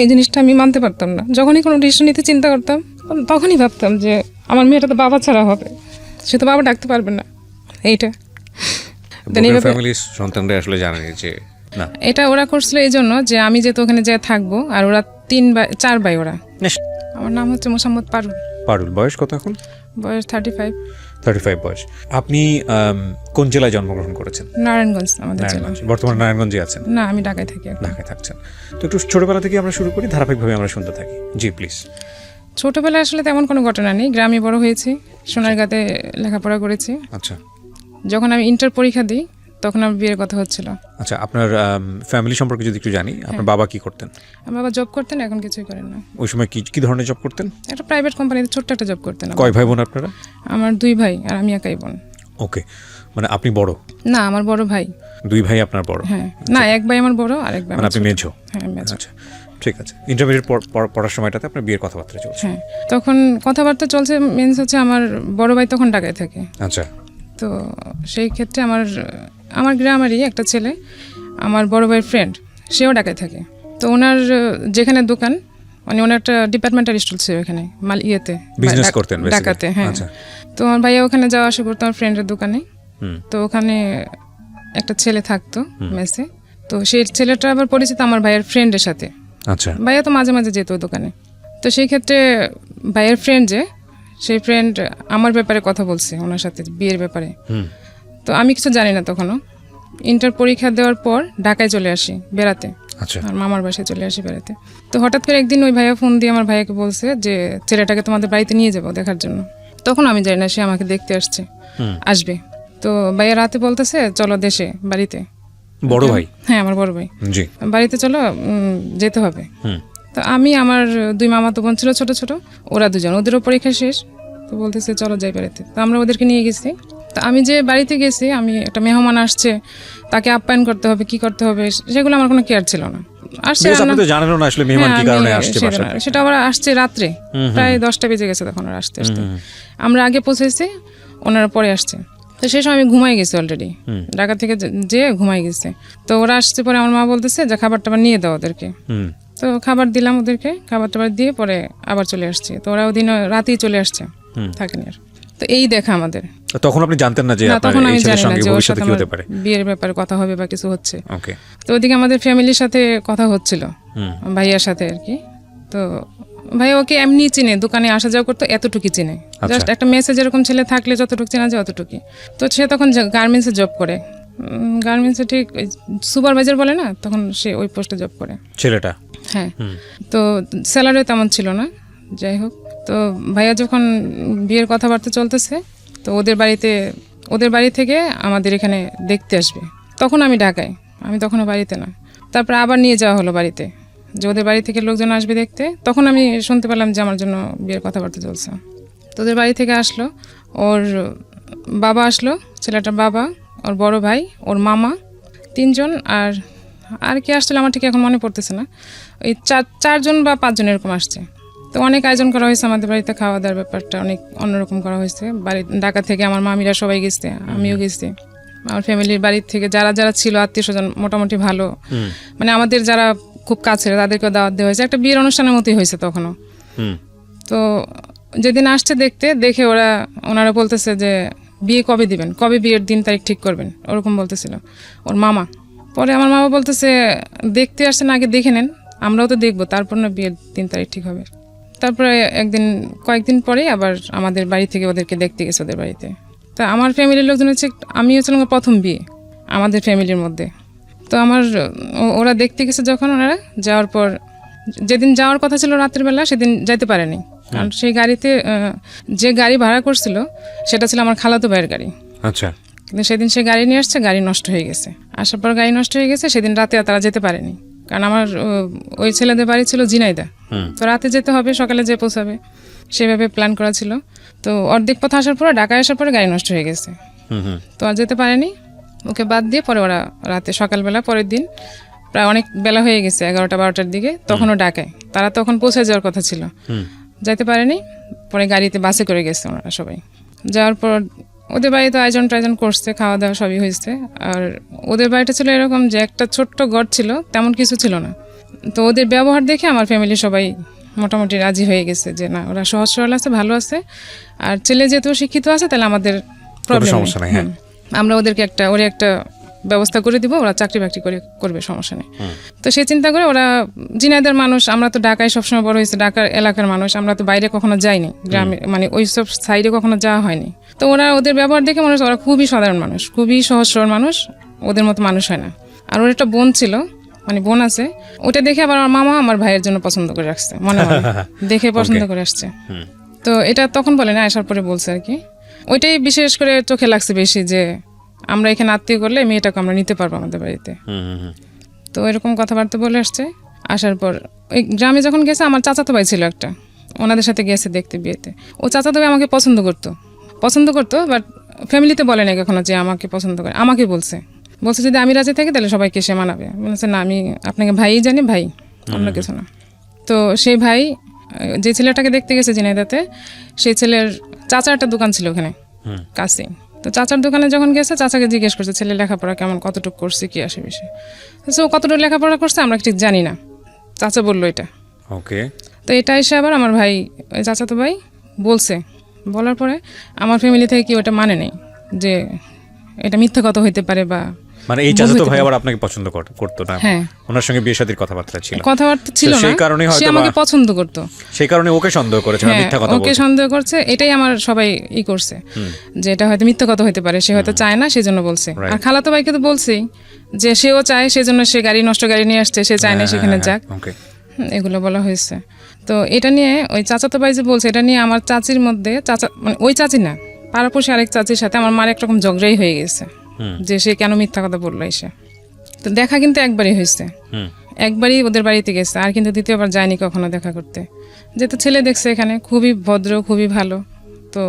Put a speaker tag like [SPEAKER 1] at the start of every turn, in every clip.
[SPEAKER 1] এই জিনিসটা আমি মানতে পারতাম না। যখনই কোনো ডিসিশন নিতে চিন্তা করতাম তখনই ভাবতাম যে আমার মেয়েটা তো বাবা ছাড়া হবে, সে তো বাবা ডাকতে পারবে না। এইটা
[SPEAKER 2] ফ্যামিলির সন্তানরা আসলে জানেন যে না,
[SPEAKER 1] এটা ওরা করছিল এই জন্য যে আমি যেহেতু ওখানে যেয়ে থাকবো, আর ওরা 4 ভাই ওরা। আমার নাম হচ্ছে মোসাম্মদ পারুল।
[SPEAKER 2] পারুল, বয়স কত এখন?
[SPEAKER 1] বয়স
[SPEAKER 2] 35 বয়স। আপনি কোন জেলায় জন্মগ্রহণ করেছেন?
[SPEAKER 1] নারায়ণগঞ্জ আমাদের জেলা।
[SPEAKER 2] বর্তমানে নারায়ণগঞ্জে আছেন?
[SPEAKER 1] না, আমি ঢাকায় থাকি।
[SPEAKER 2] ঢাকায় থাকছেন। তো একটু ছোটবেলা থেকে আমরা শুরু করি, ধারাবাহিকভাবে আমরা শুনতে থাকি। জি প্লিজ।
[SPEAKER 1] ছোটবেলায় আসলে তেমন কোনো ঘটনা নেই, গ্রামে বড় হয়েছি, সোনারগাঁতে লেখাপড়া করেছি।
[SPEAKER 2] আচ্ছা,
[SPEAKER 1] যখন আমি ইন্টার পরীক্ষা দিই তখন আমার বিয়ের কথা হচ্ছিল।
[SPEAKER 2] আচ্ছা, আপনার ফ্যামিলি সম্পর্কে যদি একটু জানি, আপনার বাবা কি করতেন?
[SPEAKER 1] আমার বাবা জব করতেন, এখন কিছুই করেন না।
[SPEAKER 2] ওই সময় কি ধরনের জব করতেন?
[SPEAKER 1] একটা প্রাইভেট কোম্পানিতে ছোট্ট একটা জব করতেন।
[SPEAKER 2] কয় ভাই বোন আপনারা?
[SPEAKER 1] আমার 2 ভাই আর আমি একাই বোন।
[SPEAKER 2] ওকে, মানে আপনি বড়?
[SPEAKER 1] না, আমার বড় ভাই।
[SPEAKER 2] 2 ভাই আপনার বড়?
[SPEAKER 1] হ্যাঁ, না, এক ভাই আমার বড় আর এক ভাই
[SPEAKER 2] মানে আপনি মেঝো?
[SPEAKER 1] হ্যাঁ, মেঝো।
[SPEAKER 2] আচ্ছা, ঠিক আছে। ইন্টারমিডিয়েট পড়ার সময়টাতে আপনার বিয়ের কথাবার্তা চলছে?
[SPEAKER 1] হ্যাঁ, তখন কথাবার্তা চলছে। মিন্স হচ্ছে আমার বড় ভাই তখন ঢাকায় থাকে।
[SPEAKER 2] আচ্ছা।
[SPEAKER 1] তো সেই ক্ষেত্রে আমার গ্রামেরই একটা ছেলে, আমার বড় ভাইয়ের ফ্রেন্ড, সেও ঢাকায় থাকে। তো ওনার যেখানে দোকান, মানে ওনার একটা ডিপার্টমেন্টাল স্টোর ছিল ওখানে
[SPEAKER 2] বিজনেস করতেন
[SPEAKER 1] ঢাকাতে। হ্যাঁ, তো আমার ভাইয়া ওখানে যাওয়া আসা করতো আমার ফ্রেন্ডের দোকানে। তো ওখানে একটা ছেলে থাকতো মেসে। তো সেই ছেলেটা আবার পরিচিত আমার ভাইয়ের ফ্রেন্ডের সাথে।
[SPEAKER 2] আচ্ছা।
[SPEAKER 1] ভাইয়া তো মাঝে মাঝে যেত ওই দোকানে। তো সেই ক্ষেত্রে ভাইয়ের ফ্রেন্ড সেই ফ্রেন্ড আমার ব্যাপারে কথা বলছে ওনার সাথে, বিয়ের ব্যাপারে। তো আমি কিছু জানি না তখনও। ইন্টার পরীক্ষা দেওয়ার পর ঢাকায় চলে আসি বেড়াতে।
[SPEAKER 2] আচ্ছা।
[SPEAKER 1] আর মামার বাসায় চলে আসি বেড়াতে। তো হঠাৎ করে একদিন ওই ভাইয়া ফোন দিয়ে আমার ভাইয়াকে বলছে যে ছেলেটাকে তোমাদের বাড়িতে নিয়ে যাবো দেখার জন্য। তখন আমি জানি না সে আমাকে দেখতে আসবে। তো ভাইয়া রাতে বলতেছে চলো দেশে, বাড়িতে।
[SPEAKER 2] বড় ভাই?
[SPEAKER 1] হ্যাঁ, আমার বড় ভাই।
[SPEAKER 2] জি।
[SPEAKER 1] বাড়িতে চলো, যেতে হবে। তো আমি, আমার 2 মামাতো বোন ছিল ছোট ছোট, ওরা 2জন, ওদেরও পরীক্ষা শেষ। তো বলতেছে চলো যাই বাড়িতে। তো আমরা ওদেরকে নিয়ে গেছি। তো আমি যে বাড়িতে গেছি, আমি একটা মেহমান আসছে, তাকে আপ্যায়ন করতে হবে, কি করতে হবে, সেগুলো আমার কোনো কেয়ার ছিল না। আসছে, সেটা আবার আসছে রাত্রে, প্রায় 10টা বেজে গেছে তখন ওরা আসতে আসতে। আমরা আগে পৌঁছেছি, ওনারা পরে আসছে। তো সেই সময় আমি ঘুমাই গেছি অলরেডি, ঢাকা থেকে যেয়ে ঘুমাই গেছে। তো ওরা আসছে পরে আমার মা বলতেছে যে খাবার টাবার নিয়ে দাও ওদেরকে। তো খাবার দিলাম ওদেরকে, খাবার টাবার দিয়ে পরে আবার চলে আসছি। তো ওরা ওদিন রাতেই চলে আসছে, থাকেনি আর। তো এই দেখা আমাদের।
[SPEAKER 2] তখন আপনি জানতেন না যে
[SPEAKER 1] তখন আমি জানি না যে ওর সাথে আমার বিয়ের ব্যাপারে কথা হবে বা কিছু হচ্ছে।
[SPEAKER 2] ওকে।
[SPEAKER 1] তো ওদিকে আমাদের ফ্যামিলির সাথে কথা হচ্ছিল, ভাইয়ার সাথে আর কি। তো ভাই ওকে এমনি চিনে, দোকানে আসা যাওয়া করতো, এতটুকুই চিনে। জাস্ট একটা মেসেজ এরকম ছেলে থাকলে যতটুকু চেনা যায় অতটুকুই। তো সে তখন গার্মেন্টসে জব করে, গার্মেন্টসে ঠিক সুপারভাইজার বলে না, তখন সে ওই পোস্টে জব করে ছেলেটা। হ্যাঁ, তো স্যালারিও তেমন ছিল না। যাই হোক, তো ভাইয়া যখন বিয়ের কথাবার্তা চলতেছে, তো ওদের বাড়ি থেকে আমাদের এখানে দেখতে আসবে। তখন আমি ঢাকায়, আমি তখনও বাড়িতে না। তারপর আবার নিয়ে যাওয়া হলো বাড়িতে, যে ওদের বাড়ি থেকে লোকজন আসবে দেখতে। তখন আমি শুনতে পেলাম যে আমার জন্য বিয়ের কথাবার্তা চলছে। তো ওদের বাড়ি থেকে আসলো, ওর বাবা আসলো, ছেলেটার বাবা, ওর বড় ভাই, ওর মামা, 3 জন, আর কি আসছিল আমার ঠিক এখন মনে পড়তেছে না। ওই 4 জন বা 5 জন এরকম আসছে। তো অনেক আয়োজন করা হয়েছে আমাদের বাড়িতে, খাওয়া দাওয়ার ব্যাপারটা অনেক অন্যরকম করা হয়েছে। ঢাকা থেকে আমার মামিরা সবাই গেছে, আমিও গেছি। আমার ফ্যামিলির বাড়ির থেকে যারা যারা ছিল আত্মীয় স্বজন মোটামুটি ভালো, মানে আমাদের যারা খুব কাছের তাদেরকেও দাওয়াত দেওয়া হয়েছে। একটা বিয়ের অনুষ্ঠানের মতোই হয়েছে তখনও। তো যেদিন আসছে দেখে ওনারা বলতেছে যে বিয়ে কবে দিবেন, কবে বিয়ের দিন তারিখ ঠিক করবেন, ওরকম বলতেছিল ওর মামা। পরে আমার মামা বলতেছে দেখতে আসছেন, আগে দেখে নেন, আমরাও তো দেখবো, তারপর না বিয়ের দিন তারিখ ঠিক হবে। তারপরে কয়েকদিন পরেই আবার আমাদের বাড়ি থেকে ওদেরকে দেখতে গেছে ওদের বাড়িতে। তা আমার ফ্যামিলির লোকজন হচ্ছে, আমি হচ্ছিলাম প্রথম বিয়ে আমাদের ফ্যামিলির মধ্যে। তো ওরা দেখতে গেছে যখন, ওনারা যাওয়ার পর যেদিন যাওয়ার কথা ছিল রাতের বেলা, সেদিন যাইতে পারেনি। কারণ সেই গাড়িতে যে গাড়ি ভাড়া করছিল সেটা ছিল আমার খালাতো ভাইয়ের গাড়ি।
[SPEAKER 2] আচ্ছা।
[SPEAKER 1] কিন্তু সেদিন সে গাড়ি নিয়ে আসছে, গাড়ি নষ্ট হয়ে গেছে। আসার পর গাড়ি নষ্ট হয়ে গেছে, সেদিন রাতে তারা যেতে পারেনি। কারণ আমার ওই ছেলেদের বাড়ি ছিল ঝিনাইদহ, তো রাতে যেতে হবে, সকালে যেয়ে পৌঁছাবে, সেভাবে প্ল্যান করা ছিল। তো অর্ধেক পথ আসার পরে, ঢাকায় আসার পরে গাড়ি নষ্ট হয়ে গেছে, তো আর যেতে পারেনি। ওকে বাদ দিয়ে পরে ওরা রাতে, সকালবেলা পরের দিন প্রায় অনেক বেলা হয়ে গেছে, 11টা 12টার দিকে, তখনও ঢাকায়। তারা তখন পৌঁছে যাওয়ার কথা ছিল, যাইতে পারেনি। পরে গাড়িতে বাসে করে গেছে ওনারা সবাই। যাওয়ার পর ওদের বাড়িতে আয়োজন টায়োজন করছে, খাওয়া দাওয়া সবই হয়েছে। আর ওদের বাড়িটা ছিল এরকম যে একটা ছোট্ট ঘর ছিল, তেমন কিছু ছিল না। তো ওদের ব্যবহার দেখে আমার ফ্যামিলি সবাই মোটামুটি রাজি হয়ে গেছে যে না ওরা সহজ সরল আছে, ভালো আছে, আর ছেলে যেহেতু শিক্ষিত আছে তাহলে আমাদের প্রবলেম
[SPEAKER 2] সমস্যা নাই, হ্যাঁ।
[SPEAKER 1] আমরা ওদেরকে একটা ব্যবস্থা করে দিব, ওরা চাকরি বাকরি করবে, সমস্যা নেই। তো সেই চিন্তা করে ওরা ঝিনাইদহের মানুষ, আমরা তো ঢাকায় সবসময় বড় হয়েছে, ঢাকার এলাকার মানুষ, আমরা তো বাইরে কখনো যাইনি, গ্রামে মানে ওই সব সাইডে কখনো যাওয়া হয়নি। তো ওরা ওদের ব্যবহার দেখে মনে হচ্ছে ওরা খুবই সাধারণ মানুষ, খুবই সহজ সরল মানুষ, ওদের মতো মানুষ হয় না। আর ওর একটা বোন ছিল, মানে বোন আছে, ওটা দেখে আবার আমার মামা আমার ভাইয়ের জন্য পছন্দ করে রাখছে, মনে মনে দেখে পছন্দ করে আসছে। তো এটা তখন বলে না, আসার পরে বলছে আর কি। ওইটাই বিশেষ করে চোখে লাগছে বেশি, যে আমরা এখানে আত্মীয় করলে মেয়েটাকে আমরা নিতে পারবো আমাদের বাড়িতে। তো এরকম কথাবার্তা বলে আসছে। আসার পর ওই গ্রামে যখন গেছে, আমার চাচাতো ভাই ছিল একটা, ওনাদের সাথে গেছে দেখতে বিয়েতে। ও চাচাতো ভাই আমাকে পছন্দ করতো, বাট ফ্যামিলিতে বলে না কখনো যে আমাকে পছন্দ করে। আমাকে বলছে যদি আমি রাজি থাকি তাহলে সবাইকে সে মানাবে। বলেছে না, আমি আপনাকে ভাই জানি, ভাই, অন্য কিছু না। তো সেই ভাই যে ছেলেটাকে দেখতে গেছে ঝিনাইদহতে, সেই ছেলের চাচার একটা দোকান ছিল ওখানে কাছে। তো চাচার দোকানে যখন গেছে, চাচাকে জিজ্ঞেস করছে ছেলে লেখাপড়া কেমন, কতটুকু করছে, কি আসে বিষয়। তো কতটুকু লেখাপড়া করছে আমরা ঠিক জানি না, চাচা বললো এটা।
[SPEAKER 2] ওকে।
[SPEAKER 1] তো এটা এসে আবার আমার ভাই, ওই চাচাতো ভাই বলছে, বলার পরে আমার ফ্যামিলি থেকে কি ওটা মানে নেই যে এটা মিথ্যা কথা হইতে পারে, বা
[SPEAKER 2] মানে এই চাচাতো ভাই আবার আপনাকে পছন্দ করতো না?
[SPEAKER 1] হ্যাঁ,
[SPEAKER 2] ওনার সঙ্গে বিয়ে শাদীর কথাবার্তা ছিল
[SPEAKER 1] না,
[SPEAKER 2] সেই কারণে
[SPEAKER 1] সে আমাকে পছন্দ করতো,
[SPEAKER 2] সেই কারণে ওকে সন্দেহ করেছে, মিথ্যা কথা বলছে,
[SPEAKER 1] ওকে সন্দেহ করছে। এটাই আমার সবাই করছে যে এটা হয়তো মিথ্যা কথা হইতে পারে, সে হয়তো চায় না সেজন্য বলছে। আর খালাতো ভাইকে তো বলছেই যে সেও চায়, সেজন্য সে নষ্ট গাড়ি নিয়ে আসছে, সে চায় না সেখানে যাক, এগুলো বলা হয়েছে। তো এটা নিয়ে ওই চাচাতো ভাই যে বলছে, এটা নিয়ে আমার চাচির মধ্যে, মানে ওই চাচি না, পাড়াপড়শি আরেক চাচির সাথে আমার মার একরকম ঝগড়াই হয়ে গেছে যে সে কেন মিথ্যা কথা বললো এসে। তো দেখা কিন্তু একবারই হয়েছে, একবারই ওদের বাড়িতে গেছে, আর কিন্তু দ্বিতীয়বার যায়নি কখনো দেখা করতে। যেহেতু ছেলে দেখছে এখানে, খুবই ভদ্র, খুবই ভালো, তো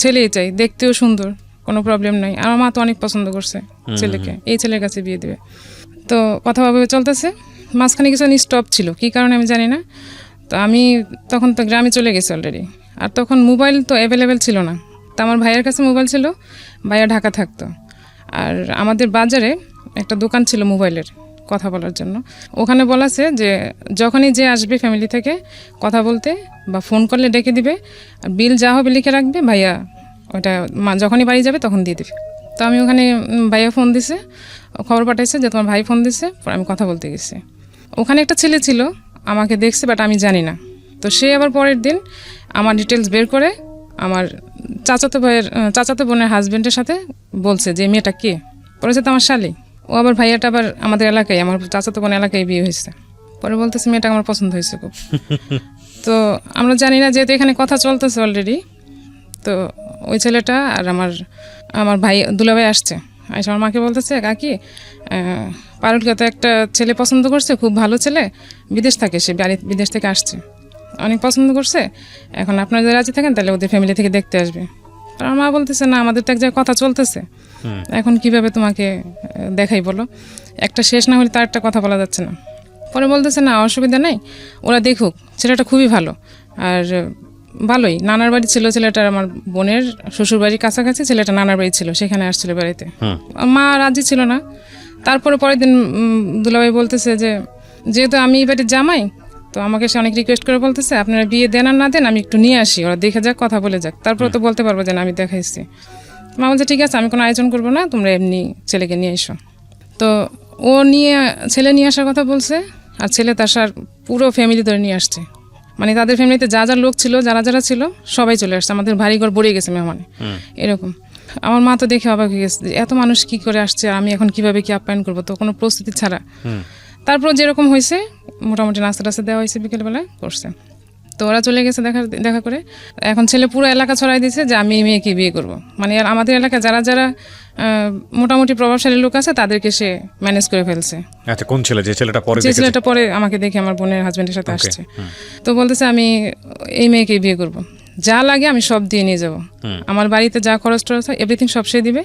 [SPEAKER 1] ছেলেই চাই, দেখতেও সুন্দর, কোনো প্রবলেম নাই। আমার মা তো অনেক পছন্দ করছে ছেলেকে, এই ছেলের কাছে বিয়ে দেবে। তো কথা ভাবে চলতেছে, মাঝখানে কিছু স্টপ ছিল, কী কারণে আমি জানি না। তো আমি তখন তো গ্রামে চলে গেছি অলরেডি, আর তখন মোবাইল তো অ্যাভেলেবেল ছিল না। তো আমার ভাইয়ের কাছে মোবাইল ছিল, ভাইয়া ঢাকা থাকতো। আর আমাদের বাজারে একটা দোকান ছিল মোবাইলের, কথা বলার জন্য। ওখানে বলাছে যে যখনই যে আসবে ফ্যামিলি থেকে কথা বলতে বা ফোন করলে ডেকে দিবে, আর বিল যা হবে লিখে রাখবে, ভাইয়া ওটা যখনই বাড়ি যাবে তখন দিয়ে দিবে। তো আমি ওখানে, ভাইয়া ফোন দিছে, খবর পাঠাইছে যে তোমার ভাই ফোন দিছে, আমি কথা বলতে গেছি। ওখানে একটা ছেলে ছিল, আমাকে দেখছে, বাট আমি জানি না। তো সে আবার পরের দিন আমার ডিটেলস বের করে আমার চাচাতো বোনের হাজবেন্ডের সাথে বলছে যে মেয়েটা কে, পরে তো আমার শালি। ও আবার ভাইয়াটা আবার আমাদের এলাকায়, আমার চাচাতো বোন এলাকায় বিয়ে হয়েছে। পরে বলতেছে মেয়েটা আমার পছন্দ হয়েছে খুব। তো আমরা জানি না, যেহেতু এখানে কথা চলতেছে অলরেডি। তো ওই ছেলেটা আর আমার ভাই দুলাভাই আসছে, আমার মাকে বলতেছে কাকি, পারুলকে তো একটা ছেলে পছন্দ করছে, খুব ভালো ছেলে, বিদেশ থাকে, সে বিদেশ থেকে আসছে, অনেক পছন্দ করছে, এখন আপনারা যদি রাজি থাকেন তাহলে ওদের ফ্যামিলি থেকে দেখতে আসবে। আর আমার মা বলতেছে না, আমাদের তো এক জায়গায় কথা চলতেছে, এখন কিভাবে তোমাকে দেখাই বলো, একটা শেষ না হলে তার একটা কথা বলা যাচ্ছে না। পরে বলতেছে না, অসুবিধা নেই, ওরা দেখুক, ছেলেটা খুবই ভালো, আর ভালোই, নানার বাড়ি ছিল ছেলেটার, আমার বোনের শ্বশুর বাড়ির কাছাকাছি ছেলেটা নানার বাড়ি ছিল, সেখানে আসছিল বেড়াইতে। মা রাজি ছিল না। তারপরে পরের দিন দুলাভাই বলতেছে যে যেহেতু আমি এই বাড়ির জামাই, তো আমাকে সে অনেক রিকোয়েস্ট করে বলতেছে আপনারা বিয়ে দেন আর না দেন, আমি একটু নিয়ে আসি, ওরা দেখে যাক, কথা বলে যাক, তারপরে তো বলতে পারবো যে না আমি দেখাইছি। মা বলছে ঠিক আছে, আমি কোনো আয়োজন করবো না, তোমরা এমনি ছেলেকে নিয়ে এসো। তো ও ছেলে নিয়ে আসার কথা বলছে, আর ছেলে তার পুরো ফ্যামিলি ধরে নিয়ে আসছে, মানে তাদের ফ্যামিলিতে যা যা লোক ছিল, যারা ছিল, সবাই চলে আসছে, আমাদের ভারী ঘর ভরে গেছে মেহমানে, এরকম। আমার মা তো দেখে অবাক হয়ে গেছে, এত মানুষ কি করে আসছে, আমি এখন কিভাবে কি আপ্যায়ন করবো, তো কোনো প্রস্তুতি ছাড়া। তারপর যেরকম হয়েছে মোটামুটি নাস্তা টাস্তা দেওয়া হয়েছে, বিকেলবেলায় করছে। তো ওরা চলে গেছে দেখা করে। এখন ছেলে পুরো এলাকা ছড়াই দিয়েছে যে আমি মেয়েকে বিয়ে করব, মানে আর আমাদের এলাকায় যারা মোটামুটি প্রভাবশালী লোক আছে তাদেরকে সে ম্যানেজ করে ফেলছে।
[SPEAKER 2] আচ্ছা, কোন ছেলে? যে ছেলেটা
[SPEAKER 1] পরে আমাকে দেখে আমার বোনের হাজবেন্ডের সাথে আসছে, তো বলতেছে আমি এই মেয়েকে বিয়ে করব, যা লাগে আমি সব দিয়ে নিয়ে যাব, আমার বাড়িতে যা খরচ টরচ হয় এভরিথিং সব সে দিবে,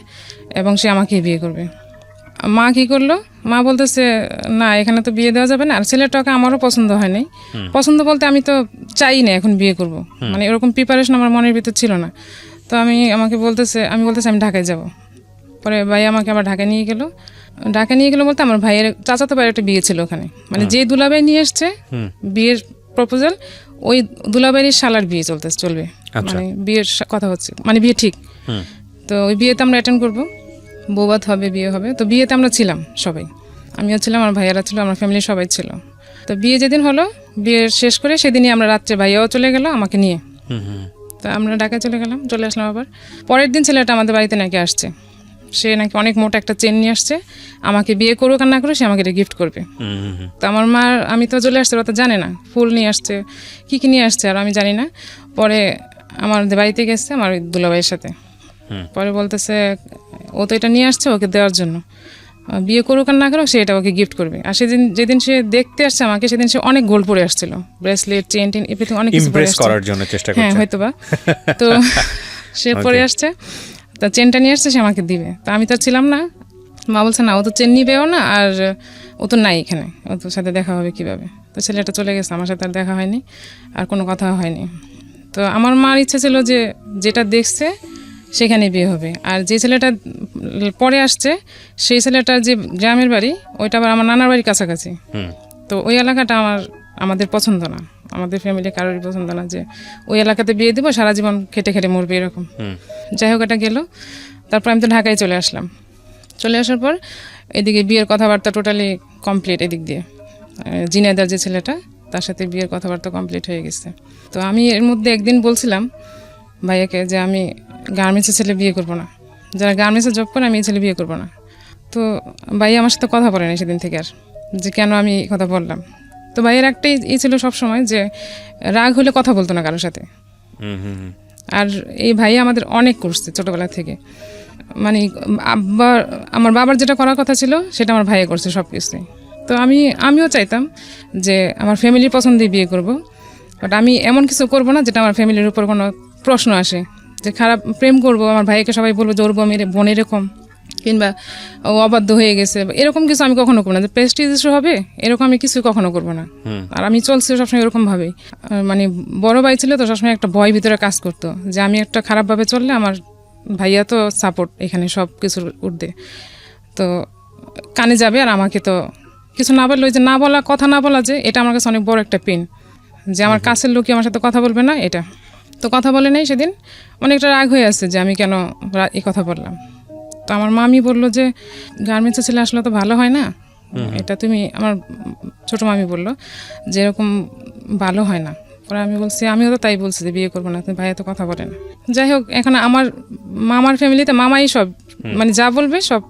[SPEAKER 1] এবং সে আমাকেই বিয়ে করবে। মা কি করলো, মা বলতেছে না, এখানে তো বিয়ে দেওয়া যাবে না, আর ছেলেটাকে আমারও পছন্দ হয় নাই, পছন্দ বলতে আমি তো চাই না এখন বিয়ে করব, মানে এরকম প্রিপারেশন আমার মনের ভিতর ছিল না। তো আমি বলতেছি আমি ঢাকায় যাব। পরে ভাই আমাকে আবার ঢাকায় নিয়ে গেল, ঢাকা নিয়ে গেলো বলতে আমার ভাইয়ের চাচাতো ভাইয়ের একটা বিয়ে ছিল ওখানে, মানে যে দুলাভাই নিয়ে এসছে বিয়ের প্রপোজাল, ওই দুলাভাইয়ের শালার বিয়ে চলবে, মানে বিয়ের কথা হচ্ছে, মানে বিয়ে ঠিক। তো ওই বিয়েতে আমরা অ্যাটেন্ড করবো, বৌভাত হবে, বিয়ে হবে। তো বিয়েতে আমরা ছিলাম সবাই, আমিও ছিলাম, আমার ভাইয়ারা ছিল, আমার ফ্যামিলির সবাই ছিল। তো বিয়ে যেদিন হলো, বিয়ে শেষ করে সেদিনই আমরা রাত্রে ভাইয়াও চলে গেল আমাকে নিয়ে। তো আমরা ঢাকায় চলে আসলাম আবার। পরের দিন ছেলেটা আমাদের বাড়িতে নাকি আসছে, সে নাকি অনেক মোটা একটা চেন নিয়ে আসছে, আমাকে বিয়ে করুক আর না করুক সে আমাকে এটা গিফট করবে। তো আমার মা, আমি তো চলে আসছে, ওরা তো জানে না, ফুল নিয়ে আসছে, কি নিয়ে আসছে আর আমি জানি না। পরে আমাদের বাড়িতে গেছে আমার ওই দুলাভাইয়ের সাথে, পরে বলতেছে ও তো এটা নিয়ে আসছে ওকে দেওয়ার জন্য, বিয়ে করুক আর না করুক সে এটা ওকে গিফট করবে। আর যেদিন সে দেখতে আসছে আমাকে, সেদিন সে অনেক গোল্ড পরে আসছিল, ব্রেসলেট, চেন টেন, এভরিথিং অনেক কিছু পরে আসছে,
[SPEAKER 2] করার জন্য চেষ্টা করছে,
[SPEAKER 1] হ্যাঁ হয়তো বা। তো সে পরে আসছে, তা চেনটা নিয়ে আসছে, সে আমাকে দিবে। তা আমি তো ছিলাম না, মা বলছে না ও তো চেন নিবেও না, আর ও তো নাই এখানে, ও তোর সাথে দেখা হবে কিভাবে। তো ছেলেটা চলে গেছে, আমার সাথে আর দেখা হয়নি, আর কোনো কথা হয়নি। তো আমার মার ইচ্ছে ছিল যে যেটা দেখছে সেখানে বিয়ে হবে, আর যে ছেলেটা পরে আসছে সেই ছেলেটার যে গ্রামের বাড়ি ওইটা আবার আমার নানার বাড়ির কাছাকাছি। তো ওই এলাকাটা আমাদের পছন্দ না, আমাদের ফ্যামিলি কারোরই পছন্দ না যে ওই এলাকাতে বিয়ে দেবো, সারা জীবন খেটে খেটে মরবে এরকম। যাই হোক, এটা গেল। তারপর আমি তো ঢাকায় চলে আসলাম। চলে আসার পর এদিকে বিয়ের কথাবার্তা টোটালি কমপ্লিট, এদিক দিয়ে জিনাইদার যে ছেলেটা তার সাথে বিয়ের কথাবার্তা কমপ্লিট হয়ে গেছে। তো আমি এর মধ্যে একদিন বলছিলাম ভাইয়াকে যে আমি গার্মেন্টসের ছেলে বিয়ে করবো না, যারা গার্মেন্টসে জব করে আমি এই ছেলে বিয়ে করবো না। তো ভাইয়া আমার সাথে কথা বলে না সেদিন থেকে আর, যে কেন আমি কথা বললাম। তো ভাইয়ের একটাই এই ছিল সবসময় যে রাগ হলে কথা বলতো না কারোর সাথে। আর এই ভাইয়া আমাদের অনেক করছে ছোটোবেলা থেকে, মানে আমার বাবার যেটা করার কথা ছিল সেটা আমার ভাইয়া করছে সব কিছুই। তো আমিও চাইতাম যে আমার ফ্যামিলির পছন্দেই বিয়ে করব, বাট আমি এমন কিছু করব না যেটা আমার ফ্যামিলির উপর কোনো প্রশ্ন আসে, যে খারাপ প্রেম করব, আমার ভাইকে সবাই বলবো যে ওর বোন এরকম, কিংবা ও অবাধ্য হয়ে গেছে, এরকম কিছু আমি কখনো করবো না, যে প্রেস্টিজ ইস্যু হবে এরকম আমি কিছু কখনো করবো না। আর আমি চলছি সবসময় এরকম ভাবেই, মানে বড় ভাই ছিল তো সবসময় একটা ভয় ভিতরে কাজ করতো যে আমি একটা খারাপভাবে চললে আমার ভাইয়া তো সাপোর্ট এখানে সব কিছুর ঊর্ধ্বে, তো কানে যাবে, আর আমাকে তো কিছু না বললে, ওই যে না বলা, কথা না বলা, যে এটা আমার কাছে অনেক বড় একটা পেন, যে আমার কাছের লোকই আমার সাথে কথা বলবে না, এটা তো কথা বলে নাই। সেদিন অনেকটা রাগ হয়ে আসছে যে আমি কেন এই কথা বললাম। তো আমার মামি বললো যে গার্মেন্টসে ছেলে আসলে তো ভালো হয় না, এটা তুমি, আমার ছোটো মামি বললো যে এরকম ভালো হয় না। পরে আমি বলছি আমিও তো তাই বলছি যে বিয়ে করবো না, তুমি ভাইয়া তো কথা বলে না। যাই হোক, এখন আমার মামার ফ্যামিলিতে মামাই সব, মানে যা বলবে সব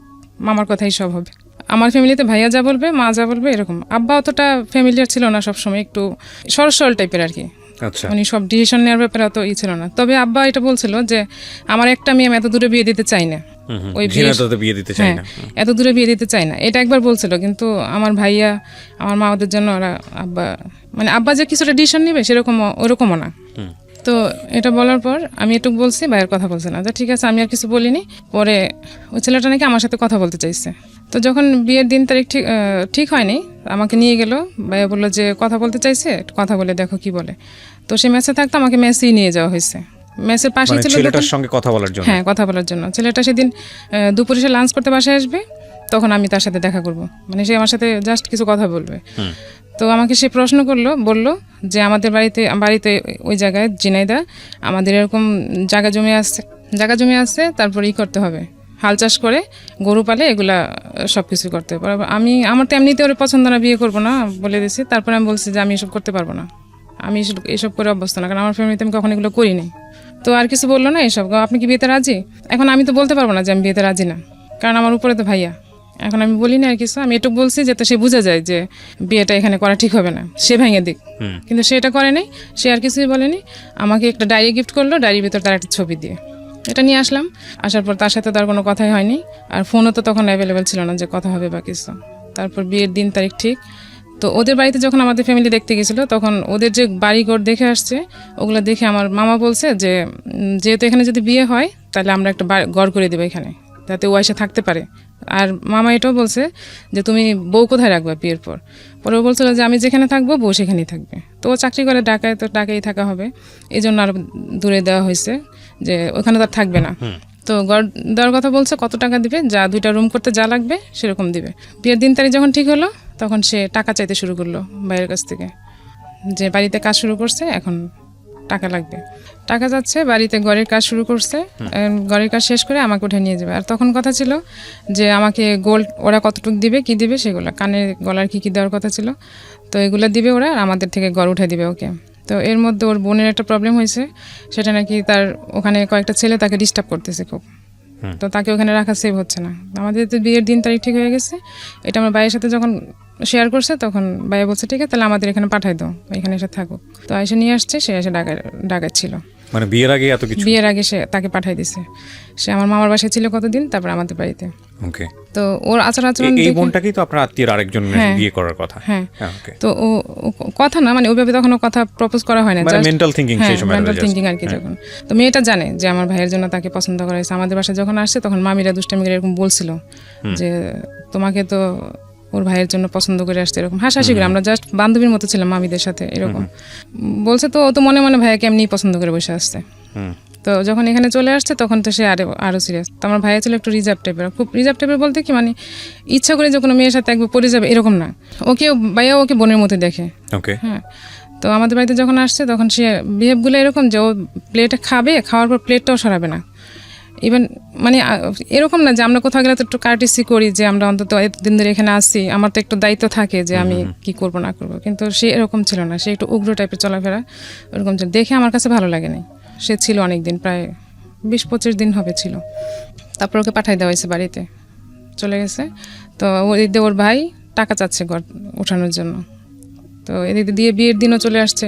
[SPEAKER 1] মামার কথাই সব হবে। আমার ফ্যামিলিতে ভাইয়া যা বলবে, মা যা বলবে, এরকম। আব্বা অতটা ফ্যামিলিয়ার ছিল না, সবসময় একটু সরল টাইপের আর কি, মানে সব ডিসিশন নেওয়ার ব্যাপারে অত ছিল না। তবে আব্বা এটা বলছিল যে আমার একটা মেয়ে আমি এত দূরে বিয়ে দিতে চাই না, ওই এত দূরে বিয়ে দিতে চাই না, এটা একবার বলছিল। কিন্তু আমার ভাইয়া, আমার মা, ওদের জন্য ওরা আব্বা যে কিছুটা ডিসিশন নেবে সেরকম ওরকমও না। তো এটা বলার পর আমি এটুকু বলছি, ভাইয়ের কথা বলছে না, ঠিক আছে, আমি আর কিছু বলিনি। পরে ওই ছেলেটা নাকি আমার সাথে কথা বলতে চাইছে। তো যখন বিয়ের দিন তারিখ ঠিক হয়নি, আমাকে নিয়ে গেল, ভাইয়া বললো যে কথা বলতে চাইছে, কথা বলে দেখো কি বলে। তো সে মেসে থাকতো, আমাকে মেসেই নিয়ে যাওয়া হয়েছে। মেসের পাশেই ছিল
[SPEAKER 2] ছেলেটার সঙ্গে কথা বলার জন্য,
[SPEAKER 1] হ্যাঁ কথা বলার জন্য। ছেলেটা সেদিন দুপুরে সে লাঞ্চ করতে বাসায় আসবে, তখন আমি তার সাথে দেখা করব, মানে সে আমার সাথে জাস্ট কিছু কথা বলবে। তো আমাকে সে প্রশ্ন বলল যে আমাদের বাড়িতে ওই জায়গায় জিনাইদা আমাদের এরকম জায়গা জমি আছে, তারপরে করতে হবে, হাল চাষ করে গরু পালে, এগুলা সব কিছু করতে হবে। আমার তো এমনিতে ওর পছন্দ না, বিয়ে করবো না বলে দিয়েছি। তারপরে আমি বলছি যে আমি এসব করতে পারবো না, আমি এসব করে অভ্যস্ত না, কারণ আমার ফ্যামিলিতে আমি কখনো এগুলো করিনি। তো আর কিছু বললো না, এসব আপনি কি বিয়েতে রাজি? এখন আমি তো বলতে পারবো না যে আমি বিয়েতে রাজি না, কারণ আমার উপরে তো ভাইয়া। এখন আমি বলি না আর কিছু, আমি এটুকু বলছি যাতে সে বোঝা যায় যে বিয়েটা এখানে করা ঠিক হবে না, সে ভেঙে দিক। কিন্তু সে এটা করে নাই, সে আর কিছুই বলেনি। আমাকে একটা ডায়েরি গিফট করলো, ডায়েরির ভিতর তার একটা ছবি দিয়ে, এটা নিয়ে আসলাম। আসার পর তার সাথে তার কোনো কথাই হয়নি, আর ফোনও তো তখন অ্যাভেলেবেল ছিল না যে কথা হবে বা কিছু। তারপর বিয়ের দিন তারিখ ঠিক। তো ওদের বাড়িতে যখন আমাদের ফ্যামিলি দেখতে গেছিলো, তখন ওদের যে বাড়িঘর দেখে আসছে, ওগুলো দেখে আমার মামা বলছে যে যেহেতু এখানে যদি বিয়ে হয় তাহলে আমরা একটা ঘর করে দেবো এখানে, যাতে ও এসে থাকতে পারে। আর মামা এটাও বলছে যে তুমি বউ কোথায় রাখবা বিয়ের পর। পরে ও বলছিল যে আমি যেখানে থাকবো বউ সেখানেই থাকবে। তো ও চাকরি করে ঢাকায়, তো ঢাকায় থাকা হবে, এই জন্য আরও দূরে দেওয়া হয়েছে, যে ওখানে তো আর থাকবে না। তো ঘর দেওয়ার কথা বলছে, কত টাকা দিবে, যা 2টা রুম করতে যা লাগবে সেরকম দিবে। বিয়ের দিন তারিখ যখন ঠিক হলো তখন সে টাকা চাইতে শুরু করলো ভাইয়ের কাছ থেকে, যে বাড়িতে কাজ শুরু করছে, এখন টাকা লাগবে। টাকা যাচ্ছে, বাড়িতে ঘরের কাজ শুরু করছে, ঘরের কাজ শেষ করে আমাকে উঠে নিয়ে যাবে। আর তখন কথা ছিল যে আমাকে গোল্ড ওরা কতটুকু দিবে, কি দিবে সেগুলো, কানের গলার কি দেওয়ার কথা ছিল, তো এগুলো দিবে ওরা, আর আমাদের থেকে ঘর উঠে দিবে ওকে। তো এর মধ্যে ওর বোনের একটা প্রবলেম হয়েছে, সেটা নাকি তার ওখানে কয়েকটা ছেলে তাকে ডিস্টার্ব করতেছে খুব, তো তাকে ওখানে রাখা সেভ হচ্ছে না। আমাদের তো বিয়ের দিন তারিখ ঠিক হয়ে গেছে, এটা আমার ভাইয়ের সাথে যখন শেয়ার করছে তখন ভাইয়া বলছে ঠিক আছে তাহলে আমাদের এখানে পাঠাই দাও, এখানে এসে থাকুক। তো এসে নিয়ে আসছে, সে এসে ডাকাচ্ছিল,
[SPEAKER 2] মানে বিয়ের আগে এত কিছু?
[SPEAKER 1] বিয়ের আগে সে তাকে পাঠাই দিছে। সে আমার মামার বাসায় ছিল কতদিন, তারপর আমাদের বাড়িতে।
[SPEAKER 2] ওকে।
[SPEAKER 1] তো ওর আচরণ
[SPEAKER 2] এই বোনটাকেই তো আপনার আত্মীয়ের আরেকজন বিয়ে করার কথা?
[SPEAKER 1] হ্যাঁ।
[SPEAKER 2] ওকে।
[SPEAKER 1] তো ও কথা না, মানে ওইভাবে তখন কথা প্রপোজ করা হয় না,
[SPEAKER 2] মানে মেন্টাল থিংকিং সেই সময়,
[SPEAKER 1] মেন্টাল থিংকিং আর কি। যখন তো মেয়েটা জানে যে আমার ভাইয়ের জন্য তাকে পছন্দ করা হয়েছে, আমাদের বাসায় যখন আসছে তখন মামিরা দুষ্টামি করে এরকম বলছিল যে তোমাকে তো ওর ভাইয়ের জন্য পছন্দ করে আসছে, এরকম হাসাহাসি করে, আমরা জাস্ট বান্ধবীর মতো ছিলাম মামিদের সাথে, এরকম বলছে। তো ও তো মনে মনে ভাইয়াকে এমনি পছন্দ করে বসে আসছে। তো যখন এখানে চলে আসছে তখন তো সে আরো সিরিয়াস। তো আমার ভাইয়া ছিল একটু রিজার্ভ টাইপের, খুব রিজার্ভ টাইপের বলতে কি, মানে ইচ্ছা করে যে কোনো মেয়ের সাথে একবার পড়ে যাবে এরকম না, ভাইয়া ওকে বোনের মতো দেখে।
[SPEAKER 2] ওকে।
[SPEAKER 1] হ্যাঁ। তো আমাদের বাড়িতে যখন আসছে তখন সে বিহেভগুলো এরকম যে ও প্লেটে খাবে, খাওয়ার পর প্লেটটাও সরাবে না। ইভেন মানে এরকম না যে আমরা কোথাও গেলে তো একটু কার্টিসি করি, যে আমরা অন্তত এতদিন ধরে এখানে আসছি, আমার তো একটু দায়িত্ব থাকে যে আমি কি করব না করব, কিন্তু সে এরকম ছিল না, সে একটু উগ্র টাইপের চলাফেরা এরকম ছিল, দেখে আমার কাছে ভালো লাগেনি। সে ছিল অনেক দিন, প্রায় 20-25 দিন হবে ছিল, তারপর ওকে পাঠাই দেওয়া হয়েছে বাড়িতে, চলে গেছে। তো ওর ভাই টাকা চাচ্ছে ঘর ওঠানোর জন্য, তো এদিকে দিয়ে বিয়ের দিনও চলে আসছে।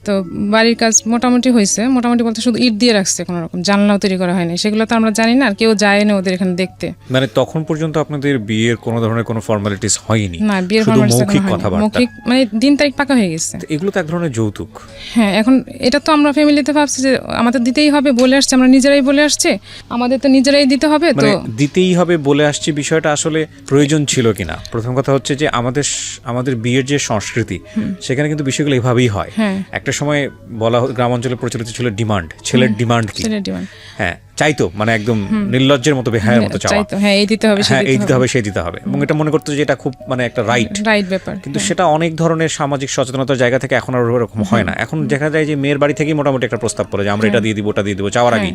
[SPEAKER 1] তো বাড়ির কাজ মোটামুটি হয়েছে, মোটামুটি বলতে শুধু ইট দিয়ে রাখছে, কোনো রকম জানলাও তৈরি করা হয়নি, সেগুলো তো আমরা জানি না, আর কেউ যায় না ওদের এখানে দেখতে।
[SPEAKER 2] মানে তখন পর্যন্ত আপনাদের বিয়ের কোনো ধরনের কোনো ফর্মালিটিস হয়নি?
[SPEAKER 1] না, বিয়ের
[SPEAKER 2] মৌখিক কথাবার্তা,
[SPEAKER 1] মৌখিক মানে দিন তারিখ পাকা হয়ে গেছে।
[SPEAKER 2] এগুলো তো এক ধরনের যৌতুক।
[SPEAKER 1] হ্যাঁ, এখন এটা তো আমরা ফ্যামিলিতে ভাবছি যে আমাদের দিতেই হবে, বলে আসছে, আমরা নিজেরাই বলে আসছে, আমাদের তো নিজেরাই দিতে হবে। তো
[SPEAKER 2] দিতেই হবে বলে আসছে, বিষয়টা আসলে প্রয়োজন ছিল কিনা? প্রথম কথা হচ্ছে যে আমাদের বিয়ের যে সংস্কৃতি, সেখানে কিন্তু বিষয়গুলো এভাবেই হয়। একটা সময় বলা গ্রাম অঞ্চলে প্রচলিত ছিল ডিমান্ড, ছেলের ডিমান্ড কি? হ্যাঁ, চাইতো, মানে একদম নির্লজ্জের মতো, বেহায়ের মতো চাওয়া,
[SPEAKER 1] হ্যাঁ এই দিতে হবে,
[SPEAKER 2] হ্যাঁ এই দিতে হবে, সেই দিতে হবে, এবং এটা মনে করতো যে এটা খুব মানে একটা রাইট
[SPEAKER 1] ব্যাপার।
[SPEAKER 2] কিন্তু সেটা অনেক ধরনের সামাজিক সচেতনতার জায়গা থেকে এখন আর ওরকম হয় না। এখন দেখা যায় যে মেয়ের বাড়ি থেকেই মোটামুটি একটা প্রস্তাব পড়ে যে আমরা এটা দিয়ে দিব, ওটা দিয়ে দিব, চাওয়ার আগে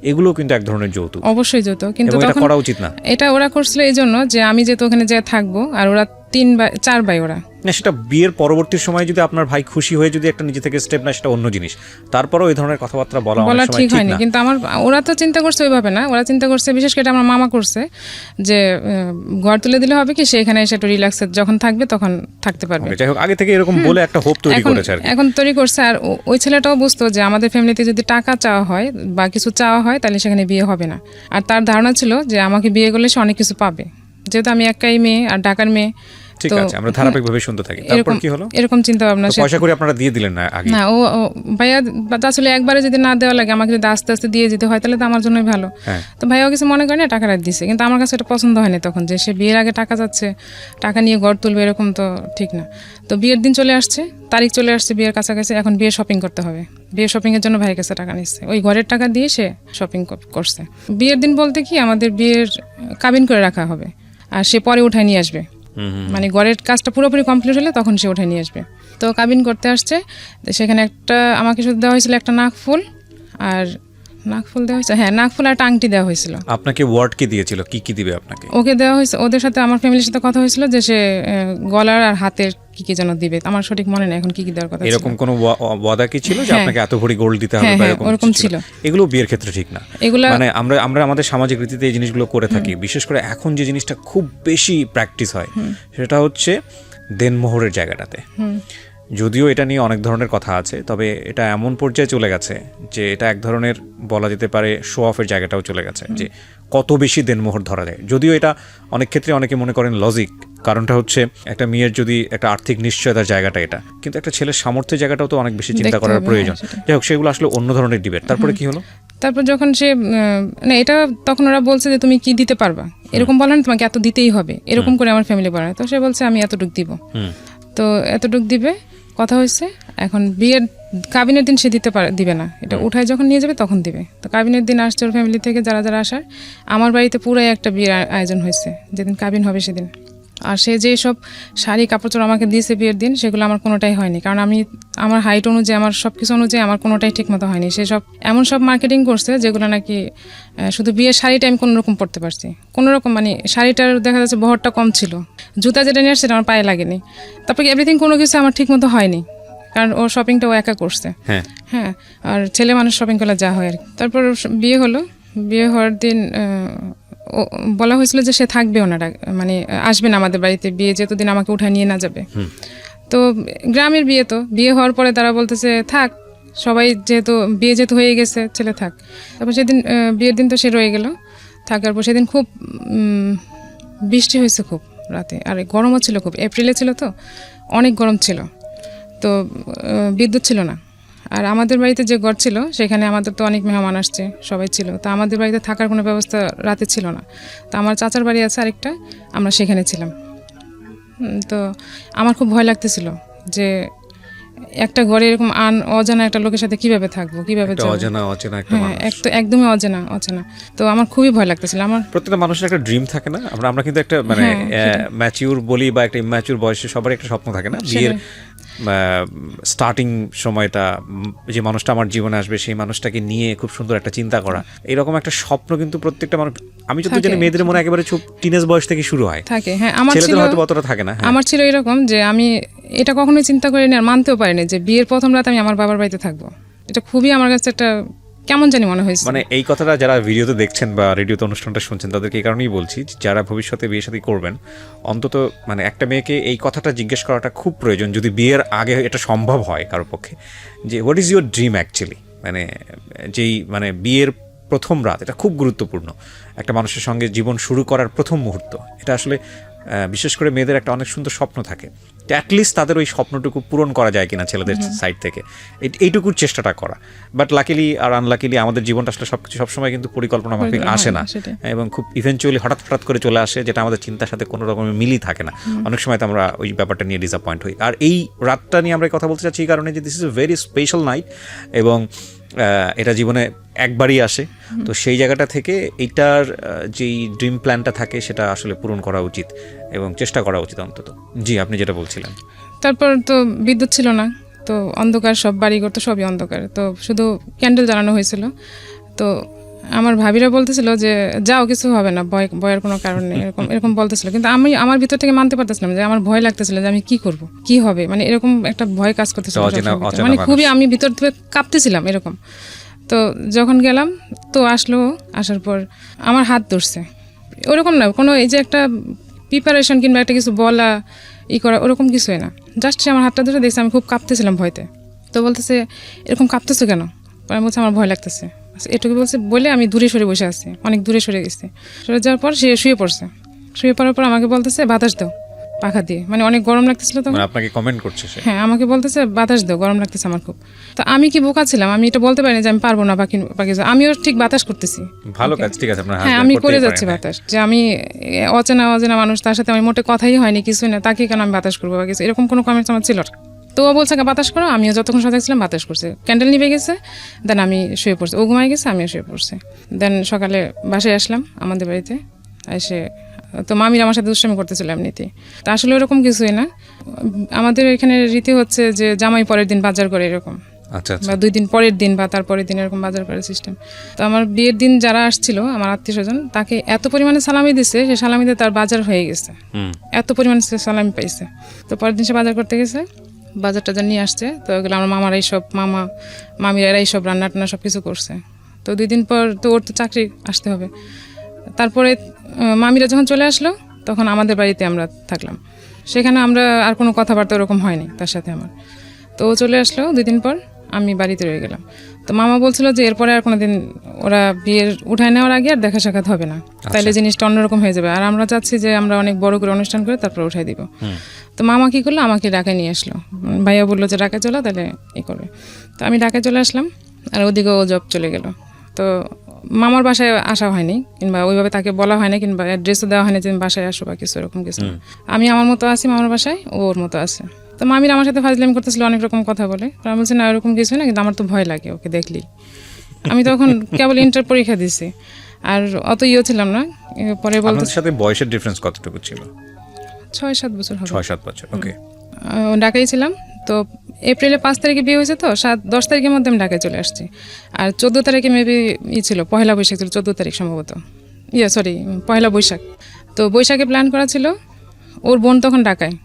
[SPEAKER 2] এগুলো কিন্তু এক ধরনের যৌতুক,
[SPEAKER 1] অবশ্যই যৌতুক, কিন্তু
[SPEAKER 2] এটা করা উচিত না।
[SPEAKER 1] এটা ওরা করছিল এই জন্য যে আমি যেহেতু ওখানে যেয়ে থাকবো, আর ওরা 3 ভাই ওরা
[SPEAKER 2] না, সেটা বিয়ের পরবর্তী সময় যদি আপনার ভাই খুশি হয়ে যদি একটা নিজে থেকে স্টেপ না, সেটা অন্য জিনিস। তারপরও এই ধরনের কথাবার্তা বলা
[SPEAKER 1] ঠিক হয়নি, কিন্তু ওরা তো চিন্তা করছে ওইভাবে না, ওরা চিন্তা করছে, বিশেষ করে আমার মামা করছে যে ঘর তুলে দিলে হবে কি, সে এখানে এসে একটু রিল্যাক্সে যখন থাকবে তখন থাকতে পারবে।
[SPEAKER 2] যাই হোক, আগে থেকে এরকম বলে একটা হোপ তৈরি করেছে আর কি।
[SPEAKER 1] এখন তৈরি করছে, আর ওই ছেলেটাও বুঝতো যে আমাদের ফ্যামিলিতে যদি টাকা চাওয়া হয় বা কিছু চাওয়া হয় তাহলে সেখানে বিয়ে হবে না, আর তার ধারণা ছিল যে আমাকে বিয়ে করলে সে অনেক কিছু পাবে, যেহেতু আমি একাই মেয়ে আর ঢাকার মেয়ে।
[SPEAKER 2] ঠিক আছে, আমরা ধারাবাহিকভাবে শুনতে থাকি। তারপর কি হলো?
[SPEAKER 1] এরকম চিন্তা ভাবনা,
[SPEAKER 2] পয়সা করে আপনারা দিয়ে দিলেন না আগে?
[SPEAKER 1] না, ও ভাইয়া আসলে একবারে যদি না দেওয়া লাগে, আমাকে যদি আস্তে আস্তে দিয়ে যেতে হয় তাহলে তো আমার জন্যই ভালো। তো ভাইয়াও কিছু মনে করে না, টাকাটা দিছে, কিন্তু আমার কাছে এটা পছন্দ হয়নি তখন, যে সে বিয়ের আগে টাকা চাচ্ছে, টাকা নিয়ে ঘর তুলবে, এরকম তো ঠিক না। তো বিয়ের দিন চলে আসছে, তারিখ চলে আসছে বিয়ের কাছাকাছি, এখন বিয়ে শপিং করতে হবে। বিয়ের শপিংয়ের জন্য ভাইয়ের কাছে টাকা নিচ্ছে, ওই ঘরের টাকা দিয়ে সে শপিং করছে। বিয়ের দিন বলতে কি, আমাদের বিয়ের কাবিন করে রাখা হবে, আর সে পরে উঠায় নিয়ে আসবে, মানে ঘরের কাজটা পুরোপুরি কমপ্লিট হলে তখন সে উঠে নিয়ে আসবে। তো কাবিন করতে আসছে, সেখানে আমাকে শুধু দেওয়া হয়েছিল একটা নাকফুল, আর নাকফুল দেওয়া হয়েছে, হ্যাঁ নাকফুল আর টাংটি দেওয়া হয়েছিল।
[SPEAKER 2] আপনাকে ওয়ার্ড কি দিয়েছিল, কি কি দিবে আপনাকে?
[SPEAKER 1] ওকে দেওয়া হয়েছে, ওদের সাথে আমার ফ্যামিলির সাথে কথা হয়েছিল যে সে গলার আর হাতের কি কি যেন দিবে, আমার সঠিক মনে নেই এখন কি কি দেওয়ার কথা।
[SPEAKER 2] এরকম কোনো ওয়াদা কি ছিল যে আপনাকে এত ভরি গোল্ড দিতে হবে?
[SPEAKER 1] এরকম ছিল।
[SPEAKER 2] এগুলো বিয়ের ক্ষেত্রে ঠিক না, এগুলো মানে আমরা আমাদের সামাজিক রীতিতে এই জিনিসগুলো করে থাকি। বিশেষ করে এখন যে জিনিসটা খুব বেশি প্র্যাকটিস হয় সেটা হচ্ছে দেনমোহরের জায়গাটাতে। যদিও এটা নিয়ে অনেক ধরনের কথা আছে, তবে এটা এমন পর্যায়ে চলে গেছে যে এটা এক ধরনের বলা যেতে পারে শো অফের জায়গাটাও চলে গেছে, যে কত বেশি দেনমোহর ধরা যায়। যদিও এটা অনেক ক্ষেত্রে অনেকে মনে করেন লজিক, কারণটা হচ্ছে একটা মেয়ের যদি একটা আর্থিক নিশ্চয়তার জায়গাটা এটা, কিন্তু একটা ছেলের সামর্থ্যের জায়গাটাও তো অনেক বেশি চিন্তা করার প্রয়োজন। যাই হোক, সেগুলো আসলে অন্য ধরনের ডিবেট। তারপরে কি হলো?
[SPEAKER 1] তারপর যখন সে না, এটা তখন ওরা বলছে যে তুমি কি দিতে পারবা, এরকম বলেন, তোমাকে এত দিতেই হবে, এরকম করে আমার ফ্যামিলি বলে। তো সে বলছে আমি এতটুক দিব, তো এতটুক দিবে, কথা হয়েছে। এখন বিয়ের কাবিনের দিন সে দিবে না, এটা উঠায় যখন নিয়ে যাবে তখন দিবে। তো কাবিনের দিন আসছে ওর ফ্যামিলি থেকে যারা যারা আসার, আমার বাড়িতে পুরাই একটা বিয়ের আয়োজন হয়েছে যেদিন কাবিন হবে সেদিন। আর সে যে সব শাড়ি কাপড় আমাকে দিয়েছে বিয়ের দিন, সেগুলো আমার কোনোটাই হয়নি, কারণ আমি আমার হাইট অনুযায়ী আমার সব কিছু অনুযায়ী আমার কোনোটাই ঠিক মতো হয়নি। সে সব এমন সব মার্কেটিং করছে যেগুলো নাকি শুধু বিয়ের শাড়িটা আমি কোনোরকম পরতে পারছি, কোনোরকম, মানে শাড়িটার দেখা যাচ্ছে বহরটা কম ছিল, জুতা যেটা নিয়ে আসছে সেটা আমার পায়ে লাগেনি, তারপরে এভরিথিং কোনো কিছু আমার ঠিক মতো হয়নি, কারণ ওর শপিংটা ও একা করছে। হ্যাঁ, আর ছেলে মানুষ শপিং করলে যা হয় আর কি। তারপর বিয়ে হলো, বিয়ে হওয়ার দিন বলা হয়েছিল যে সে থাকবে, ওনারা মানে আসবেন আমাদের বাড়িতে, বিয়ে যেহেতু দিন আমাকে উঠায় নিয়ে না যাবে। তো গ্রামের বিয়ে, তো বিয়ে হওয়ার পরে তারা বলতেছে থাক, সবাই যেহেতু বিয়ে যেহেতু হয়ে গেছে ছেলে থাক। তারপর সেদিন বিয়ের দিন তো সে রয়ে গেল, থাকার পর সেদিন খুব বৃষ্টি হয়েছে খুব রাতে, আর গরমও ছিল খুব, এপ্রিলে ছিল তো অনেক গরম ছিল, তো বিদ্যুৎ ছিল না। আর আমাদের বাড়িতে যে ঘর ছিল সেখানে আমাদের তো অনেক মেহমান আসছে, সবাই ছিল, তো আমাদের বাড়িতে থাকার কোনো ব্যবস্থা রাতে ছিল না। তো আমার চাচার বাড়ি আছে আরেকটা, আমরা সেখানে ছিলাম। তো আমার খুব ভয় লাগতেছিল যে একটা ঘরে এরকম অজানা একটা লোকের সাথে কিভাবে থাকবো, কিভাবে একদমই অচেনা। তো আমার খুবই ভয় লাগতেছিল। আমার
[SPEAKER 2] প্রত্যেকটা মানুষের একটা ড্রিম থাকে না, আমরা কিন্তু একটা মানে ম্যাচিউর বলি বা একটা ইম্যাচিউর বয়সে সবার একটা স্বপ্ন থাকে না, বিয়ের স্টার্টিং সময়টা যে মানুষটা আমার জীবনে আসবে সেই মানুষটাকে নিয়ে খুব সুন্দর একটা চিন্তা করা, এরকম একটা স্বপ্ন কিন্তু প্রত্যেকটা মানুষ, আমি যত জানি মেয়েদের মনে একেবারে খুব টিনেজ বয়স থেকে শুরু হয়
[SPEAKER 1] থাকে। হ্যাঁ, আমার ছিল,
[SPEAKER 2] হয়তো অতটা থাকে না।
[SPEAKER 1] আমার ছিল এরকম যে আমি এটা কখনোই চিন্তা করিনি আর মানতেও পারিনি যে বিয়ের প্রথম রাত আমি আমার বাবার বাড়িতে থাকবো। এটা খুবই আমার কাছে একটা কেমন জানি মনে হয়েছে।
[SPEAKER 2] মানে এই কথাটা যারা ভিডিওতে দেখছেন বা রেডিওতে অনুষ্ঠানটা শুনছেন তাদেরকে এই কারণেই বলছি, যারা ভবিষ্যতে বিয়ে শাদী করবেন অন্তত মানে একটা মেয়েকে এই কথাটা জিজ্ঞেস করাটা খুব প্রয়োজন, যদি বিয়ের আগে এটা সম্ভব হয় কারোর পক্ষে, যে what is your dream actually, মানে যেই মানে বিয়ের প্রথম রাত এটা খুব গুরুত্বপূর্ণ, একটা মানুষের সঙ্গে জীবন শুরু করার প্রথম মুহূর্ত, এটা আসলে বিশেষ করে মেয়েদের একটা অনেক সুন্দর স্বপ্ন থাকে, অ্যাটলিস্ট তাদের ওই স্বপ্নটুকু পূরণ করা যায় কিনা ছেলেদের সাইড থেকে, এইটুকুর চেষ্টাটা করা। বাট লাকিলি আর আনলাকিলি আমাদের জীবনটা আসলে সবকিছু সবসময় কিন্তু পরিকল্পনা মাফিক আসে না, এবং খুব ইভেনচুয়ালি হঠাৎ করে চলে আসে, যেটা আমাদের চিন্তার সাথে কোনো রকমের মিলই থাকে না। অনেক সময় তো আমরা ওই ব্যাপারটা নিয়ে ডিসঅ্যাপয়েন্ট হই। আর এই রাতটা নিয়ে আমরা কথা বলতে চাচ্ছি এই কারণে যে this is a very special night, এবং এটা জীবনে একবারই আসে। তো সেই জায়গাটা থেকে এইটার যেই ড্রিম প্ল্যানটা থাকে সেটা আসলে পূরণ করা উচিত এবং চেষ্টা করা উচিত অন্তত। জি, আপনি যেটা বলছিলেন।
[SPEAKER 1] তারপর তো বিদ্যুৎ ছিল না, তো অন্ধকার, সব বাড়িঘর তো সবই অন্ধকার, তো শুধু ক্যান্ডেল জ্বালানো হয়েছিল। তো আমার ভাবিরা বলতেছিল যে যাও, কিছু হবে না, ভয়ের কোনো কারণ নেই, এরকম বলতেছিল। কিন্তু আমি আমার ভিতর থেকে মানতে পারতেছিলাম যে আমার ভয় লাগতেছিল যে আমি কি করব, কি হবে, মানে এরকম একটা ভয় কাজ করতেছিল, মানে খুবই আমি ভিতর থেকে কাঁপতেছিলাম এরকম। তো যখন গেলাম তো আসার পর আমার হাত ধরছে, ওরকম না কোনো এই যে একটা প্রিপারেশন কিংবা একটা কিছু বলা করা ওরকম কিছুই না, জাস্ট সে আমার হাতটা ধরে দেখছে আমি খুব কাঁপতেছিলাম ভয়তে। তো বলতেছে এরকম কাঁপতেছো কেন? আমি বলছি আমার ভয় লাগতেছে, এটুকু বলছে। বলে আমি দূরে সরে বসে আছি, অনেক দূরে সরে গেছি। সরে যাওয়ার পর সে শুয়ে পড়ছে, শুয়ে পড়ার পর আমাকে বলতেছে বাতাস দাও পাখা দিয়ে, মানে অনেক গরম লাগতেছিল তখন।
[SPEAKER 2] আপনাকে কমেন্ট করছে সে?
[SPEAKER 1] হ্যাঁ, আমাকে বলতেছে বাতাস দাও, গরম লাগতেছে আমার খুব। তো আমি কি বোকা ছিলাম, আমি এটা বলতে পারিনি যে আমি পারবো না বাকি আমিও ঠিক বাতাস করতেছি।
[SPEAKER 2] ভালো কাজ, ঠিক আছে,
[SPEAKER 1] হ্যাঁ, আমি করে যাচ্ছি বাতাস, যে আমি অচেনা মানুষ, তার সাথে আমি মোটে কথাই হয়নি, কিছুই না, তাকে কেন আমি বাতাস করবো বা কিছু এরকম কোনো কমেন্টস আমার ছিল। তো ও বলছে বাতাস করো, আমিও যতক্ষণ সাথে ছিলাম বাতাস করছে, ক্যান্ডেল নিভে গেছে, দেন আমি শুয়ে পড়ছি, ও ঘুমাই গেছে, আমিও শুয়ে পড়ছি। দেন সকালে বাসায় আসলাম আমাদের বাড়িতে এসে, তো মামির আমার সাথে দুষ্টামি করতেছিল এমনিতেই। তা আসলে ওরকম কিছুই না, আমাদের এখানে রীতি হচ্ছে যে জামাই পরের দিন বাজার করে এরকম, বা 2 দিন পরের দিন বা তারপরের দিন এরকম বাজার করার সিস্টেম। তো আমার বিয়ের দিন যারা আসছিল আমার আত্মীয় স্বজন, তাকে এত পরিমাণে সালামি দিছে, সে সালামিতে তার বাজার হয়ে গেছে, এত পরিমাণে সে সালামি পাইছে। তো পরের দিন সে বাজার করতে গেছে, বাজার টাজার নিয়ে আসছে, তো ওগুলো আমার মামারা এইসব মামিরা এইসব রান্না টান্না সব কিছু করছে। তো 2 দিন পর তো ওর তো চাকরি আসতে হবে। তারপরে মামিরা যখন চলে আসলো তখন আমাদের বাড়িতে আমরা থাকলাম, সেখানে আমরা আর কোনো কথাবার্তা ওরকম হয়নি তার সাথে আমার। তো ও চলে আসলো 2 দিন পর, আমি বাড়িতে রয়ে গেলাম। তো মামা বলছিল যে এরপরে আর কোনোদিন ওরা বিয়ের উঠায় নেওয়ার আগে আর দেখা সাক্ষাৎ হবে না, তাইলে জিনিসটা অন্যরকম হয়ে যাবে, আর আমরা চাচ্ছি যে আমরা অনেক বড় করে অনুষ্ঠান করে তারপর উঠাই দিব। তো মামা কি করলো, আমাকে ঢাকায় নিয়ে আসলো, ভাইয়া বললো যে ঢাকায় চলো, তাহলে করবে। তো আমি ঢাকায় চলে আসলাম, আর ওদিকে ও জব চলে গেল। তো মামার বাসায় আসা হয়নি, কিংবা ওইভাবে তাকে বলা হয় না, কিংবা অ্যাড্রেসও দেওয়া হয়নি যে বাসায় আসো বা কিছু এরকম কিছু। আমি আমার মতো আছি মামার বাসায়, ওর মতো আছে। তো মামির আমার সাথে ফাজলামি করতেছিল অনেক রকম কথা বলে, আমি বলছি না এরকম কিছু না, কিন্তু আমার তো ভয় লাগে ওকে দেখলি। আমি তখন কেবল ইন্টার পরীক্ষা দিছি আর অত ছিলাম না। পরে বলতে
[SPEAKER 2] আপনাদের সাথে বয়সের ডিফারেন্স কতটুকু ছিল?
[SPEAKER 1] 6-7 বছর হবে।
[SPEAKER 2] 6-7 বছর, ওকে।
[SPEAKER 1] ঢাকায় ছিলাম তো, এপ্রিলের 5 তারিখে বিয়ে হয়েছে, তো 7-10 তারিখের মধ্যে আমি ঢাকায় চলে আসছি। আর 14 তারিখে মেবি ছিল, পহেলা বৈশাখ ছিল, 14 তারিখ সম্ভবত, পহেলা বৈশাখ। তো বৈশাখে প্ল্যান করা ছিল, ওর বোন তখন ঢাকায়,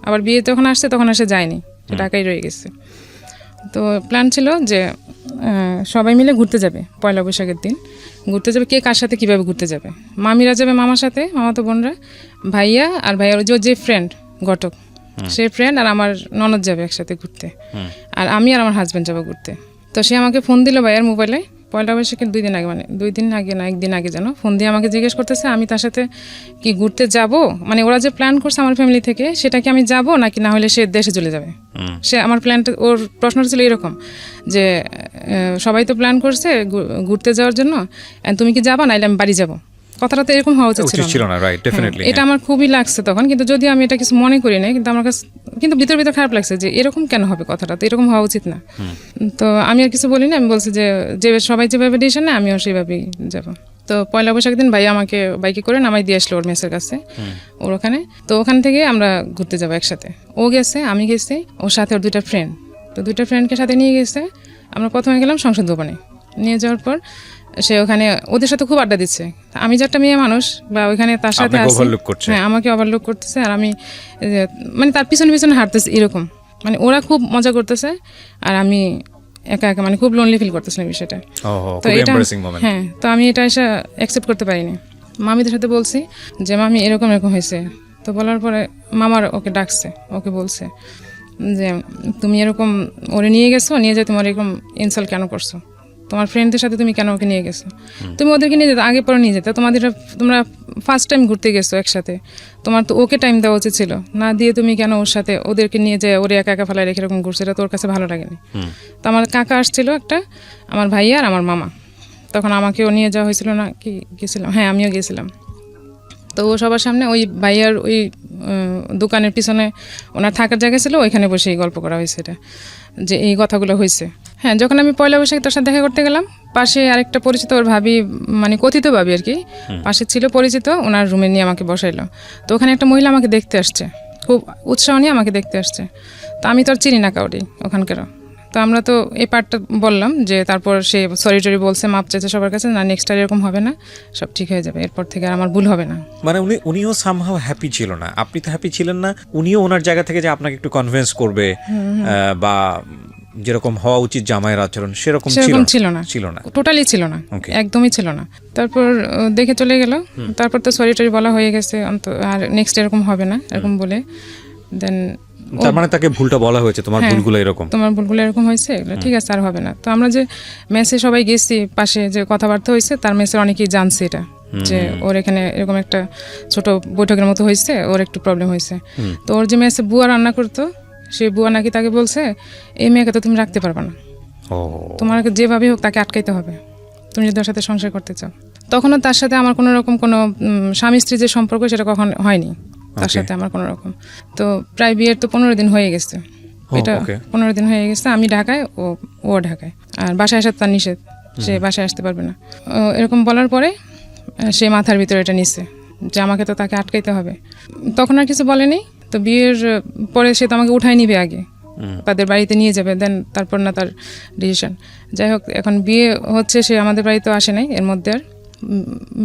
[SPEAKER 1] আবার বিয়ে তখন আসছে, তখন আসে যায়নি, ঢাকায় রয়ে গেছে। তো প্ল্যান ছিল যে সবাই মিলে ঘুরতে যাবে পয়লা বৈশাখের দিন, ঘুরতে যাবে, কে কার সাথে কীভাবে ঘুরতে যাবে। মামিরা যাবে মামার সাথে, মামাতো বোনরা, ভাইয়া আর ভাইয়ার যে ফ্রেন্ড ঘটক, সে ফ্রেন্ড আর আমার ননদ যাবে একসাথে ঘুরতে, আর আমি আর আমার হাজব্যান্ড যাবো ঘুরতে। তো সে আমাকে ফোন দিল ভাইয়ার মোবাইলে, পয়লা বৈশাখের 2 দিন আগে, মানে 2 দিন আগে না 1 দিন আগে যেন, ফোন দিয়ে আমাকে জিজ্ঞেস করতেছে আমি তার সাথে কি ঘুরতে যাব, মানে ওরা যে প্ল্যান করছে আমার ফ্যামিলি থেকে, সেটা কি আমি যাব নাকি না হলে সে দেশে চলে যাবে। সে আমার প্ল্যানটা, ওর প্রশ্নটা ছিল এরকম যে সবাই তো প্ল্যান করছে ঘুরতে যাওয়ার জন্য, তুমি কি যাবা, নাইলে আমি বাড়ি যাব। কথাটা তো এরকম হওয়া উচিত ছিল না, রাইট? ডেফিনেটলি এটা আমার খুবই লাগছে তখন, কিন্তু যদিও আমি এটা কিছু মনে করি নাই, কিন্তু আমার কাছে কিন্তু ভিতর খারাপ লাগছে যে এরকম কেন হবে, কথাটা তো এরকম হওয়া উচিত না। তো আমি আর কিছু বলি না, আমি বলছি যে সবাই যেভাবে ডিসিশন নেয় আমিও সেইভাবেই যাব। তো পয়লা বৈশাখ দিন ভাই আমাকে বাইকে করে নামাই দিয়ে আসলো ওর মেসের কাছে, ওর ওখানে। তো ওখান থেকে আমরা ঘুরতে যাবো একসাথে, ও গেছে, আমি গেছি, ওর সাথে ওর 2টা ফ্রেন্ড। তো 2টা ফ্রেন্ডকে সাথে নিয়ে গেছে। আমরা প্রথমে গেলাম সংসদ ভবনে, নিয়ে যাওয়ার পর সে ওখানে ওদের সাথে খুব আড্ডা দিচ্ছে। আমি যে একটা মেয়ে মানুষ বা ওইখানে তার সাথে আছি, হ্যাঁ আমাকে ওভারলুক করতেছে, আর আমি মানে তার পিছনে পিছনে হাঁটতেছি এরকম, মানে ওরা খুব মজা করতেছে আর আমি একা একা, মানে খুব লোনলি ফিল করতেছিলাম বিষয়টা। তো এটা হ্যাঁ, তো আমি এটা এসে অ্যাকসেপ্ট করতে পারিনি। মামিদের সাথে বলছি যে মামি এরকম এরকম হয়েছে। তো বলার পরে মামার ওকে ডাকছে, ওকে বলছে যে তুমি এরকম ওরে নিয়ে গেছো, নিয়ে যে তোমার এরকম ইনসাল্ট কেন করছো, তোমার ফ্রেন্ডদের সাথে তুমি কেন ওকে নিয়ে গেছো, তুমি ওদেরকে নিয়ে যেতে আগে পরে নিয়ে যেতে, তোমরা ফার্স্ট টাইম ঘুরতে গেছো একসাথে, তোমার তো ওকে টাইম দেওয়া উচিত ছিল, না দিয়ে তুমি কেন ওর সাথে ওদেরকে নিয়ে যায় ওরে একা একা ফেলায় রেখে এরকম ঘুরছে, এটা তোর কাছে ভালো লাগেনি। তো আমার কাকা আসছিল একটা, আমার ভাইয়া আর আমার মামা, তখন আমাকেও নিয়ে যাওয়া হয়েছিল না কি, গেছিলাম, হ্যাঁ আমিও গেছিলাম। তো ও সবার সামনে ওই ভাইয়ার ওই দোকানের পিছনে ওনার থাকার জায়গা ছিল, ওইখানে বসেই গল্প করা হয়েছে এটা, যে এই কথাগুলো হয়েছে। হ্যাঁ, যখন আমি পয়লা বৈশাখে তোর সাথে দেখা করতে গেলাম, পাশে আরেকটা পরিচিত ওর ভাবি, মানে কথিত ভাবি আর কি, পাশে ছিল পরিচিত, ওনার রুমে নিয়ে আমাকে বসাইলো। তো ওখানে একটা মহিলা আমাকে দেখতে আসছে, খুব উৎসাহ নিয়ে আমাকে দেখতে আসছে। তো আমি তো আর চিনি না কাউরি ওখানকারও। তো আমরা তো এই পার্টটা বললাম যে, তারপর সে সরি টরি বলছে, মাপ চাইছে সবার কাছে, না নেক্সট টাইম এরকম হবে না, সব ঠিক হয়ে যাবে, এরপর থেকে আর আমার ভুল হবে না।
[SPEAKER 2] মানে উনিও সামহাউ হ্যাপি ছিল না, আপনি তো হ্যাপি ছিলেন না, উনিও ওনার জায়গা থেকে যে আপনাকে একটু কনভিন্স করবে বা যেরকম হওয়া উচিত জামাইয়ের আচরণ সেরকম ছিল না,
[SPEAKER 1] টোটালি ছিল না, একদমই ছিল না। তারপর দেখে চলে গেল, তারপর তো সরি টরি বলা হয়ে গেছে, আর নেক্সট এরকম হবে না এরকম বলে, দেন
[SPEAKER 2] তার মানে তাকে ভুলটা বলা হয়েছে, তোমার ভুলগুলো
[SPEAKER 1] এরকম হয়েছে, ঠিক আছে আর হবে না। তো আমরা যে মেসে সবাই গেছি, পাশে যে কথাবার্তা হয়েছে, তার মেসের অনেকেই জানছে এটা, যে ওর এখানে এরকম একটা ছোট বৈঠকের মতো হয়েছে, ওর একটু প্রবলেম হয়েছে। তো ওর যে মেসে বুয়া রান্না করতো, সে বুয়া নাকি তাকে বলছে এই মেয়েকে তো তুমি রাখতে পারবে না, তোমার যেভাবে হোক তাকে আটকাইতে হবে, তুমি যদি ওর সাথে সংসার করতে চাও। তখনও তার সাথে আমার কোনো রকম কোনো স্বামী স্ত্রী যে সম্পর্ক, সেটা কখন হয়নি তার সাথে আমার কোনো রকম। তো প্রায় বিয়ের তো 15 দিন হয়ে গেছে, এটা 15 দিন হয়ে গেছে, আমি ঢাকায়, ও ঢাকায়, আর বাসায় আসার তার নিষেধ, সে বাসায় আসতে পারবে না। এরকম বলার পরে সে মাথার ভিতরে এটা নিচ্ছে যে আমাকে তো তাকে আটকাইতে হবে। তখন আর কিছু বলেনি। তো বিয়ের পরে সে তো আমাকে উঠাই নিবে আগে, তাদের বাড়িতে নিয়ে যাবে, দেন তারপর না তার ডিসিশন। যাই হোক, এখন বিয়ে হচ্ছে, সে আমাদের বাড়িতে আসে নাই এর মধ্যে। আর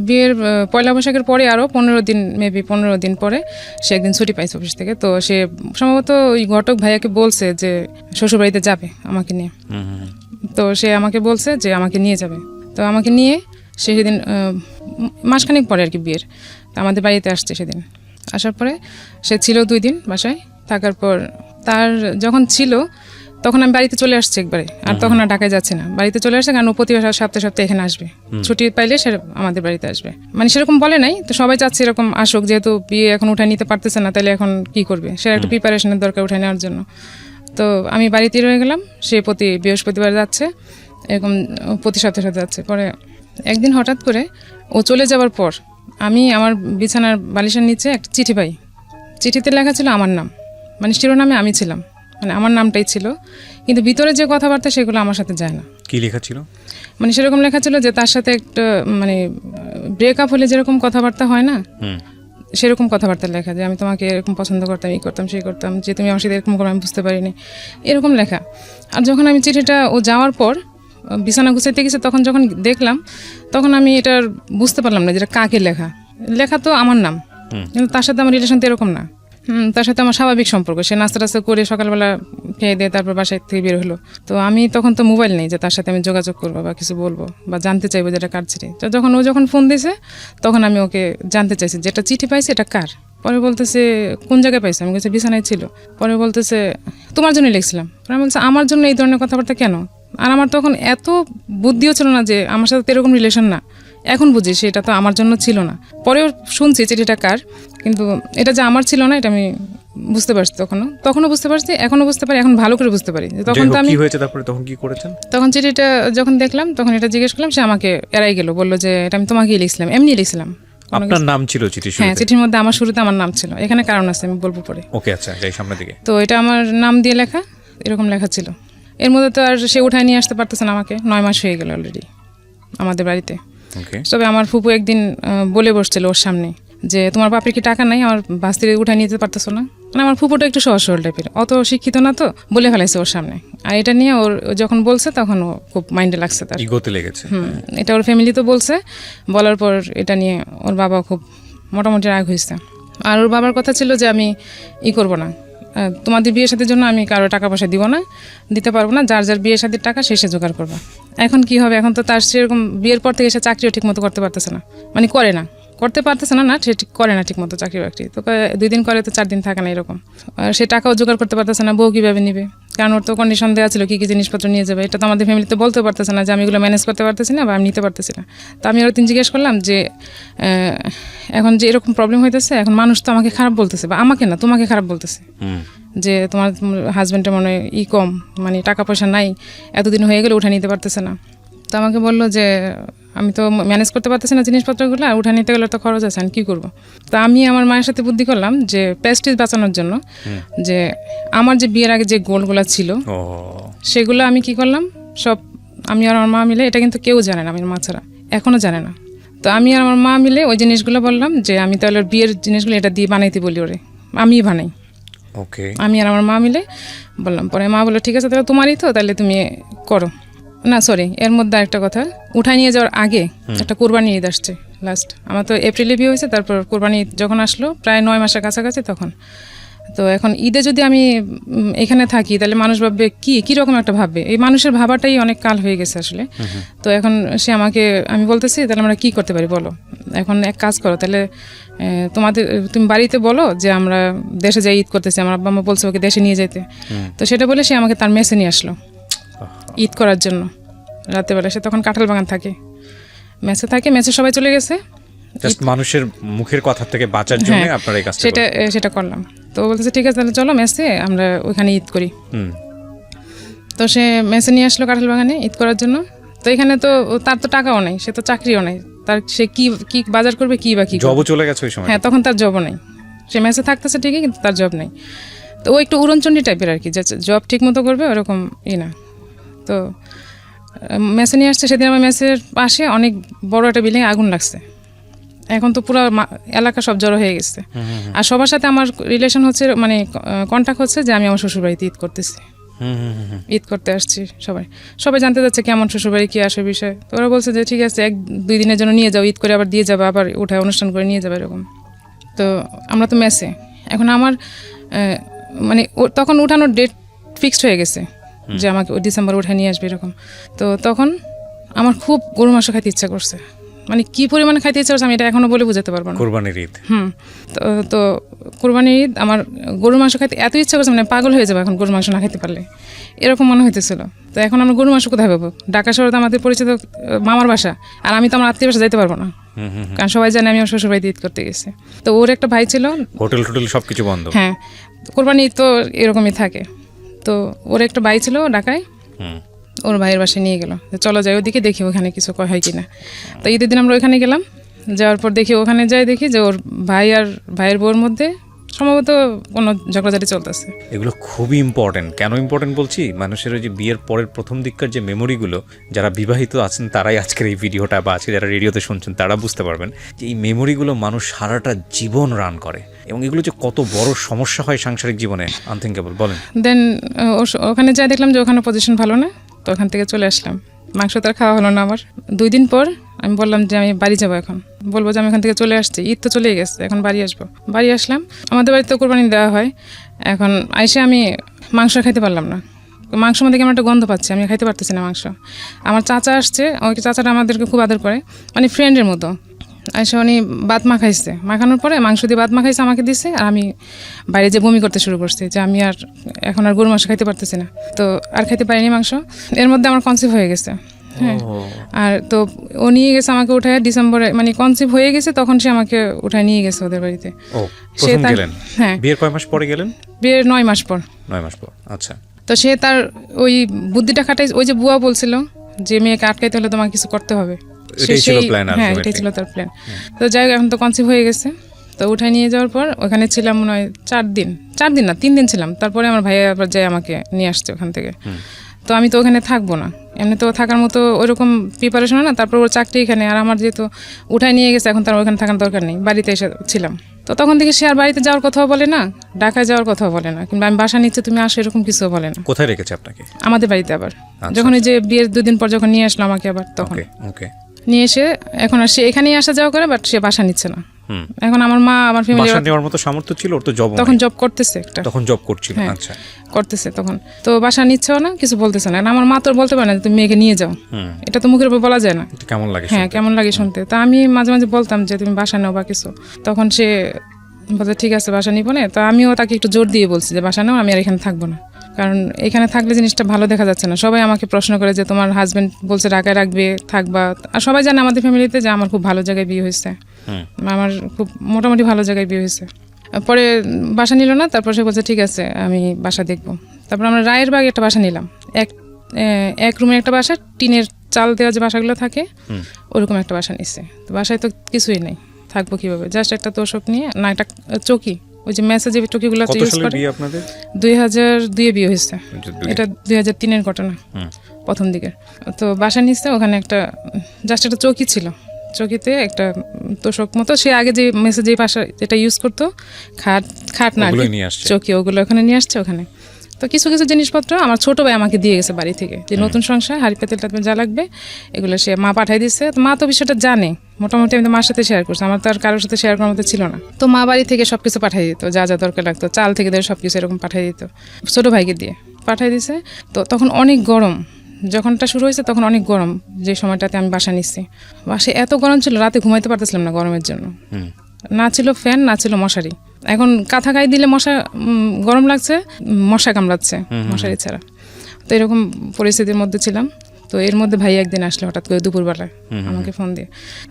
[SPEAKER 1] বিয়ের পয়লা বৈশাখের পরে আরও 15 দিন পরে সে একদিন ছুটি পাইছে অফিস থেকে। তো সে সম্ভবত ওই ঘটক ভাইয়াকে বলছে যে শ্বশুরবাড়িতে যাবে আমাকে নিয়ে। তো সে আমাকে বলছে যে আমাকে নিয়ে যাবে। তো আমাকে নিয়ে সে সেদিন মাসখানেক পরে আর কি বিয়ের, আমাদের বাড়িতে আসছে। সেদিন আসার পরে সে ছিল 2 দিন বাসায় থাকার পর, তার যখন ছিল তখন আমি বাড়িতে চলে আসছি একবারে, আর তখন আর ঢাকায় যাচ্ছে না, বাড়িতে চলে আসছে, কারণ ও প্রতি সপ্তাহে এখানে আসবে, ছুটি পাইলে সে আমাদের বাড়িতে আসবে। মানে সেরকম বলে নাই, তো সবাই চাচ্ছে এরকম আসুক, যেহেতু বিয়ে এখন উঠায় নিতে পারতেছে না, তাহলে এখন কি করবে, সে একটা প্রিপারেশনের দরকার উঠায় নেওয়ার জন্য। তো আমি বাড়িতেই রয়ে গেলাম, সে প্রতি বৃহস্পতিবার যাচ্ছে, এরকম প্রতি সপ্তাহে যাচ্ছে। পরে একদিন হঠাৎ করে ও চলে যাওয়ার পর আমি আমার বিছানার বালিশের নিচে একটা চিঠি পাই। চিঠিতে লেখা ছিল আমার নাম, মানে শিরোনামে আমি ছিলাম, মানে আমার নামটাই ছিল, কিন্তু ভিতরে যে কথাবার্তা সেগুলো আমার সাথে যায় না।
[SPEAKER 2] কি লেখা ছিল?
[SPEAKER 1] মানে সেরকম লেখা ছিল যে তার সাথে একটা মানে ব্রেকআপ হলে যেরকম কথাবার্তা হয় না, সেরকম কথাবার্তা লেখা, যে আমি তোমাকে এরকম পছন্দ করতাম, এই করতাম সেই করতাম, যে তুমি আমার সাথে এরকম করে আমি বুঝতে পারিনি, এরকম লেখা। আর যখন আমি চিঠিটা ও যাওয়ার পর বিছানা গুছাইতে গেছে, তখন যখন দেখলাম, তখন আমি এটার বুঝতে পারলাম না যেটা কাকে লেখা। লেখা তো আমার নাম, কিন্তু তার সাথে আমার রিলেশন তো এরকম না। তার সাথে আমার স্বাভাবিক সম্পর্ক, সে নাস্তা টাস্তা করে সকালবেলা খেয়ে দিয়ে তারপর বাসায় থেকে বের হলো। তো আমি তখন তো মোবাইল নেই যে তার সাথে আমি যোগাযোগ করবো বা কিছু বলবো বা জানতে চাইবো যেটা কার চিঠি। তো যখন ও যখন ফোন দিয়েছে, তখন আমি ওকে জানতে চাইছি যেটা চিঠি পাইছে এটা কার। পরে বলতেছে কোন জায়গায় পাইছে, আমি বলছি বিছানায় ছিল। পরে বলতেছে তোমার জন্যই লিখছিলাম। পরে আমি বলছি আমার জন্য এই ধরনের কথাবার্তা কেন? আর আমার তখন এত বুদ্ধিও ছিল না যে আমার সাথে তো এরকম রিলেশন না। এখন বুঝি সেটা তো আমার জন্য ছিল না। পরেও শুনছি চিঠিটা কার, কিন্তু এটা যে আমার ছিল না এটা আমি বুঝতে পারছি। তখনও বুঝতে পারছি, এখনো বুঝতে পারি, এখন ভালো করে বুঝতে পারি। তখন তো আমি
[SPEAKER 2] কি হয়েছে তারপরে তখন কি করেছেন?
[SPEAKER 1] তখন চিঠিটা যখন দেখলাম, তখন এটা জিজ্ঞেস করলাম, সে আমাকে এড়াই গেল, বললো যে এটা আমি তোমাকেই লিখছিলাম, এমনি লিখছিলাম।
[SPEAKER 2] আপনার নাম ছিল চিঠির শুরুতে?
[SPEAKER 1] হ্যাঁ, চিঠির মধ্যে আমার শুরুতে আমার নাম ছিল। এখানে কারণ আছে, আমি বলবো পরে।
[SPEAKER 2] ওকে, আচ্ছা, যাই সামনের দিকে।
[SPEAKER 1] তো এটা আমার নাম দিয়ে লেখা, এরকম লেখা ছিল। এর মধ্যে তো আর সে উঠায় নিয়ে আসতে পারতেছে না আমাকে, 9 মাস হয়ে গেল অলরেডি আমাদের বাড়িতে। তবে আমার ফুপু একদিন বলে বসছিল ওর সামনে যে তোমার বাপের কি টাকা নাই, আমার বাস থেকে উঠায় নিতে পারতেছো না। মানে আমার ফুপুটা একটু সহজ সরল টাইপের, অত শিক্ষিত না, তো বলে ফেলাইছে ওর সামনে। আর এটা নিয়ে ওর যখন বলছে তখন ও খুব মাইন্ডে লাগছে, তার
[SPEAKER 2] ইগোতে লেগেছে।
[SPEAKER 1] এটা ওর ফ্যামিলি তো বলছে, বলার পর এটা নিয়ে ওর বাবা খুব মোটামুটি রাগ হয়েছে। আর ওর বাবার কথা ছিল যে আমি করবো না, তোমাদের বিয়ে শাদীর জন্য আমি কারো টাকা পয়সা দিব না, দিতে পারবো না, যার যার বিয়ে শাদীর টাকা শেষে জোগাড় করবা। এখন কি হবে, এখন তো তার সেরকম বিয়ের পর থেকে সে চাকরিও ঠিক মতো করতে পারতেছে না, মানে করতে পারতেছে না, সে ঠিক করে না ঠিক মতো চাকরি বাকরি। তো 2 দিন করে তো 4 দিন থাকে না এরকম। আর সে টাকাও জোগাড় করতে পারতেছে না, বউ কীভাবে নিবে, কারণ ওর তো কন্ডিশন দেওয়া ছিল কী কী জিনিসপত্র নিয়ে যাবে। এটা তো আমাদের ফ্যামিলিতে বলতে পারতেছে না যে আমি এগুলো ম্যানেজ করতে পারতেছি না বা আমি নিতে পারতেছি না। তো আমি ওর জিজ্ঞেস করলাম যে এখন যে এরকম প্রবলেম হইতেছে, এখন মানুষ তো আমাকে খারাপ বলতেছে, বা আমাকে না তোমাকে খারাপ বলতেছে, যে তোমার হাজব্যান্ডের মনে কম, মানে টাকা পয়সা নাই, এতদিন হয়ে গেলে উঠে নিতে পারতেছে না। তো আমাকে বললো যে আমি তো ম্যানেজ করতে পারতেছি না জিনিসপত্রগুলো, আর উঠে নিতে গেলে তো খরচ আছে, আমি কী করবো। তো আমি আমার মায়ের সাথে বুদ্ধি করলাম যে প্রেস্টিজ বাঁচানোর জন্য, যে আমার যে বিয়ের আগে যে গোলগুলো ছিল সেগুলো আমি কি করলাম, সব আমি আর আমার মা মিলে, এটা কিন্তু কেউ জানে না, আমার মা ছাড়া এখনও জানে না। তো আমি আর আমার মা মিলে ওই জিনিসগুলো বললাম যে আমি তাহলে বিয়ের জিনিসগুলো এটা দিয়ে বানাইতে বলি, ওরে আমিই বানাই।
[SPEAKER 2] ওকে, আমি
[SPEAKER 1] আর আমার মা মিলে বললাম। পরে মা বললো ঠিক আছে, তাহলে তোমারই তো, তাহলে তুমি করো না। সরি, এর মধ্যে আরেকটা কথা, উঠায় নিয়ে যাওয়ার আগে একটা কোরবানি ঈদ আসছে লাস্ট। আমার তো এপ্রিলে বিয়ে হয়েছে, তারপর কোরবানি ঈদ যখন আসলো প্রায় 9 মাসের কাছাকাছি তখন। তো এখন ঈদে যদি আমি এখানে থাকি, তাহলে মানুষ ভাববে কীরকম একটা ভাববে, এই মানুষের ভাবাটাই অনেক কাল হয়ে গেছে আসলে। তো এখন সে আমাকে, আমি বলতেছি তাহলে আমরা কী করতে পারি বলো। এখন এক কাজ করো, তাহলে তুমি বাড়িতে বলো যে আমরা দেশে যাই ঈদ করতেছি, আমার আব্বা আম্মা বলছে ওকে দেশে নিয়ে যেতে। তো সেটা বলে সে আমাকে তার মেসে নিয়ে আসলো ঈদ করার জন্য রাতেবেলা। সে তখন কাঁঠাল বাগান থাকে, মেসে থাকে, মেসে সবাই চলে গেছে,
[SPEAKER 2] মানুষের মুখের কথা থেকে বাঁচার জন্য আপনারা এই কাজটা
[SPEAKER 1] সেটা করলাম। তো বলতেছে ঠিক আছে তাহলে চলো মেসে, আমরা ওইখানে ঈদ করি। তো সে মেসে নিয়ে আসলো কাঁঠাল বাগানে ঈদ করার জন্য। তো এখানে তো তার তো টাকাও নাই, সে তো চাকরিও নাই, তার সে কি বাজার করবে, কি বা কি
[SPEAKER 2] জবও চলে গেছে ওই সময়।
[SPEAKER 1] হ্যাঁ, তখন তার জবও নাই, সে মেসে থাকতেছে ঠিকই, কিন্তু তার জব নাই। তো ও একটু উড়নচণ্ডী টাইপের আর কি, যে জব ঠিক মতো করবে ওরকম না। তো মেসে নিয়ে আসছে। সেদিন আমার মেসের পাশে অনেক বড় একটা বিল্ডিং আগুন লাগছে। এখন তো পুরো এলাকা সব জড়ো হয়ে গেছে। আর সবার সাথে আমার রিলেশন হচ্ছে, মানে কন্ট্যাক্ট হচ্ছে যে আমি আমার শ্বশুরবাড়িতে ঈদ করতেছি, ঈদ করতে আসছি। সবাই জানতে যাচ্ছে কেমন শ্বশুরবাড়ি, কি আসে বিষয়। তো ওরা বলছে যে ঠিক আছে 1-2 দিনের জন্য নিয়ে যাও, ঈদ করে আবার দিয়ে যাবে, আবার উঠায় অনুষ্ঠান করে নিয়ে যাবে এরকম। তো আমরা তো মেসে, এখন আমার মানে তখন উঠানোর ডেট ফিক্সড হয়ে গেছে যে আমাকে ডিসেম্বর উঠে নিয়ে আসবে এরকম। তো তখন আমার খুব গরু মাংস খাইতে ইচ্ছা করছে, মানে কি পরিমাণে খাইতে ইচ্ছা করছে আমি এটা এখনো বলে বোঝাতে পারবো না।
[SPEAKER 2] কোরবানির ঈদ,
[SPEAKER 1] তো কোরবানির ঈদ আমার গরুর মাংস খাইতে এত ইচ্ছা করছে, মানে পাগল হয়ে যাবে এখন গরুর মাংস না খাইতে পারলে, এরকম মনে হইতেছিল। তো এখন আমরা গরুর মাংস কোথায় পাবো? ঢাকা শহরে তো আমাদের পরিচিত মামার বাসা, আর আমি তো আমার আত্মীয় বাসা যাইতে পারবো না, কারণ সবাই জানে আমি আমার শ্বশুর বাড়িতে ঈদ করতে গেছি। তো ওর একটা ভাই ছিল,
[SPEAKER 2] হোটেল সবকিছু বন্ধ।
[SPEAKER 1] হ্যাঁ, কোরবানি ঈদ তো এরকমই থাকে। তো ওর একটা ভাই ছিল ঢাকায়, ওর ভাইয়ের বাসায় নিয়ে গেল, চলো যাই ওদিকে দেখি ওখানে কিছু হয় কিনা। তো ঈদের দিন আমরা ওখানে গেলাম, যাওয়ার পর দেখি ওখানে যাই দেখি যে ওর ভাই আর ভাইয়ের বউর মধ্যে সম্ভবত কোনো ঝগড়াঝাটি চলতেছে।
[SPEAKER 2] এগুলো খুবই ইম্পর্টেন্ট। কেন ইম্পর্টেন্ট বলছি, মানুষের ওই যে বিয়ের পরের প্রথম দিককার যে মেমোরিগুলো, যারা বিবাহিত আছেন তারাই আজকের এই ভিডিওটা বা আজকে যারা রেডিওতে শুনছেন তারা বুঝতে পারবেন যে এই মেমোরিগুলো মানুষ সারাটা জীবন রান করে, এবং এগুলো যে কত বড় সমস্যা হয় সাংসারিক জীবনে আনথিঙ্কেবল। বলেন।
[SPEAKER 1] দেন ওখানে যাই দেখলাম যে ওখানে পজিশন ভালো না, তো ওখান থেকে চলে আসলাম। মাংস তো আর খাওয়া হলো না আমার। 2 দিন পর আমি বললাম যে আমি বাড়ি যাবো, এখন বলবো যে আমি এখান থেকে চলে আসছি, ঈদ তো চলেই গেছে, এখন বাড়ি আসবো। বাড়ি আসলাম, আমাদের বাড়িতে কোরবানি দেওয়া হয়। এখন আইসে আমি মাংস খাইতে পারলাম না, মাংস মধ্যে কেমন একটা গন্ধ পাচ্ছি, আমি খাইতে পারতেছি না মাংস। আমার চাচা আসছে, ওই চাচাটা আমাদেরকে খুব আদর করে, মানে ফ্রেন্ডের মতো। আইসে উনি ভাত মাখাইছে, মাখানোর পরে মাংস দিয়ে ভাত মাখাইছে আমাকে দিছে, আর আমি বাইরে যে বমি করতে শুরু করছি যে আমি আর এখন আর গরু মাংস খাইতে পারতেছি না, তো আর খাইতে পারিনি মাংস। এর মধ্যে আমার কনসিভ হয়ে গেছে। হ্যাঁ, আর তো ও নিয়ে গেছে আমাকে উঠায় ডিসেম্বরে, মানে কনসিভ হয়ে গেছে তখন সে আমাকে উঠায় নিয়ে গেছে ওদের বাড়িতে।
[SPEAKER 2] সে গেলেন? হ্যাঁ। বিয়ের কয় মাস পরে গেলেন?
[SPEAKER 1] বিয়ের 9 মাস পর।
[SPEAKER 2] 9 মাস পর, আচ্ছা।
[SPEAKER 1] তো সে তার ওই বুদ্ধিটা খাটাই, ওই যে বুয়া বলছিল যে মেয়েকে আটকাইতে হলে তোমাকে কিছু করতে হবে, হ্যাঁ এটাই ছিল তার প্ল্যান। তো যাই হোক, এখন তো কনসিভ হয়ে গেছে, তো উঠায় নিয়ে যাওয়ার পর ওখানে ছিলাম মনে হয় 4 দিন না 3 দিন ছিলাম। তারপরে আমার ভাইয়া আবার যাই আমাকে নিয়ে আসছে ওখান থেকে। তো আমি তো ওখানে থাকবো না, এমনি তো থাকার মতো ওইরকম প্রিপারেশন না। তারপর ওর চাকরি এখানে, আর আমার যেহেতু উঠায় নিয়ে গেছে, এখন তার ওখানে থাকার দরকার নেই, বাড়িতে এসে ছিলাম। তো তখন থেকে সে আর বাড়িতে যাওয়ার কথাও বলে না, ঢাকায় যাওয়ার কথাও বলে না, কিংবা আমি বাসা নিচ্ছে তুমি আসো এরকম কিছু বলে না।
[SPEAKER 2] কোথায় রেখেছে আপনাকে?
[SPEAKER 1] আমাদের বাড়িতে। আবার যখন ওই যে বিয়ের 2 দিন পর যখন নিয়ে আসলো আমাকে, আবার তখন নিয়ে এসে এখন আর সে এখানেই আসা যাওয়া করে, বাট সে বাসা নিচ্ছে না। এখন আমার মা, আমার ফ্যামিলি,
[SPEAKER 2] বাসা নেওয়ার মতো সামর্থ্য ছিল ওর তো, জব
[SPEAKER 1] তখন জব করতেছে একটা,
[SPEAKER 2] তখন জব করছিল। আচ্ছা,
[SPEAKER 1] করতেছে তখন, তো বাসা নিচ্ছেও না, কিছু বলতেছে না। আমার মা তো বলতে পারে না তুমি মেয়েকে নিয়ে যাও, এটা তো মুখের উপর বলা যায় না।
[SPEAKER 2] কেমন লাগে?
[SPEAKER 1] হ্যাঁ, কেমন লাগে শুনতে। তা আমি মাঝে মাঝে বলতাম যে তুমি বাসা নাও বা কিছু, তখন সে বলতে ঠিক আছে বাসা নিবো না। তো আমিও তাকে একটু জোর দিয়ে বলছি যে বাসা নাও, আমি আর এখানে থাকবো না, কারণ এখানে থাকলে জিনিসটা ভালো দেখা যাচ্ছে না। সবাই আমাকে প্রশ্ন করে যে তোমার হাজবেন্ড বলছে ঢাকায় রাখবে, থাকবা। আর সবাই জানে আমাদের ফ্যামিলিতে যে আমার খুব ভালো জায়গায় বিয়ে হয়েছে, আমার খুব মোটামুটি ভালো জায়গায় বিয়ে হয়েছে। পরে বাসা নিল না, তারপর সে বলছে ঠিক আছে আমি বাসা দেখবো। তারপর আমরা রায়ের বাগে একটা বাসা নিলাম, এক রুমের একটা বাসা, টিনের চাল দেওয়া যে বাসাগুলো থাকে ওরকম একটা বাসা নিচ্ছে। তো বাসায় তো কিছুই নেই, থাকবো কিভাবে? জাস্ট একটা তোষক নিয়ে, না একটা চৌকি, ওই যে মেসেজে চৌকিগুলো ইউজ করে। 2002-এ বিয়ে হয়েছে, এটা 2003-এর ঘটনা, প্রথম দিকে। তো বাসা নিচ্ছে, ওখানে একটা জাস্ট একটা চৌকি ছিল, চৌকিতে একটা তোষক মতো, সে আগে যে মেসেজে বাসা যেটা ইউজ করতো, খাট না চৌকি, ওগুলো ওখানে নিয়ে আসছে ওখানে। তো কিছু কিছু জিনিসপত্র আমার ছোট ভাই আমাকে দিয়ে গেছে বাড়ি থেকে, যে নতুন সংসার হাড়ি পাতিল টাতিল যা লাগবে এগুলো সে মা পাঠাই দিচ্ছে। তো মা তো বিষয়টা জানে মোটামুটি, আমি তো মার সাথে শেয়ার করছি, আমার তো আর কারোর সাথে শেয়ার করার মতো ছিল না। তো মা বাড়ি থেকে সবকিছু পাঠিয়ে দিত, যা যা দরকার লাগতো, চাল থেকে ধরে সবকিছু এরকম পাঠিয়ে দিত, ছোট ভাইকে দিয়ে পাঠিয়ে দিছে। তো তখন অনেক গরম, যখনটা শুরু হয়েছে তখন অনেক গরম, যে সময়টাতে আমি বাসা নিচ্ছি। বাসে এত গরম ছিল, রাতে ঘুমাইতে পারতেছিলাম না গরমের জন্য, না ছিল ফ্যান, না ছিল মশারি। এখন কাঁথা গায়ে দিলে মশা, গরম লাগছে, মশা কামড়াচ্ছে মশারি ছাড়া। তো এরকম পরিস্থিতির মধ্যে ছিলাম। তো এর মধ্যে ভাই একদিন আসলো হঠাৎ করে দুপুরবেলায়, আমাকে ফোন দিয়ে।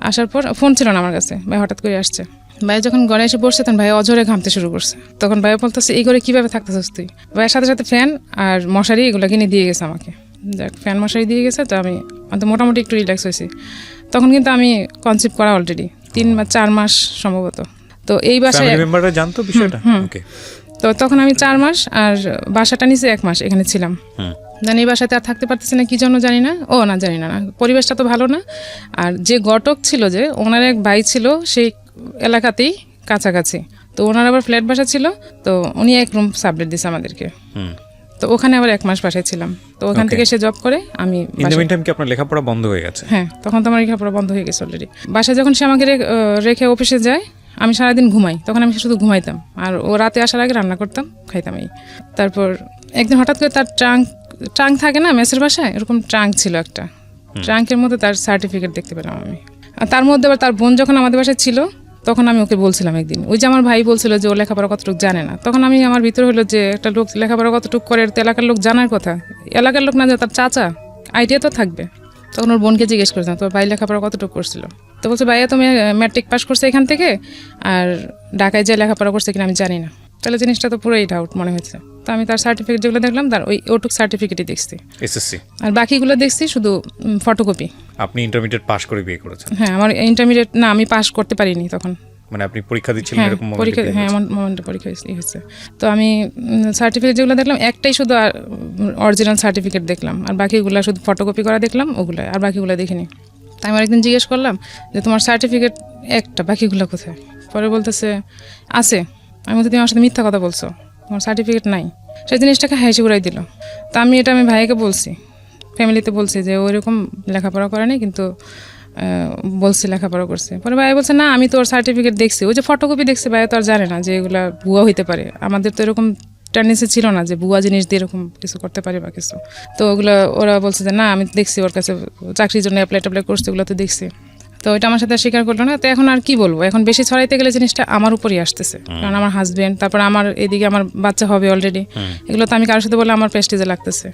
[SPEAKER 1] আসার পর ফোন ছিল না আমার কাছে, ভাই হঠাৎ করে আসছে। ভাই যখন ঘরে এসে বসছে তখন ভাই অঝরে ঘামতে শুরু করছে। তখন ভাই বলতেছে এই ঘরে কীভাবে থাকতেছিস তুই? ভাইয়ের সাথে সাথে ফ্যান আর মশারি এগুলো কিনে দিয়ে গেছে আমাকে, যাক ফ্যান মশারি দিয়ে গেছে। তো আমি মোটামুটি একটু রিল্যাক্স হয়েছি। তখন কিন্তু আমি কনসিভ করা অলরেডি 3 বা 4 মাস সম্ভবত। তো এই বাসায়
[SPEAKER 2] জানতো বিষয়টা।
[SPEAKER 1] তো তখন আমি 4 মাস, আর বাসাটা নিচে 1 মাস এখানে ছিলাম। জানি এই বাসাতে আর থাকতে পারতেছি না, কি জন্য জানি না, জানি না, পরিবেশটা তো ভালো না। আর যে ঘটক ছিল, যে ওনার এক ভাই ছিল সেই এলাকাতেই কাছাকাছি, তো ওনার আবার ফ্ল্যাট বাসা ছিল, তো উনি 1 রুম সাবলেট দিছে আমাদেরকে। তো ওখানে আবার 1 মাস বাসায় ছিলাম। তো ওখান থেকে সে জব করে, আমি
[SPEAKER 2] কি আপনার লেখাপড়া বন্ধ হয়ে গেছে?
[SPEAKER 1] হ্যাঁ, তখন তো আমার লেখাপড়া বন্ধ হয়ে গেছে অলরেডি। বাসায় যখন সে আমাকে রেখে অফিসে যায়, আমি সারাদিন ঘুমাই, তখন আমি শুধু ঘুমাইতাম, আর ও রাতে আসার আগে রান্না করতাম, খাইতাম এই। তারপর একদিন হঠাৎ করে তার ট্রাঙ্ক থাকে না মেসের বাসায়, এরকম ট্রাঙ্ক ছিল একটা, ট্রাঙ্কের মধ্যে তার সার্টিফিকেট দেখতে পেলাম আমি। আর তার মধ্যে আবার তার বোন যখন আমাদের বাসায় ছিল, তখন আমি ওকে বলছিলাম একদিন, ওই যে আমার ভাই বলছিল যে ও লেখাপড়া কতটুকু জানে না, তখন আমি আমার ভিতরে হলো যে একটা লোক লেখাপড়া কতটুকু করে, এলাকার লোক জানার কথা, এলাকার লোক না যে তার চাচা, আইডিয়া তো থাকবে। তখন ওর বোনকে জিজ্ঞেস করছিলাম তোর ভাই লেখাপড়া কতটুকু করছিল, তো বলছে ভাইয়া তুমি ম্যাট্রিক পাস করছে এখান থেকে, আর ঢাকায় যে লেখাপড়া করছে কিনা আমি জানি না। তাহলে জিনিসটা তো পুরোই ডাউট মনে হচ্ছে। তো আমি তার সার্টিফিকেট যেগুলো দেখলাম, তার ওটুক সার্টিফিকেটই দেখছি,
[SPEAKER 2] এসএসসি,
[SPEAKER 1] আর বাকিগুলো দেখছি শুধু ফটোকপি।
[SPEAKER 2] আপনি ইন্টারমিডিয়েট পাস করে বিয়ে করেছেন?
[SPEAKER 1] হ্যাঁ, আমার ইন্টারমিডিয়েট না, আমি পাস করতে পারিনি তখন,
[SPEAKER 2] মানে আপনি পরীক্ষা দিচ্ছিলেন এরকম
[SPEAKER 1] পরীক্ষা, হ্যাঁ মোমেন্টে পরীক্ষা হয়েছে। তো আমি সার্টিফিকেট যেগুলো দেখলাম একটাই শুধু অরিজিনাল সার্টিফিকেট দেখলাম, আর বাকিগুলো শুধু ফটোকপি করা দেখলাম, ওগুলো আর বাকিগুলো দেখিনি। তাই আমার একদিন জিজ্ঞেস করলাম যে তোমার সার্টিফিকেট একটা, বাকিগুলো কোথায়? পরে বলতেছে আছে। আমি বলতে তুমি আমার সাথে মিথ্যা কথা বলছো, তোমার সার্টিফিকেট নাই। সেই জিনিসটাকে হাসি উড়াই দিল। তো আমি ভাইয়াকে বলছি, ফ্যামিলিতে বলছি যে ওইরকম লেখাপড়া করে নাই, কিন্তু বলছি লেখাপড়া করছে। পরে ভাই বলছে না আমি তো ওর সার্টিফিকেট দেখছি, ওই যে ফটোকপি দেখছি, ভাইয়া তো আর জানে না যে এগুলা ভুয়া হইতে পারে। আমাদের তো এরকম টেন্ডেন্সি ছিল না যে ভুয়া জিনিস দিয়ে এরকম কিছু করতে পারে বা কিছু। তো ওগুলো ওরা বলছে যে না আমি দেখছি, ওর কাছে চাকরির জন্য অ্যাপ্লাই করছে, ওগুলো তো দেখছি। তো ওইটা আমার সাথে স্বীকার করলো না। তো এখন আর কি বলবো, এখন বেশি ছড়াইতে গেলে জিনিসটা আমার উপরই আসতেছে, কারণ আমার হাজবেন্ড, তারপর আমার এদিকে আমার বাচ্চা হবে অলরেডি, এগুলো তো আমি কারোর সাথে বলে আমার প্রেস্টিজে লাগতেছে।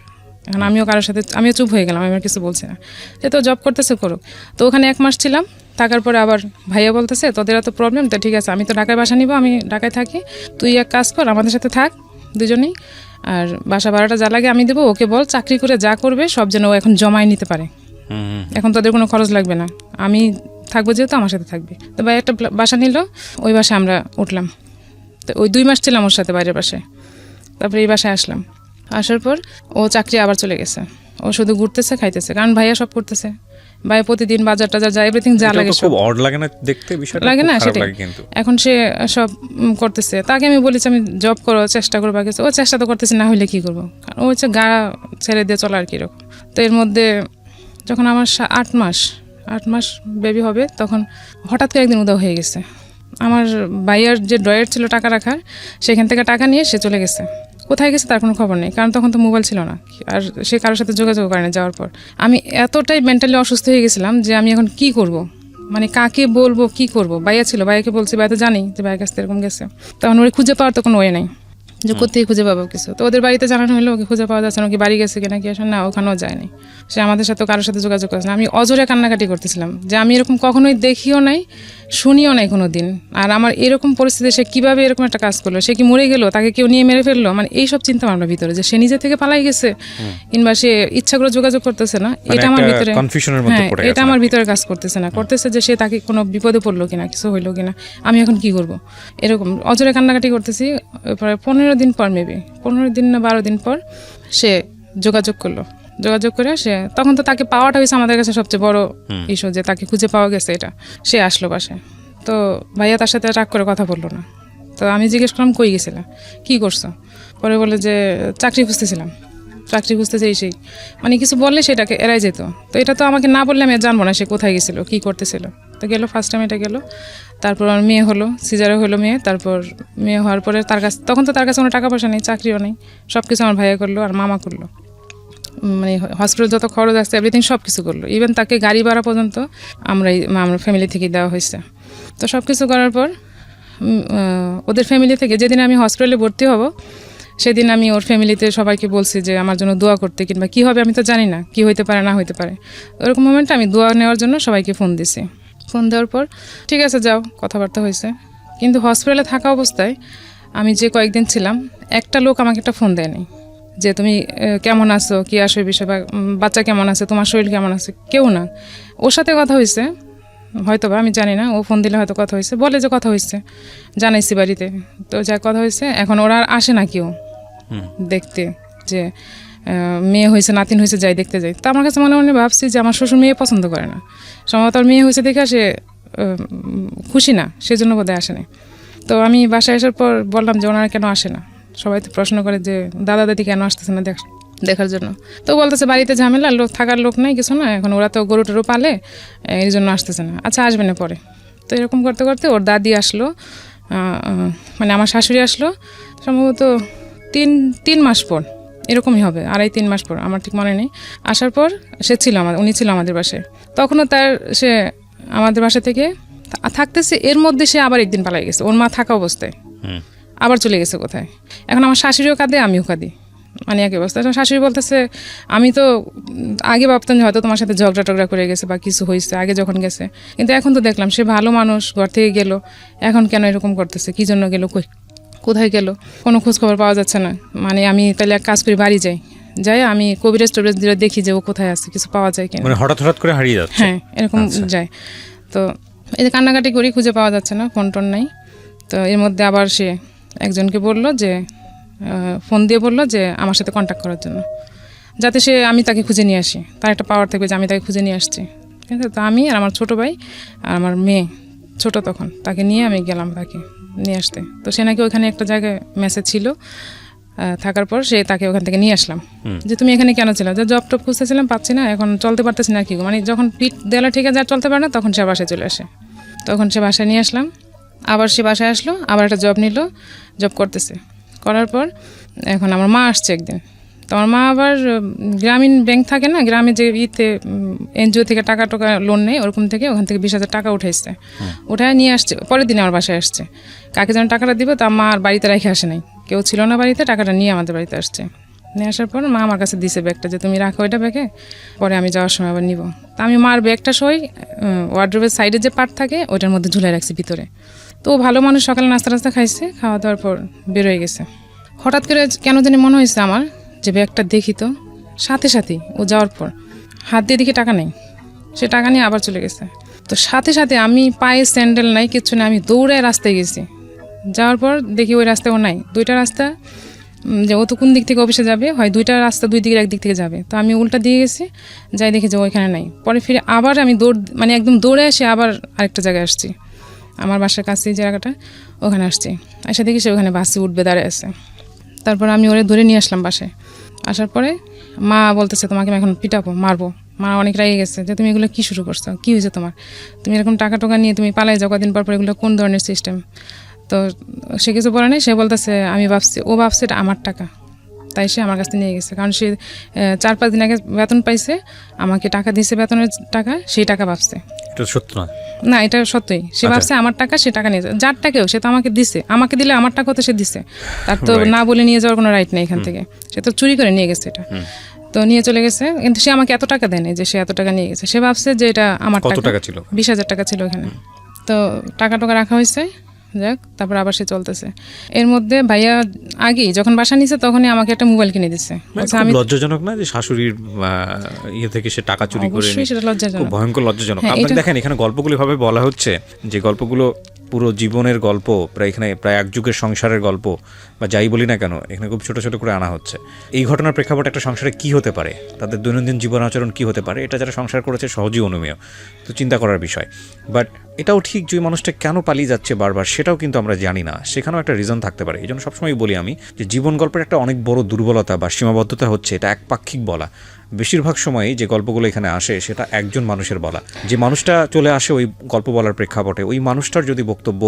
[SPEAKER 1] এখন আমিও কারোর সাথে আমিও চুপ হয়ে গেলাম, আমি আর কিছু বলছি না। যে তো জব করতেছে করুক। তো ওখানে 1 মাস ছিলাম, থাকার পরে আবার ভাইয়া বলতেছে তোদের এত প্রবলেম, তো ঠিক আছে আমি তো ঢাকায় বাসা নিব, আমি ঢাকায় থাকি, তুই এক কাজ কর আমাদের সাথে থাক দুজনেই, আর বাসা ভাড়াটা যা লাগে আমি দেবো, ওকে বল চাকরি করে যা করবে সব যেন ও এখন জমায় নিতে পারে, এখন তোদের কোনো খরচ লাগবে না, আমি থাকবো যেহেতু আমার সাথে থাকবে। তো ভাই একটা বাসা নিল, ওই বাসায় আমরা উঠলাম। তো ওই 2 মাস ছিলাম ওর সাথে বাইরের বাসায়, তারপরে এই বাসায় আসলাম। আসার পর ও চাকরি আবার চলে গেছে, ও শুধু ঘুরতেছে খাইতেছে, কারণ ভাইয়া সব করতেছে, ভাইয়া প্রতিদিন বাজার টাজার যায়, এভরিথিং যা লাগে
[SPEAKER 2] খুব অড লাগে না দেখতে, বিষয়টা
[SPEAKER 1] লাগে না সেটাই। এখন সে সব করতেছে, তাকে আমি বলেছি আমি জব করো চেষ্টা করবো, কিছু ও চেষ্টা তো করতেছে, না হলে কি করবো, ও হচ্ছে গা ছেড়ে দিয়ে চলা আর কিরকম। তো এর মধ্যে যখন আমার 8 মাস বেবি হবে, তখন হঠাৎ করে একদিন উধাও হয়ে গেছে। আমার ভাইয়ার যে ড্রয়ার ছিল টাকা রাখার, সেখান থেকে টাকা নিয়ে সে চলে গেছে। কোথায় গেছে তার কোনো খবর নেই, কারণ তখন তো মোবাইল ছিল না, আর সে কারোর সাথে যোগাযোগ করে না। যাওয়ার পর আমি এতটাই মেন্টালি অসুস্থ হয়ে গেছিলাম যে আমি এখন কি করব, মানে কাকে বলবো, কি করব। ভাইয়া ছিল, ভাইয়াকে বলছি, ভাইয়া তো জানি যে ভাইয়ের কাছে এরকম গেছে। তখন ওরে খুঁজে পাওয়ার তো কোনো ওয়ে নাই, যে কোথায় খুঁজে পাবো কিছু। তো ওদের বাড়িতে জানানো হলো ওকে খুঁজে পাওয়া যাচ্ছে না, ওকে বাড়ি গেছে কিনা কি আসে না, ওখানেও যায়নি। সে আমাদের সাথে কারোর সাথে যোগাযোগ করছে না। আমি অজরে কান্নাকাটি করতেছিলাম যে আমি এরকম কখনোই দেখিও নাই, শুনিও নাই কোনো দিন। আর আমার এরকম পরিস্থিতি, সে কীভাবে এরকম একটা কাজ করলো, সে কি মরে গেল, তাকে কেউ নিয়ে মেরে ফেললো, মানে এইসব চিন্তা আমার ভিতরে, যে সে নিজে থেকে পালাই গেছে কিংবা সে ইচ্ছা করে যোগাযোগ করতেছে না, এটা আমার ভিতরে, হ্যাঁ এটা আমার ভিতরে কাজ করতেছে না, করতেছে যে সে তাকে কোনো বিপদে পড়লো কিনা, কিছু হইলো কিনা, আমি এখন কি করব, এরকম অজরে কান্নাকাটি করতেছি। প্রায় 15 দিন পর, মেবি 15 দিন না 12 দিন পর সে যোগাযোগ করলো। যোগাযোগ করে সে, তখন তো তাকে পাওয়াটা হয়েছে আমাদের কাছে সবচেয়ে বড় ইস্যু, যে তাকে খুঁজে পাওয়া গেছে এটা। সে আসলো বাসায়, তো ভাইয়া তার সাথে রাগ করে কথা বললো না। তো আমি জিজ্ঞেস করলাম কই গেছিলাম, কী করছো? পরে বলে যে চাকরি খুঁজতেছিলাম, চাকরি খুঁজতেছে এই সেই, মানে কিছু বললে সেটাকে এড়াই যেত। তো এটা তো আমাকে না বললে আমি জানবো না সে কোথায় গেছিলো, কী করতেছিল। তো গেলো, ফার্স্ট টাইম এটা গেলো। তারপর আমার মেয়ে হলো, সিজারে হলো মেয়ে। তারপর মেয়ে হওয়ার পরে তার কাছে, তখন তো তার কাছে কোনো টাকা পয়সা নেই, চাকরিও নেই, সব কিছু আমার ভাইয়া করলো আর মামা করলো, মানে হসপিটাল যত খরচ আসছে এভরিথিং সব কিছু করলো। ইভেন তাকে গাড়ি ভাড়া পর্যন্ত আমরা ফ্যামিলি থেকে দেওয়া হয়েছে। তো সব কিছু করার পর ওদের ফ্যামিলি থেকে যেদিন আমি হসপিটালে ভর্তি হব, সেদিন আমি ওর ফ্যামিলিতে সবাইকে বলছি যে আমার জন্য দোয়া করতে, কিংবা কী হবে আমি তো জানি না, কি হইতে পারে না হইতে পারে। ওরকম মোমেন্টে আমি দোয়া নেওয়ার জন্য সবাইকে ফোন দিছি। ফোন দেওয়ার পর ঠিক আছে যাও, কথাবার্তা হয়েছে। কিন্তু হসপিটালে থাকা অবস্থায় আমি যে কয়েকদিন ছিলাম, একটা লোক আমাকে একটা ফোন দেয়নি যে তুমি কেমন আছো, কী আসো এই বিষয়, বা বাচ্চা কেমন আছে, তোমার শরীর কেমন আছে, কেউ না। ওর সাথে কথা হয়েছে হয়তো বা, আমি জানি না, ও ফোন দিলে হয়তো কথা হয়েছে, বলে যে কথা হয়েছে, জানাইছি বাড়িতে। তো যা কথা হয়েছে, এখন ওরা আর আসে না কেউ দেখতে, যে মেয়ে হয়েছে নাতিন হয়েছে যাই দেখতে যাই। তো আমার কাছে মনে মনে ভাবছি যে আমার শ্বশুর মেয়ে পছন্দ করে না, সম্ভবত আর মেয়ে হয়েছে দেখে সে খুশি না, সেজন্য বোধহয় আসে না। তো আমি বাসায় আসার পর বললাম যে ওনারা কেন আসে না, সবাই তো প্রশ্ন করে যে দাদা দাদি কেন আসতেছে না দেখার জন্য। তো বলতেছে বাড়িতে ঝামেলা, থাকার লোক নাই, কিছু না, এখন ওরা তো গরু টরু পালে, এই জন্য আসতেছে না। আচ্ছা আসবে না পরে। তো এরকম করতে করতে ওর দাদি আসলো, মানে আমার শাশুড়ি আসলো সম্ভবত 3 মাস পর, এরকমই হবে, 2.5-3 মাস পর, আমার ঠিক মনে নেই। আসার পর সে ছিল উনি ছিল আমাদের বাসায়, তখনও সে আমাদের বাসা থেকে থাকতেছে। এর মধ্যে সে আবার একদিন পালাই গেছে, ওর মা থাকা অবস্থায় আবার চলে গেছে কোথায়। এখন আমার শাশুড়িও কাঁদে, আমিও কাঁদি, মানে একই অবস্থা। শাশুড়ি বলতেছে আমি তো আগে ভাবতাম যে হয়তো তোমার সাথে ঝগড়া টগড়া করে গেছে বা কিছু হয়েছে আগে যখন গেছে, কিন্তু এখন তো দেখলাম সে ভালো মানুষ, ঘর থেকে গেল, এখন কেন এরকম করতেছে, কী জন্য গেল, কোথায় গেল, কোনো খোঁজ খবর পাওয়া যাচ্ছে না। মানে আমি তাহলে এক কাজ করি, বাড়ি যাই আমি কবিরাজ টবিরাজ দেখি যে ও কোথায় আছে, কিছু পাওয়া যায় কিনা,
[SPEAKER 2] মানে হঠাৎ করে হারিয়ে যাচ্ছে।
[SPEAKER 1] হ্যাঁ এরকম যায়। তো এই যে কান্নাকাটি করি, খুঁজে পাওয়া যাচ্ছে না, ফোন টোন নাই। তো এর মধ্যে আবার সে একজনকে বললো যে ফোন দিয়ে বললো যে আমার সাথে কন্ট্যাক্ট করার জন্য, যাতে আমি তাকে খুঁজে নিয়ে আসি। তার একটা পাওয়ার থাকবে যে আমি তাকে খুঁজে নিয়ে আসছি, ঠিক আছে। তো আমি আর আমার ছোটো ভাই আর আমার মেয়ে ছোটো তখন, তাকে নিয়ে আমি গেলাম তাকে নিয়ে আসতে। তো সে নাকি ওইখানে একটা জায়গায় মেসেজ ছিল, থাকার পর তাকে ওখান থেকে নিয়ে আসলাম। যে তুমি এখানে কেন ছিল? যে জব টব খুঁজতেছিলাম, পাচ্ছি না, এখন চলতে পারতেছি না কি, মানে যখন পিঠ দেওয়ালে ঠিক আছে আর চলতে পারে না, তখন সে বাসায় চলে আসে। তখন সে বাসায় নিয়ে আসলাম, আবার সে বাসায় আসলো, আবার একটা জব নিল, জব করতেছে। করার পর এখন আমার মা আসছে একদিন। তো আমার মা আবার গ্রামীণ ব্যাংক থাকে না, গ্রামে যে এনজিও থেকে টাকা লোন নেয়, ওরকম থেকে ওখান থেকে 20,000 টাকা উঠাইছে, উঠায় নিয়ে আসছে। পরের দিনে আমার বাসায় আসছে, কাকে যেন টাকাটা দিবে, তো মা আর বাড়িতে রেখে আসে নাই, কেউ ছিল না বাড়িতে, টাকাটা নিয়ে আমাদের বাড়িতে আসছে। নিয়ে আসার পর মা আমার কাছে দিছে ব্যাগটা, যে তুমি রাখো এটা ব্যাগে, পরে আমি যাওয়ার সময় আবার নিব। তা আমি মার ব্যাগটা সই ওয়ার্ড্রোবের সাইডে যে পার্ট থাকে ওইটার মধ্যে ঝুলাই রাখছি ভিতরে। তো ভালো মানুষ, সকালে নাস্তা খাইছে, খাওয়া দাওয়ার পর বেরোয় গেছে। হঠাৎ করে কেন জানি মনে হয়েছে আমার যে ব্যাগটা দেখি, তো সাথে সাথেই ও যাওয়ার পর হাত দিয়ে দেখি টাকা নেই, সে টাকা নিয়ে আবার চলে গেছে। তো সাথে সাথে আমি পায়ে স্যান্ডেল নাই, কিচ্ছু না, আমি দৌড়ে রাস্তায় গেছি। যাওয়ার পর দেখি ওই রাস্তায় ও নাই। দুইটা রাস্তা, যে ও তো কোন দিক থেকে অফিসে যাবে, হয় দুইটা রাস্তা, দুই দিকের একদিক থেকে যাবে। তো আমি উল্টা দিয়ে গেছি, যাই দেখি যে ওইখানে নাই। পরে ফিরে আবার আমি একদম দৌড়ে এসে আবার আরেকটা জায়গায় আসছি, আমার বাসার কাছে যে জায়গাটা, ওখানে আসছি। এসে দেখি সে ওখানে বাসে উঠবে দাঁড়িয়ে আছে। তারপর আমি ওরে ধরে নিয়ে আসলাম বাসায়। আসার পরে মা বলতেছে তোমাকে আমি এখন পিটাবো, মারবো। মা অনেক রেগে গেছে যে তুমি এগুলো কী শুরু করছো, কী হয়েছে তোমার, তুমি এরকম টাকা টোকা নিয়ে তুমি পালাই যাও কদিন পর পর, এগুলো কোন ধরনের সিস্টেম? তো সে কিছু বলে নাই, সে বলতেছে আমি ভাবছি, ও ভাবছে এটা আমার টাকা, তাই সে আমার কাছ থেকে নিয়ে গেছে। কারণ সে 4-5 দিন আগে বেতন পাইছে, আমাকে টাকা দিয়েছে, বেতনের টাকা, সেই টাকা ভাবছে।
[SPEAKER 2] এটা সত্য না?
[SPEAKER 1] না, এটা সত্যই। সে ভাবছে আমার টাকা, সে টাকা নিয়ে যায়, যার টাকাও সে তো আমাকে দিছে, আমাকে দিলে আমার টাকা তো সে দিছে, তার তো না বলে নিয়ে যাওয়ার কোনো রাইট নেই এখান থেকে, সে তো চুরি করে নিয়ে গেছে এটা। তো নিয়ে চলে গেছে, কিন্তু সে আমাকে এত টাকা দেয়নি যে সে এত টাকা নিয়ে গেছে। সে ভাবছে যে এটা আমার টাকা
[SPEAKER 2] ছিল,
[SPEAKER 1] 20,000 টাকা ছিল এখানে। তো টাকা টোকা রাখা হয়েছে, যাক, তারপর আবার সে চলতেছে। এর মধ্যে ভাইয়া আগেই যখন বাসা নিছে তখনই আমাকে একটা মোবাইল কিনে দিচ্ছে।
[SPEAKER 2] আমি লজ্জাজনক না যে শাশুড়ির ইয়ে থেকে সে টাকা চুরি করে নিয়ে,
[SPEAKER 1] সেটা লজ্জাজনক,
[SPEAKER 2] ভয়ঙ্কর লজ্জাজনক। আপনারা দেখেন এখানে গল্পগুলো ভাবে বলা হচ্ছে, যে গল্পগুলো পুরো জীবনের গল্প, প্রায় এক যুগের সংসারের গল্প, বা যাই বলি না কেন, এখানে খুব ছোট ছোট করে আনা হচ্ছে। এই ঘটনার প্রেক্ষাপটে একটা সংসারে কি হতে পারে, তাদের দৈনন্দিন জীবন আচরণ কি হতে পারে, এটা যারা সংসার করেছে সহজেই অনুমেয়, তো চিন্তা করার বিষয়। বাট এটাও ঠিক যে মানুষটা কেন পালিয়ে যাচ্ছে বারবার, সেটাও কিন্তু আমরা জানি না, সেখানেও একটা রিজন থাকতে পারে। এই জন্য সবসময় বলি আমি যে জীবন গল্পের একটা অনেক বড় দুর্বলতা বা সীমাবদ্ধতা হচ্ছে এটা একপাক্ষিক বলা। বেশিরভাগ সময়ই যে গল্পগুলো এখানে আসে সেটা একজন মানুষের বলা। যে মানুষটা চলে আসে ওই গল্প বলার প্রেক্ষাপটে, ওই মানুষটার যদি বক্তব্য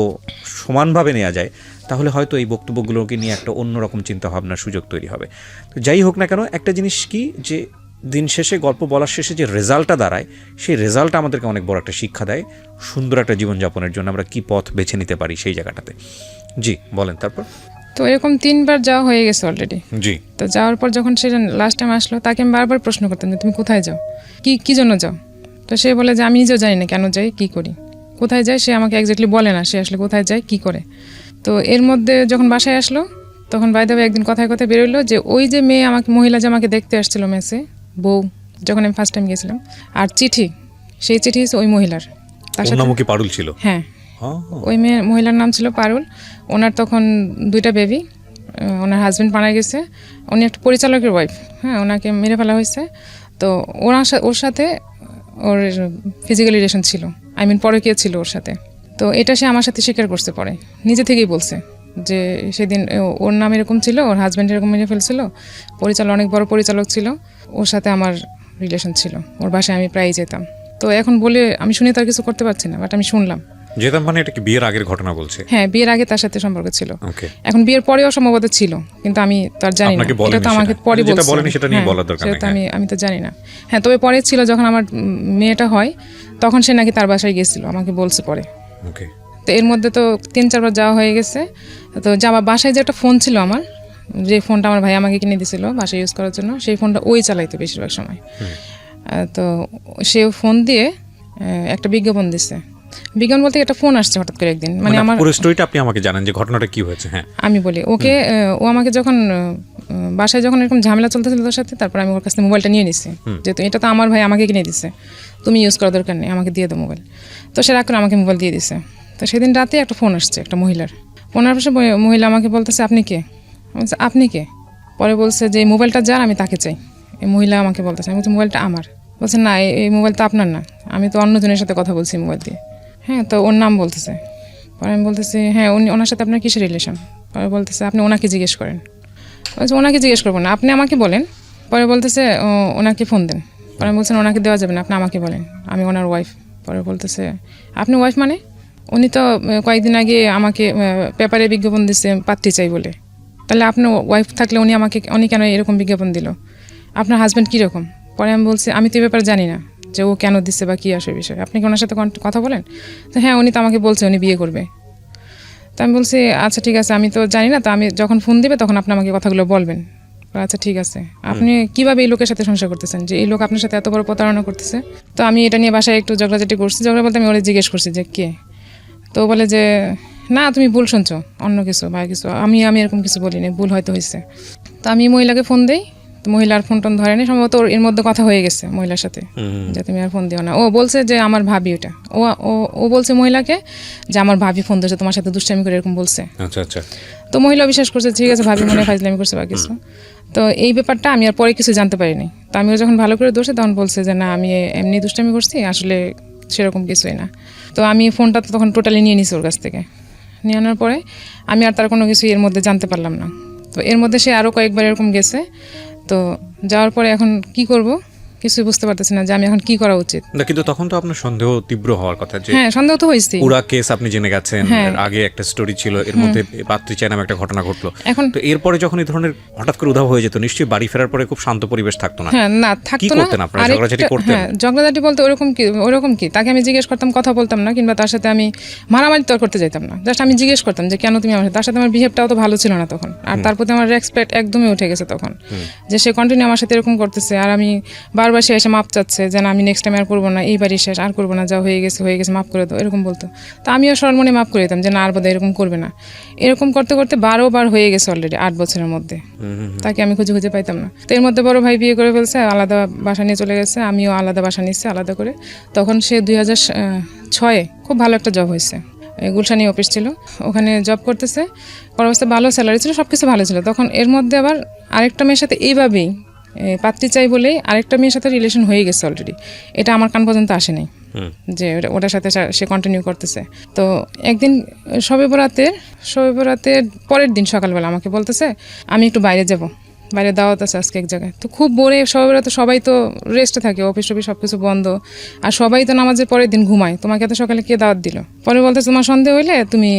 [SPEAKER 2] সমানভাবে নেওয়া যায়, তাহলে হয়তো এই বক্তব্যগুলোকে নিয়ে একটা অন্যরকম চিন্তাভাবনার সুযোগ তৈরি হবে। তো যাই হোক না কেন, একটা জিনিস কি, যে দিন শেষে গল্প বলার শেষে যে রেজাল্টটা দাঁড়ায়, সেই রেজাল্টটা আমাদেরকে অনেক বড় একটা শিক্ষা দেয় সুন্দর একটা জীবনযাপনের জন্য আমরা কি পথ বেছে নিতে পারি সেই জায়গাটাতে। জি বলেন। তারপর
[SPEAKER 1] তো এরকম 3বার যাওয়া হয়ে গেছে অলরেডি।
[SPEAKER 2] জি।
[SPEAKER 1] তো যাওয়ার পর যখন সে লাস্ট টাইম আসলো, তাকে আমি বারবার প্রশ্ন করতাম যে তুমি কোথায় যাও, কি জন্য যাও? তো সে বলে যে আমি নিজেও জানি না কেন যাই, কি করি, কোথায় যায় সে আমাকে এক্স্যাক্টলি বলে না, সে আসলে কোথায় যায়, কি করে। তো এর মধ্যে যখন বাসায় আসলো, তখন বাই দ্য ওয়ে একদিন কথায় কথায় বেরোলো যে ওই যে মেয়ে মহিলা যে আমাকে দেখতে আসছিল মেসে, বউ, যখন আমি ফার্স্ট টাইম গেছিলাম, আর চিঠি, সেই চিঠি ওই মহিলার, তার সাথে
[SPEAKER 2] পারুল ছিল।
[SPEAKER 1] হ্যাঁ, ওই মহিলার নাম ছিল পারুল। ওনার তখন 2টা বেবি, ওনার হাজব্যান্ড মারা গেছে, উনি একটা পরিচালকের ওয়াইফ, হ্যাঁ, ওনাকে মেরে ফেলা হয়েছে। তো ওর সাথে ওর ফিজিক্যাল রিলেশন ছিল, পরকীয়া ছিল ওর সাথে। তো এটা সে আমার সাথে স্বীকার করতে পারে, নিজে থেকেই বলছে যে সেদিন ওর নাম এরকম ছিল, ওর হাজব্যান্ড এরকম মেরে ফেলছিল, অনেক বড় পরিচালক ছিল, ওর সাথে আমার রিলেশন ছিল, ওর বাসায় আমি প্রায়ই যেতাম। তো এখন বলে আমি শুনে তার কিছু করতে পারছি না, বাট আমি শুনলাম।
[SPEAKER 2] যেতাম মানে এটা কি বিয়ের আগের ঘটনা বলছে?
[SPEAKER 1] হ্যাঁ, বিয়ের আগে তার সাথে সম্পর্ক ছিল। এখন বিয়ের পরেও সম্ভবত ছিল, কিন্তু আমি তার জানি না, এটা তো আমাকে পরে বলছে,
[SPEAKER 2] সেটা নিয়ে বলার দরকার নেই,
[SPEAKER 1] আমি তো জানি না। হ্যাঁ, তবে পরে ছিল যখন আমার মেয়েটা হয়, তখন সে নাকি তার বাসায় গেছিল, আমাকে বলছে পরে। তো এর মধ্যে তো 3-4বার যাওয়া হয়ে গেছে। তো যাওয়া বাসায় যে একটা ফোন ছিল আমার, যে ফোনটা আমার ভাই আমাকে কিনে দিয়েছিল বাসায় ইউজ করার জন্য, সেই ফোনটা ওই চালাইতো বেশিরভাগ সময়। তো সে ফোন দিয়ে একটা বিজ্ঞাপন দিছে বিজ্ঞাপন বলতে একটা ফোন আসছে হঠাৎ করে একদিন, মানে আমার
[SPEAKER 2] পুরো স্টোরিটা আপনি আমাকে জানেন যে ঘটনাটা কি হয়েছে। হ্যাঁ
[SPEAKER 1] আমি বলি ওকে, ও আমাকে যখন বাসায় যখন এরকম ঝামেলা চলতেছিল তোর সাথে, তারপর আমি ওর কাছ থেকে মোবাইলটা নিয়ে নিছি, যেহেতু এটা তো আমার ভাই আমাকে কিনে দিছে, তুমি ইউজ করার দরকার নেই, আমাকে দিয়ে দাও মোবাইল। তো সে রাগ করে আমাকে মোবাইল দিয়ে দিছে। তো সেদিন রাতে একটা ফোন আসছে একটা মহিলার, ফোনের পাশে মহিলা আমাকে বলতেছে আপনি কে, আমি বলছি আপনি কে, পরে বলছে যে এই মোবাইলটা যার আমি তাকে চাই। এই মহিলা আমাকে বলতেছে, আমি বলছি মোবাইলটা আমার, বলছে না এই মোবাইল তো আপনার না, আমি তো অন্যজনের সাথে কথা বলছি মোবাইল দিয়ে। হ্যাঁ, তো ওর নাম বলতেছে। পরে আমি বলতেছি হ্যাঁ ওনার সাথে আপনার কিসের রিলেশন? পরে বলতেছে আপনি ওনাকে জিজ্ঞেস করেন। বলছে ওনাকে জিজ্ঞেস করবো না, আপনি আমাকে বলেন। পরে বলতেছে ওনাকে ফোন দেন। পরে আমি বলছেন ওনাকে দেওয়া যাবে না, আপনি আমাকে বলেন, আমি ওনার ওয়াইফ। পরে বলতেছে আপনি ওয়াইফ মানে? উনি তো কয়েকদিন আগে আমাকে পেপারে বিজ্ঞাপন দিচ্ছে পাত্রী চাই বলে, তাহলে আপনার ওয়াইফ থাকলে উনি কেন এরকম বিজ্ঞাপন দিল? আপনার হাজব্যান্ড কীরকম? পরে আমি বলছি আমি তো এই ব্যাপারে জানি না যে ও কেন দিচ্ছে বা কী আসে বিষয়, আপনি কি ওনার সাথে কথা বলেন? তো হ্যাঁ উনি তো আমাকে বলছে উনি বিয়ে করবে। তো আমি বলছি আচ্ছা ঠিক আছে, আমি তো জানি না, তো আমি যখন ফোন দিবে তখন আপনি আমাকে কথাগুলো বলবেন। আচ্ছা ঠিক আছে, আপনি কিভাবে এই লোকের সাথে সংসার করতেছেন যে এই লোক আপনার সাথে এত বড় প্রতারণা করতেছে? তো আমি এটা নিয়ে বাসায় একটু ঝগড়াঝাটি করছি। ঝগড়া বলতে আমি ওরা জিজ্ঞেস করছি যে কে, তো বলে যে না তুমি ভুল শুনছো, অন্য কিছু বা কিছু, আমি এরকম কিছু বলিনি, ভুল হয়তো হয়েছে। তো আমি মহিলাকে ফোন দিই, তো মহিলার ফোন টোন ধরেনি, সম্ভবত এর মধ্যে কথা হয়ে গেছে মহিলার সাথে যে তুমি আর ফোন দিও না। ও বলছে যে আমার ভাবি, ওটা ও বলছে মহিলাকে যে আমার ভাবি ফোন দিয়েছে তোমার সাথে দুষ্টামি করে এরকম বলছে।
[SPEAKER 2] আচ্ছা আচ্ছা।
[SPEAKER 1] তো মহিলা বিশ্বাস করছে ঠিক আছে ভাবি মনে ফাজলামি করছে বা কিছু। তো এই ব্যাপারটা আমি আর পরে কিছু জানতে পারিনি। তো আমি যখন ভালো করে দোষে তখন বলছে যে না আমি এমনি দুষ্টামি করছি, আসলে সেরকম কিছুই না। তো আমি ফোনটা তো তখন টোটালি নিয়ে নিছি ওর কাছ থেকে। নিয়ে আনার পরে আমি আর তার কোনো কিছু এর মধ্যে জানতে পারলাম না। তো এর মধ্যে সে আরও কয়েকবার এরকম গেছে। তো যাওয়ার পরে এখন কি করব কিছুই বুঝতে পারতেছি না যে আমি এখন কি করা উচিত।
[SPEAKER 2] না কিন্তু তখন তো আপনার সন্দেহ তীব্র হওয়ার কথা যে
[SPEAKER 1] হ্যাঁ সন্দেহ তো হয়েছে,
[SPEAKER 2] পুরা কেস আপনি জেনে গেছেন, আগে একটা স্টোরি ছিল, এর মধ্যে পাত্রী চাই নামে একটা ঘটনা ঘটলো। এখন তো এরপরে যখন এই ধরনের হঠাৎ করে উধাও হয়ে যেত, নিশ্চয়ই বাড়ি ফেরার পরে খুব শান্ত পরিবেশ থাকতো না?
[SPEAKER 1] হ্যাঁ না থাকতো না।
[SPEAKER 2] আপনারা ঝগড়াঝাটি করতেন?
[SPEAKER 1] হ্যাঁ ঝগড়াঝাটি বলতে ওরকম কি তাকে আমি জিজ্ঞেস করতাম, কথা বলতাম না, কিংবা তার সাথে আমি মারামারি তর করতে যেতাম না, জাস্ট আমি জিজ্ঞেস করতাম যে কেন তুমি আমার সাথে। তার সাথে আমার বিহেভটাও তো ভালো ছিল না তখন, আর তার প্রতি আমার রেসপেক্ট একদমই উঠে গেছে তখন, যে সে কন্টিনিউ আমার সাথে এরকম করতেছে। আর আমি বারবার সে এসে মাপ চাচ্ছে যে না আমি নেক্সট টাইম আর করবো না, এইবারই শেষ, আর করবো না, যা হয়ে গেছে মাফ করে দাও, এরকম বলতো। তো আমিও সরমনে মাফ করে দিতাম যে না আর বোধহয় এরকম করবে না। এরকম করতে করতে 12 বার হয়ে গেছে অলরেডি 8 বছরের মধ্যে, তাকে আমি খুঁজে পাইতাম না। তো এর মধ্যে বড় ভাই বিয়ে করে ফেলছে, আলাদা বাসা নিয়ে চলে গেছে, আমিও আলাদা বাসা নিচ্ছি আলাদা করে। তখন সে 2006-এ খুব ভালো একটা জব হয়েছে, গুলশানি অফিস ছিল, ওখানে জব করতেছে, অবস্থা ভালো স্যালারি ছিল, সব কিছু ভালো ছিল। তখন এর মধ্যে আবার আরেকটা মেয়ের সাথে এইভাবেই পাত্রী চাই বলেই আরেকটা মেয়ের সাথে রিলেশন হয়ে গেছে অলরেডি। এটা আমার কান পর্যন্ত আসেনি যে ওটার সাথে সে কন্টিনিউ করতেছে। তো একদিন শবে বরাতের পরের দিন সকালবেলা আমাকে বলতেছে আমি একটু বাইরে দাওয়াত আছে আজকে এক জায়গায়। তো খুব বোরে, শবে বরাতে সবাই তো রেস্টে থাকে, অফিস টফিস সব কিছু বন্ধ, আর সবাই তো নামাজের পরের দিন ঘুমায়, তোমাকে এত সকালে কে দাওয়াত দিল? পরে বলতেছে তোমার সন্দেহ হইলে তুমি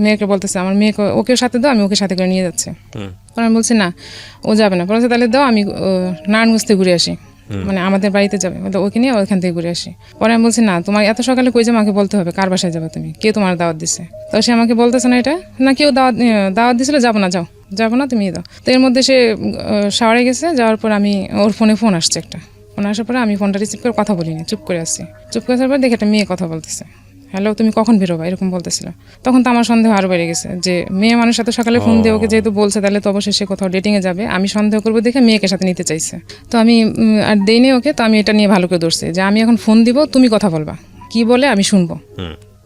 [SPEAKER 1] মেয়েকে বলতেছে আমার মেয়েকে ওকে সাথে দাও, আমি ওকে সাথে করে নিয়ে যাচ্ছে। পরে আমি বলছি না ও যাবে না। বলছে তাহলে দাও, আমি নারায়ণগঞ্জ থেকে ঘুরে আসি, মানে আমাদের বাড়িতে যাবে, ওকে নিয়ে ওইখান থেকে ঘুরে আসি। পরে আমি বলছি না তোমার এত সকালে কই যাবে, আমাকে বলতে হবে কার বাসায় যাবে তুমি, কে তোমার দাওয়াত দিচ্ছে? তো সে আমাকে বলতেছে না এটা না কেউ দাওয়াত দিছিল, যাবো না তুমি দাও। তো এর মধ্যে সে শাওয়ারে গেছে, যাওয়ার পর আমি ওর ফোন আসছে একটা, ফোন আসার পরে আমি ফোনটা রিসিভ করে কথা বলিনি, চুপ করে আসছি। চুপ করে আসার পর দেখে একটা মেয়ে কথা বলতেছে, হ্যালো তুমি কখন বেরোবা, এরকম বলতেছিল। তখন তো আমার সন্দেহ আরও বেড়ে গেছে যে মেয়ে মানুষ সাথে সকালে ফোন দিয়ে ওকে যেহেতু বলছে, তাহলে তো অবশ্যই সে কোথাও ডেটিংয়ে যাবে, আমি সন্দেহ করবো দেখে মেয়েকে সাথে নিতে চাইছে। তো আমি আর দেইনি ওকে। তো আমি এটা নিয়ে ভালো করে ধরছি যে আমি এখন ফোন দিব, তুমি কথা বলবা, কি বলে আমি শুনবো,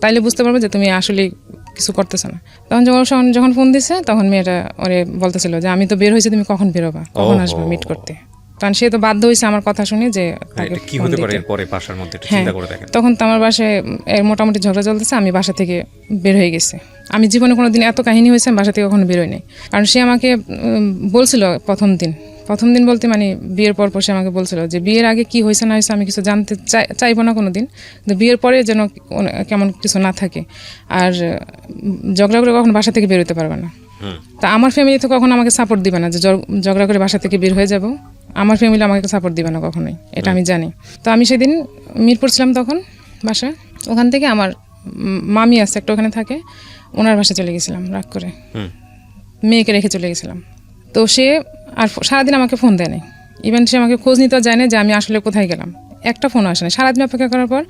[SPEAKER 1] তাইলে বুঝতে পারবো যে তুমি আসলে কিছু করতেছো না। তখন যখন ফোন দিছে তখন মেয়েটা ওরে বলতেছিল যে আমি তো বের হয়েছি, তুমি কখন বেরোবা, কখন আসবে মিট করতে। কারণ সে তো বাধ্য হয়েছে আমার কথা শুনে যে
[SPEAKER 2] কি হতে পারে এরপরে বাসার মধ্যে চিন্তা করে দেখেন।
[SPEAKER 1] তখন তো আমার বাসায় মোটামুটি ঝগড়া চলতেছে, আমি বাসা থেকে বের হয়ে গেছি। আমি জীবনে কোনোদিন এত কাহিনী হয়েছে আমি বাসা থেকে কখনো বের হই নাই। কারণ সে আমাকে বলছিল প্রথম দিন বলতে মানে বিয়ের পর সে আমাকে বলছিল যে বিয়ের আগে কি হয়েছে না হয়েছে আমি কিছু জানতে চাইবো না কোনো দিন, কিন্তু বিয়ের পরে যেন কেমন কিছু না থাকে, আর ঝগড়া করে কখনো বাসা থেকে বের হতে পারবে না। তা আমার ফ্যামিলি তো কখনো আমাকে সাপোর্ট দিবে না যে ঝগড়া করে বাসা থেকে বের হয়ে যাব, আমার ফ্যামিলি আমাকে সাপোর্ট দিবে না কখনোই, এটা আমি জানি। তো আমি সেদিন মিরপুর ছিলাম তখন বাসায়, ওখান থেকে আমার মামি আছে একটা ওখানে থাকে, ওনার বাসায় চলে গেছিলাম রাগ করে, মেয়েকে রেখে চলে গেছিলাম। তো সে আর সারাদিন আমাকে ফোন দেয় নাই, ইভেন সে আমাকে খোঁজ নিতেও যায় না যে আমি আসলে কোথায় গেলাম। একটা ফোনও আসে না। সারাদিন অপেক্ষা করার পর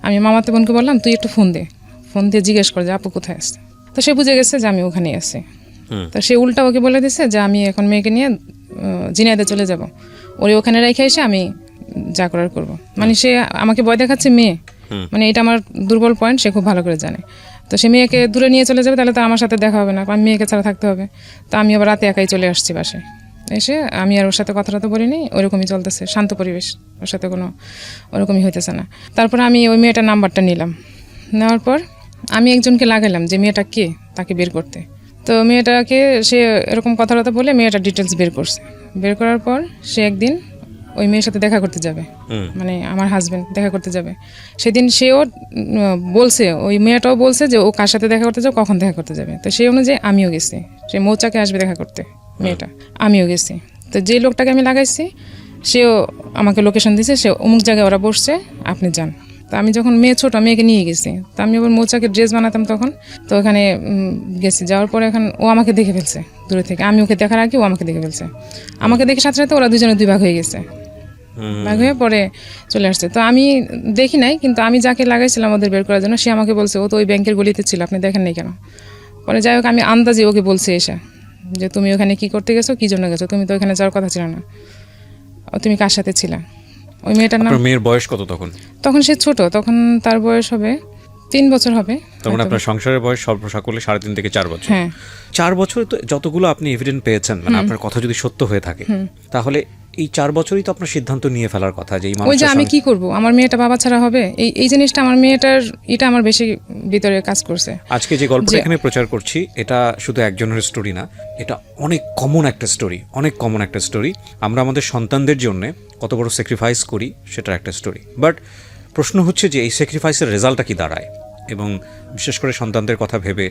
[SPEAKER 1] আমি মামাতো বোনকে বললাম তুই একটু ফোন দিয়ে জিজ্ঞেস কর যে আপু কোথায় আসছে। তো সে বুঝে গেছে যে আমি ওখানেই আছি। তো সে উল্টা ওকে বলে দিছে যে আমি এখন মেয়েকে নিয়ে জিনাইদে চলে যাব, ওরে ওখানে রেখে এসে আমি যা করার করবো। মানে সে আমাকে ভয় দেখাচ্ছে মেয়ে, মানে এটা আমার দুর্বল পয়েন্ট, সে খুব ভালো করে জানে। তো সে মেয়েকে দূরে নিয়ে চলে যাবে, তাহলে তো আমার সাথে দেখা হবে না, আমি মেয়েকে ছাড়া থাকতে হবে। তো আমি আবার রাতে একাই চলে আসছি বাসায়। এসে আমি আর ওর সাথে কথাটা তো বলিনি, ওরকমই চলতেছে, শান্ত পরিবেশ, ওর সাথে কোনো ওরকমই হইতেছে না। তারপর আমি ওই মেয়েটার নাম্বারটা নিলাম, নেওয়ার পর আমি একজনকে লাগাইলাম যে মেয়েটা কে, তাকে বের করতে। তো মেয়েটাকে সে এরকম কথাবার্তা বলে মেয়েটার ডিটেলস বের করছে। বের করার পর সে একদিন ওই মেয়ের সাথে দেখা করতে যাবে, মানে আমার হাজবেন্ড দেখা করতে যাবে। সেদিন সেও বলছে, ওই মেয়েটাও বলছে যে ও কার সাথে দেখা করতে যাবে, কখন দেখা করতে যাবে। তো সেই অনুযায়ী আমিও গেছি, সে মৌচাকে আসবে দেখা করতে মেয়েটা, আমিও গেছি। তো যে লোকটাকে আমি লাগাইছি সেও আমাকে লোকেশন দিয়েছে, সে অমুক জায়গায় ওরা বসছে, আপনি যান। তো আমি যখন মেয়ে ছোটো, মেয়েকে নিয়ে গেছি, তো আমি আবার মৌচাকে ড্রেস বানাতাম তখন, তো ওখানে গেছি। যাওয়ার পরে এখন ও আমাকে দেখে ফেলছে দূরে থেকে, আমি ওকে দেখার আগে ও আমাকে দেখে ফেলছে। আমাকে দেখে সাথে সাথে ওরা দুজনে দুই ভাগ হয়ে গেছে, ভাগ হয়ে পরে চলে আসছে। তো আমি দেখি নাই, কিন্তু আমি যাকে লাগাইছিলাম ওদের বের করার জন্য, সে আমাকে বলছে ও তো ওই ব্যাংকের গলিতে ছিল, আপনি দেখেন নাই কেন। পরে যাই হোক আমি আন্দাজে ওকে বলছি এসে যে তুমি ওখানে কি করতে গেছো, কি জন্য গেছো, তুমি তো ওখানে যাওয়ার কথা ছিল না, তুমি কার সাথে ছিলা। ওই মেয়েটার নাম,
[SPEAKER 2] মেয়ের বয়স কত তখন?
[SPEAKER 1] তখন সে ছোট, তখন তার বয়স হবে 3 বছর হবে।
[SPEAKER 2] তখন আপনার সংসারের বয়স সর্ব সকলে 3.5 থেকে 4 বছর।
[SPEAKER 1] হ্যাঁ,
[SPEAKER 2] 4 বছরে তো যতগুলো আপনি এভিডেন্স পেয়েছেন, মানে আপনার কথা যদি সত্য হয়ে থাকে, তাহলে এই 4 বছরই তো আপনার সিদ্ধান্ত নিয়ে ফেলার কথা যে
[SPEAKER 1] ওই যে আমি কি করব, আমার মেয়েটা বাবা ছাড়া হবে, এই জিনিসটা আমার মেয়েটার, এটা আমার বেশি ভিতরে কাজ করছে।
[SPEAKER 2] আজকে যে গল্পটা এখানে প্রচার করছি, এটা শুধু একজনের স্টোরি না, এটা অনেক কমন একটা স্টোরি, অনেক কমন একটা স্টোরি। আমরা আমাদের সন্তানদের জন্য কত বড় স্যাক্রিফাইস করি সেটার একটা স্টোরি। বাট প্রশ্ন হচ্ছে যে এই স্যাক্রিফাইসের রেজাল্টটা কি দাঁড়ায়, এবং বিশেষ করে সন্তানদের কথা ভেবে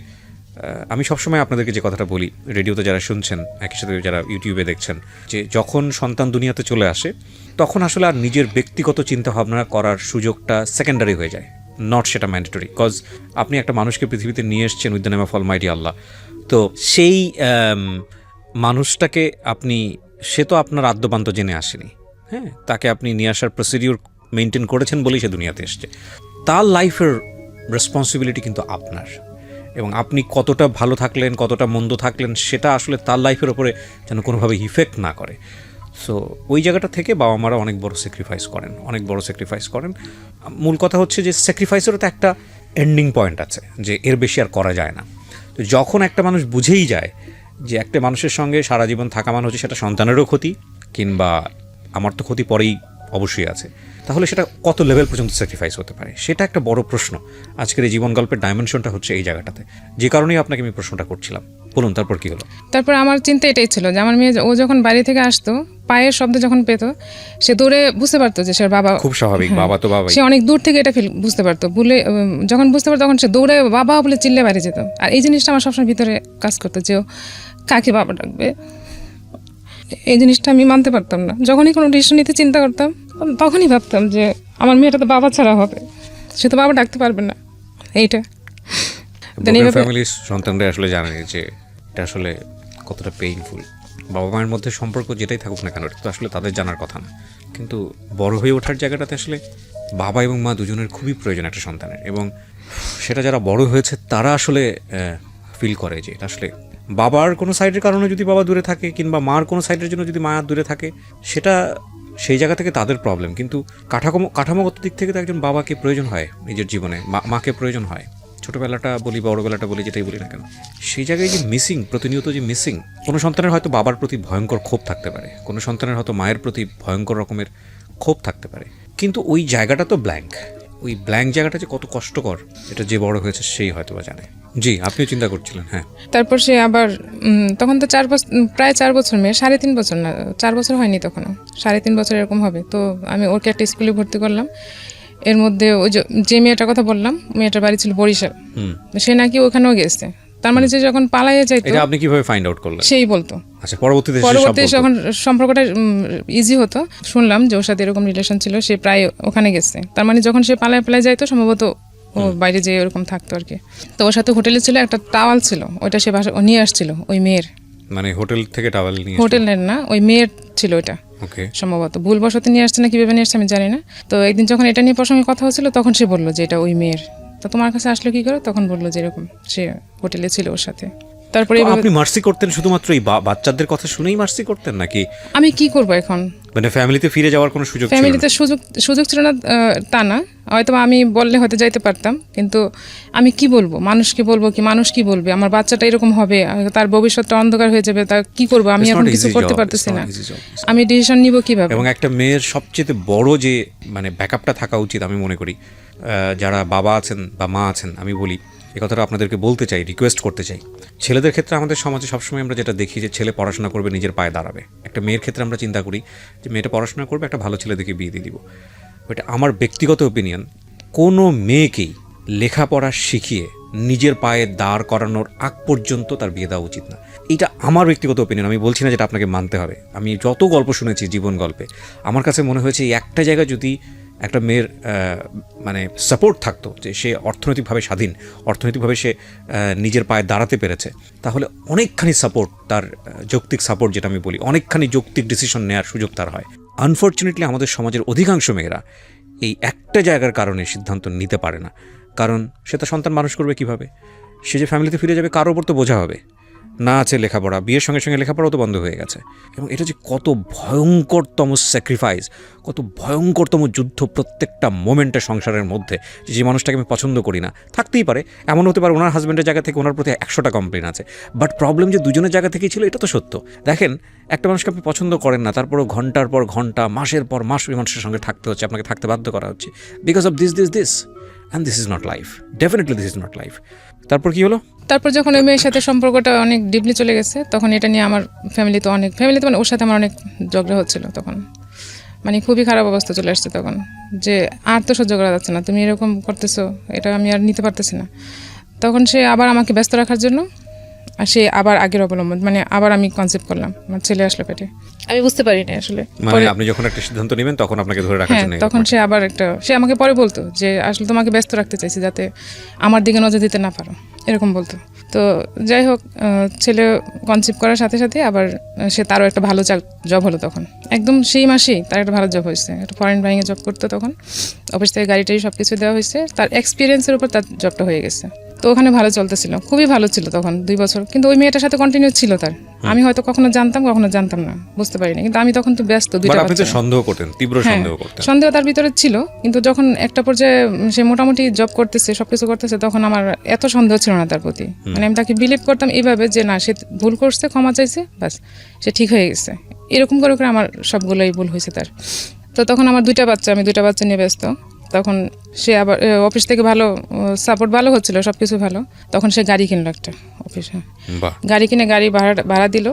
[SPEAKER 2] আমি সবসময় আপনাদেরকে যে কথাটা বলি, রেডিওতে যারা শুনছেন, একই সাথে যারা ইউটিউবে দেখছেন, যে যখন সন্তান দুনিয়াতে চলে আসে তখন আসলে আর নিজের ব্যক্তিগত চিন্তাভাবনা করার সুযোগটা সেকেন্ডারি হয়ে যায়, নট সেটা ম্যান্ডেটরি। কজ আপনি একটা মানুষকে পৃথিবীতে নিয়ে এসছেন with the name of almighty Allah. তো সেই মানুষটাকে আপনি, সে তো আপনার আদ্যপান্ত জেনে আসেনি, হ্যাঁ, তাকে আপনি নিয়ে আসার প্রসিডিউর মেনটেন করেছেন বলেই সে দুনিয়াতে এসছে। তার লাইফের রেসপন্সিবিলিটি কিন্তু আপনার, এবং আপনি কতটা ভালো থাকলেন, কতটা মন্দ থাকলেন, সেটা আসলে তার লাইফের ওপরে যেন কোনোভাবে ইফেক্ট না করে। সো ওই জায়গাটা থেকে বাবা মারা অনেক বড় স্যাক্রিফাইস করেন, অনেক বড় স্যাক্রিফাইস করেন। মূল কথা হচ্ছে যে স্যাক্রিফাইসেরও তো একটা এন্ডিং পয়েন্ট আছে, যে এর বেশি আর করা যায় না। তো যখন একটা মানুষ বুঝেই যায় যে একটা মানুষের সঙ্গে সারা জীবন থাকা মানে হচ্ছে সেটা সন্তানেরও ক্ষতি, কিংবা আমার তো ক্ষতি পরেই অবশ্যই আছে, তাহলে সেটা কত লেভেল পর্যন্ত স্যাক্রিফাইস হতে পারে, সেটা একটা বড় প্রশ্ন। আজকের এই জীবন গল্পের ডাইমেনশনটা হচ্ছে এই জায়গাটাতে, যে কারণেই আপনাকে আমি প্রশ্নটা করছিলাম। বলুন, তারপর কি হলো?
[SPEAKER 1] তারপর আমার চিন্তা এটাই ছিল যে আমার মেয়ে, ও যখন বাড়ি থেকে আসতো, পায়ের শব্দ যখন পেতো, সে দৌড়ে বুঝতে পারতো যে সে বাবা,
[SPEAKER 2] খুব স্বাভাবিক, বাবা তো বাবা,
[SPEAKER 1] সে অনেক দূর থেকে এটা বুঝতে পারতো, বলে যখন বুঝতে পারতো তখন সে দৌড়ে বাবা বলে চিল্লে বাইরে যেত। আর এই জিনিসটা আমার সবসময় ভিতরে কাজ করতো যে ও কাকে বাবা ডাকবে, এই জিনিসটা আমি মানতে পারতাম না। যখনই কোনো ডিসিশন নিতে চিন্তা করতাম, তখনই ভাবতাম যে আমার মেয়েটা তো বাবা ছাড়া হবে, সে তো বাবা ডাকতে পারবে না। এইটা
[SPEAKER 2] ফ্যামিলির সন্তানরা আসলে জানে যে এটা আসলে কতটা পেইনফুল। বাবা মায়ের মধ্যে সম্পর্ক যেটাই থাকুক না কেন, এটা তো আসলে তাদের জানার কথা না, কিন্তু বড় হয়ে ওঠার জায়গাটাতে আসলে বাবা এবং মা দুজনের খুবই প্রয়োজন একটা সন্তানের, এবং সেটা যারা বড় হয়েছে তারা আসলে ফিল করে যে এটা আসলে বাবার কোনো সাইডের কারণে যদি বাবা দূরে থাকে, কিংবা মার কোনো সাইডের জন্য যদি মা দূরে থাকে, সেটা সেই জায়গা থেকে তাদের প্রবলেম। কিন্তু কাঠামোগত দিক থেকে তো একজন বাবাকে প্রয়োজন হয় নিজের জীবনে, মাকে প্রয়োজন হয়। ছোটোবেলাটা বলি, বড়োবেলাটা বলি, যেটাই বলি না কেন, সেই জায়গায় যে মিসিং, প্রতিনিয়ত যে মিসিং। কোনো সন্তানের হয়তো বাবার প্রতি ভয়ঙ্কর ক্ষোভ থাকতে পারে, কোনো সন্তানের হয়তো মায়ের প্রতি ভয়ঙ্কর রকমের ক্ষোভ থাকতে পারে, কিন্তু ওই জায়গাটা তো ব্ল্যাঙ্ক। ওই ব্ল্যাঙ্ক জায়গাটা যে কত কষ্টকর, এটা যে বড় হয়েছে সেই হয়তো বা জানে। জি, আপনিও চিন্তা করছিলেন। হ্যাঁ,
[SPEAKER 1] তারপর সে আবার তখন তো প্রায় 4 বছর, মেয়ে 3.5 বছর না, 4 বছর হয়নি তখনও, 3.5 বছর এরকম হবে। তো আমি ওকে একটা স্কুলে ভর্তি করলাম। এর মধ্যে ওই যে মেয়েটার কথা বললাম, মেয়েটার বাড়ি ছিল বরিশাল, সে নাকি ওখানেও গেছে। তার মানে যে যখন পালাইয়া যাইতো,
[SPEAKER 2] এটা আপনি কিভাবে ফাইন্ড আউট করলেন?
[SPEAKER 1] সেই বলতো।
[SPEAKER 2] আচ্ছা, পরবর্তীতে
[SPEAKER 1] যখন সম্পর্কটা ইজি হতো, শুনলাম যে ওর সাথে এরকম রিলেশন ছিল, সে প্রায় ওখানে গেছে। তার মানে যখন সে পালায় যাইতো, সম্ভবত ও বাইরে যেয়ে ওরকম থাকতো আর কি। তো ওর সাথে হোটেলে ছিল একটা টাওয়াল ছিল, ওইটা সে নিয়ে আসছিল ওই মেয়ের,
[SPEAKER 2] মানে হোটেল থেকে টাওয়েল নিয়ে
[SPEAKER 1] হোটেলের না, ওই মেয়ের ছিল ওইটা
[SPEAKER 2] ওকে
[SPEAKER 1] সম্ভবত, ভুলবশত নিয়ে আসছে না কিভাবে নিয়ে আসছে আমি জানি না। তো একদিন যখন এটা নিয়ে প্রসঙ্গে কথা হচ্ছিল তখন সে বললো যে এটা ওই মেয়ের। তো তোমার কাছে আসলো কি করে? তখন বললো যে এরকম সে হোটেলে ছিল ওর সাথে। তারপরে
[SPEAKER 2] আপনি মার্সি করতেন শুধুমাত্র এই বাচ্চাদের কথা শুনেই মার্সি করতেন নাকি
[SPEAKER 1] আমি কি করব এখন,
[SPEAKER 2] মানে ফ্যামিলিতে ফিরে যাওয়ার কোনো সুযোগ ছিল না?
[SPEAKER 1] ফ্যামিলিতে সুযোগ ছিল না তা না, হয়তো আমি বললে হয়তো যাইতে পারতাম, কিন্তু আমি কি বলবো মানুষকে, বলবো কি মানুষ কি বলবে, আমার বাচ্চাটা এরকম হবে, তার ভবিষ্যৎটা অন্ধকার হয়ে যাবে, তা কি করবো আমি এখন কিছু করতে পারতেছি না, আমি ডিসিশন নিব কিভাবে?
[SPEAKER 2] এবং একটা মেয়ের সবচেয়ে বড় যে মানে ব্যাকআপটা থাকা উচিত আমি মনে করি, যারা বাবা আছেন বা মা আছেন, আমি বলি এই কথাটা আপনাদেরকে বলতে চাই, রিকোয়েস্ট করতে চাই। ছেলেদের ক্ষেত্রে আমাদের সমাজে সবসময় আমরা যেটা দেখি যে ছেলে পড়াশোনা করবে, নিজের পায়ে দাঁড়াবে। একটা মেয়ের ক্ষেত্রে আমরা চিন্তা করি যে মেয়েটা পড়াশোনা করবে, একটা ভালো ছেলে দেখে বিয়ে দিয়ে দিব। এটা আমার ব্যক্তিগত ওপিনিয়ন। কোনো মেয়েকেই লেখাপড়া শিখিয়ে নিজের পায়ে দাঁড় করানোর আগ পর্যন্ত তার বিয়ে দেওয়া উচিত না। এটা আমার ব্যক্তিগত ওপিনিয়ন, আমি বলছি না যেটা আপনাকে মানতে হবে। আমি যত গল্প শুনেছি জীবন গল্পে, আমার কাছে মনে হয়েছে এই একটা জায়গায় যদি একটা মেয়ের মানে সাপোর্ট থাকতো, যে সে অর্থনৈতিকভাবে স্বাধীন, অর্থনৈতিকভাবে সে নিজের পায়ে দাঁড়াতে পেরেছে, তাহলে অনেকখানি সাপোর্ট তার, যৌক্তিক সাপোর্ট যেটা আমি বলি, অনেকখানি যৌক্তিক ডিসিশন নেওয়ার সুযোগ তার হয়। আনফর্চুনেটলি আমাদের সমাজের অধিকাংশ মেয়েরা এই একটা জায়গার কারণে সিদ্ধান্ত নিতে পারে না। কারণ সে তার সন্তান মানুষ করবে কিভাবে? সে যে ফ্যামিলিতে ফিরে যাবে কারোর ওপর তো বোঝা হবে না, আছে লেখাপড়া, বিয়ের সঙ্গে সঙ্গে লেখাপড়াও তো বন্ধ হয়ে গেছে। এবং এটা যে কত ভয়ঙ্করতম স্যাক্রিফাইস, কত ভয়ঙ্করতম যুদ্ধ প্রত্যেকটা মোমেন্টে সংসারের মধ্যে। যে মানুষটাকে আমি পছন্দ করি না, থাকতেই পারে, এমন হতে পারে ওনার হাজব্যান্ডের জায়গা থেকে ওনার প্রতি 100টা কমপ্লেন আছে, বাট প্রবলেম যে দুজনের জায়গা থেকেই ছিল, এটা তো সত্য। দেখেন, একটা মানুষকে আপনি পছন্দ করেন না, তারপরও ঘন্টার পর ঘন্টা, মাসের পর মাস ওই মানুষের সঙ্গে থাকতে হচ্ছে, আপনাকে থাকতে বাধ্য করা হচ্ছে, because of this and this is not life, definitely this is not life. তারপর কি হলো?
[SPEAKER 1] তারপর যখন ওই মেয়ের সাথে সম্পর্কটা অনেক ডিপলি চলে গেছে, তখন এটা নিয়ে আমার ফ্যামিলিতে মানে ওর সাথে আমার অনেক ঝগড়া হচ্ছিল তখন, মানে খুবই খারাপ অবস্থা চলে আসছে তখন, যে আর তো সহ্য করা যাচ্ছে না, তুমি এরকম করতেছো, এটা আমি আর নিতে পারতেছি না। তখন সে আবার আমাকে ব্যস্ত রাখার জন্য, আর সে আবার আগের অবলম্বন, মানে আবার আমি কনসেপ্ট করলাম, আমার ছেলে আসলো পেটে, আমি বুঝতে পারিনি আসলে।
[SPEAKER 2] মানে আপনি যখন একটা সিদ্ধান্ত নেবেন তখন আপনাকে ধরে রাখার জন্য,
[SPEAKER 1] তখন সে আবার সে আমাকে পরে বলতো যে আসলে তোমাকে ব্যস্ত রাখতে চাইছি যাতে আমার দিকে নজর দিতে না পারো, এরকম বলতো। তো যাই হোক, ছেলে কনসেপ্ট করার সাথে সাথে আবার তারও একটা ভালো জব হলো তখন, একদম সেই মাসেই তার একটা ভালো জব হয়েছে, একটা ফরেন বাইংয়ে জব করতো তখন, অফিস থেকে গাড়ি টাড়ি সব কিছু দেওয়া হয়েছে, তার এক্সপিরিয়েন্সের উপর তার জবটা হয়ে গেছে। তো ওখানে ভালো চলতেছিল, খুবই ভালো ছিল তখন 2 বছর, কিন্তু ওই মেয়েটার সাথে কন্টিনিউ ছিল তার। আমি হয়তো কখনো জানতাম, কখনো জানতাম না, বুঝতে পারিনি, কিন্তু আমি তখন তো ব্যস্ত,
[SPEAKER 2] সন্দেহ করতেন, তীব্র সন্দেহ করতেন,
[SPEAKER 1] সন্দেহ তার ভিতরে ছিল। কিন্তু যখন একটা পর্যায়ে সে মোটামুটি জব করতেছে, সবকিছু করতেছে, তখন আমার এত সন্দেহ ছিল না তার প্রতি, মানে আমি তাকে বিলিভ করতাম এইভাবে যে না, সে ভুল করছে, ক্ষমা চাইছে, বাস সে ঠিক হয়ে গেছে, এরকম করে করে আমার সবগুলোই ভুল হয়েছে তার। তো তখন আমার 2টা বাচ্চা, আমি 2টা বাচ্চা নিয়ে ব্যস্ত, তখন সে আবার অফিস থেকে ভালো সাপোর্ট ভালো হচ্ছিল, সব কিছু ভালো, তখন সে গাড়ি কিনলো একটা অফিসে, গাড়ি কিনে গাড়ি ভাড়া দিল,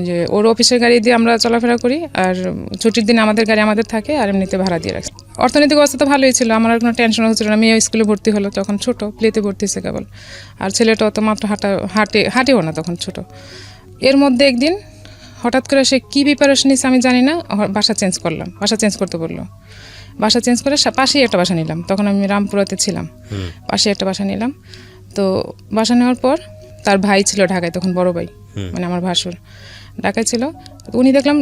[SPEAKER 1] যে ওর অফিসের গাড়ি দিয়ে আমরা চলাফেরা করি, আর ছুটির দিন আমাদের গাড়ি আমাদের থাকে, আর এমনিতে ভাড়া দিয়ে রাখছি। অর্থনৈতিক অবস্থা তো ভালোই ছিল, আমার আর কোনো টেনশন হচ্ছিল না। মেয়ে স্কুলে ভর্তি হলো তখন, ছোটো প্লেতে ভর্তি হয়েছে কেবল, আর ছেলেটা অত মাত্র হাঁটেও না তখন, ছোটো। এর মধ্যে একদিন হঠাৎ করে সে কী প্রিপারেশন নিচ্ছে আমি জানি না, বাসা চেঞ্জ করতে বললো। বাসা চেঞ্জ করে পাশেই একটা বাসা নিলাম, তখন আমি রামপুরাতে ছিলাম, পাশে একটা বাসা নিলাম। তো বাসা নেওয়ার পর তার ভাই ছিল ঢাকায় তখন, বড় ভাই, মানে আমার ভাসুর ঢাকায় ছিল। উনি দেখলাম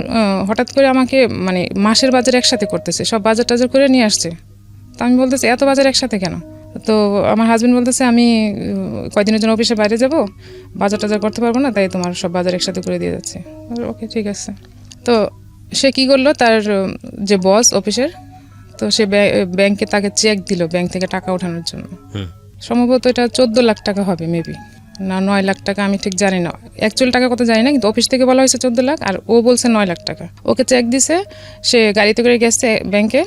[SPEAKER 1] হঠাৎ করে আমাকে মানে মাসের বাজার একসাথে করতেছে, সব বাজার টাজার করে নিয়ে আসছে। তো আমি বলতেছি এত বাজার একসাথে কেন? তো আমার হাজবেন্ড বলতেছে আমি কয়দিনের জন্য অফিসে বাইরে যাব, বাজার টাজার করতে পারবো না, তাই তোমার সব বাজার একসাথে করে দিয়ে যাচ্ছে। ওকে, ঠিক আছে। তো সে কী করলো, তার যে বস অফিসের, তো সে ব্যাংকে তাকে চেক দিল ব্যাংক থেকে টাকা ওঠানোর জন্য। সম্ভবত এটা 14 লাখ টাকা হবে, মেবি না 9 লাখ টাকা, আমি ঠিক জানি না, অ্যাকচুয়াল টাকা কত জানি না, কিন্তু অফিস থেকে বলা হয়েছে 14 লাখ, আর ও বলছে 9 লাখ টাকা। ওকে চেক দিছে, সে গাড়িতে করে গেছে ব্যাংকে,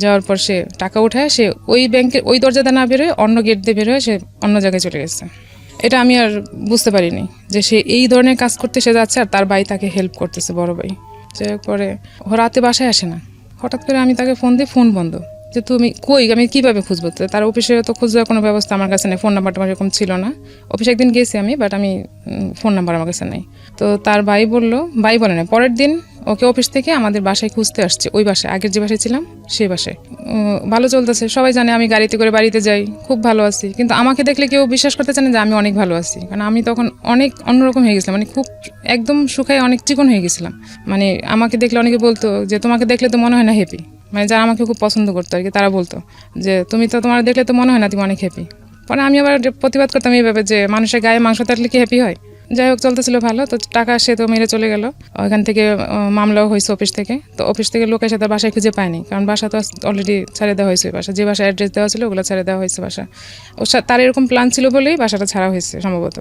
[SPEAKER 1] যাওয়ার পর সে টাকা উঠায়, সে ওই ব্যাংকের ওই দরজাতে না বেরোয়, অন্য গেট দিয়ে বেরোয়, সে অন্য জায়গায় চলে গেছে। এটা আমি আর বুঝতে পারিনি যে সে এই ধরনের কাজ করতে সে যাচ্ছে, আর তার ভাই তাকে হেল্প করতেছে, বড় ভাই। যে পরে ও রাতে বাসায় আসে না, হঠাৎ করে আমি তাকে ফোন দিই, ফোন বন্ধ, যে তুমি কই, আমি কীভাবে খুঁজবো? তো তার অফিসে তো খোঁজার কোনো ব্যবস্থা আমার কাছে নেই, ফোন নাম্বারটা আমার এরকম ছিল না। অফিসে একদিন গেছি আমি, বাট আমি ফোন নাম্বার আমার কাছে নেই। তো তার ভাই বলে না, পরের দিন ওকে অফিস থেকে আমাদের বাসায় খুঁজতে আসছে, ওই বাসায়, আগের যে বাসায় ছিলাম সেই বাসায়। ভালো চলতেছে, সবাই জানে আমি গাড়িতে করে বাড়িতে যাই, খুব ভালো আছি। কিন্তু আমাকে দেখলে কেউ বিশ্বাস করতে চায় না যে আমি অনেক ভালো আছি, কারণ আমি তখন অনেক অন্যরকম হয়ে গেছিলাম, মানে খুব একদম শুকায় অনেক চিকন হয়ে গেছিলাম। মানে আমাকে দেখলে অনেকে বলতো যে তোমাকে দেখলে তো মনে হয় না হ্যাপি, মানে যারা আমাকে খুব পছন্দ করতো আর কি, তারা বলতো যে তুমি তো, তোমার দেখলে তো মনে হয় না তুমি অনেক হ্যাপি। পরে আমি আবার প্রতিবাদ করতাম এইভাবে যে মানুষের গায়ে মাংস থাকলে কি হ্যাপি হয়? যাই হোক, চলতেছিল ভালো। তো টাকা সে তো মেরে চলে গেল, ওইখান থেকে মামলাও হয়েছে অফিস থেকে। তো অফিস থেকে লোক এসে তার বাসায় খুঁজে পায়নি, কারণ বাসা তো অলরেডি ছেড়ে দেওয়া হয়েছে। বাসা যে বাসায় অ্যাড্রেস দেওয়া ছিল ওগুলো ছেড়ে দেওয়া হয়েছে বাসা। তার এরকম প্ল্যান ছিল বলেই বাসাটা ছাড়া হয়েছে সম্ভবত।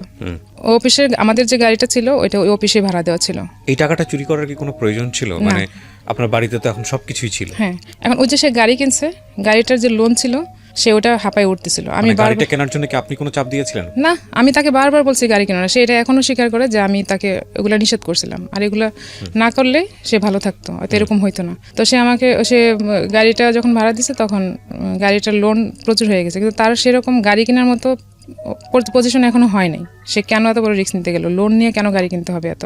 [SPEAKER 1] অফিসের আমাদের যে গাড়িটা ছিল ওইটা ওই অফিসে ভাড়া দেওয়া ছিল।
[SPEAKER 2] এই টাকাটা চুরি করার কি কোনো প্রয়োজন ছিল? মানে আপনার বাড়িতে তো এখন সবকিছুই ছিল।
[SPEAKER 1] হ্যাঁ, এখন ওই যে সে গাড়ি কিনছে, গাড়িটার যে লোন ছিল সে ওটা হাঁপায় উঠতেছিল। আমি
[SPEAKER 2] গাড়িটা কেনার জন্য কি আপনি কোনো চাপ দিয়েছিলেন?
[SPEAKER 1] না, আমি তাকে বারবার বলছি গাড়ি কেনা না, সে এটা এখনো স্বীকার করে যে আমি তাকে এগুলা নিষেধ করছিলাম, আর এগুলা না করলে সে ভালো থাকতো, হয়তো এরকম হইতো না। তো সে গাড়িটা যখন ভাড়া দিছে তখন গাড়িটার লোন প্রচুর হয়ে গেছে, কিন্তু তার সেরকম গাড়ি কেনার মতো পজিশন এখনো হয় নাই। সে কেন এত বড় রিস্ক নিতে গেল? লোন নিয়ে কেন গাড়ি কিনতে হবে এত?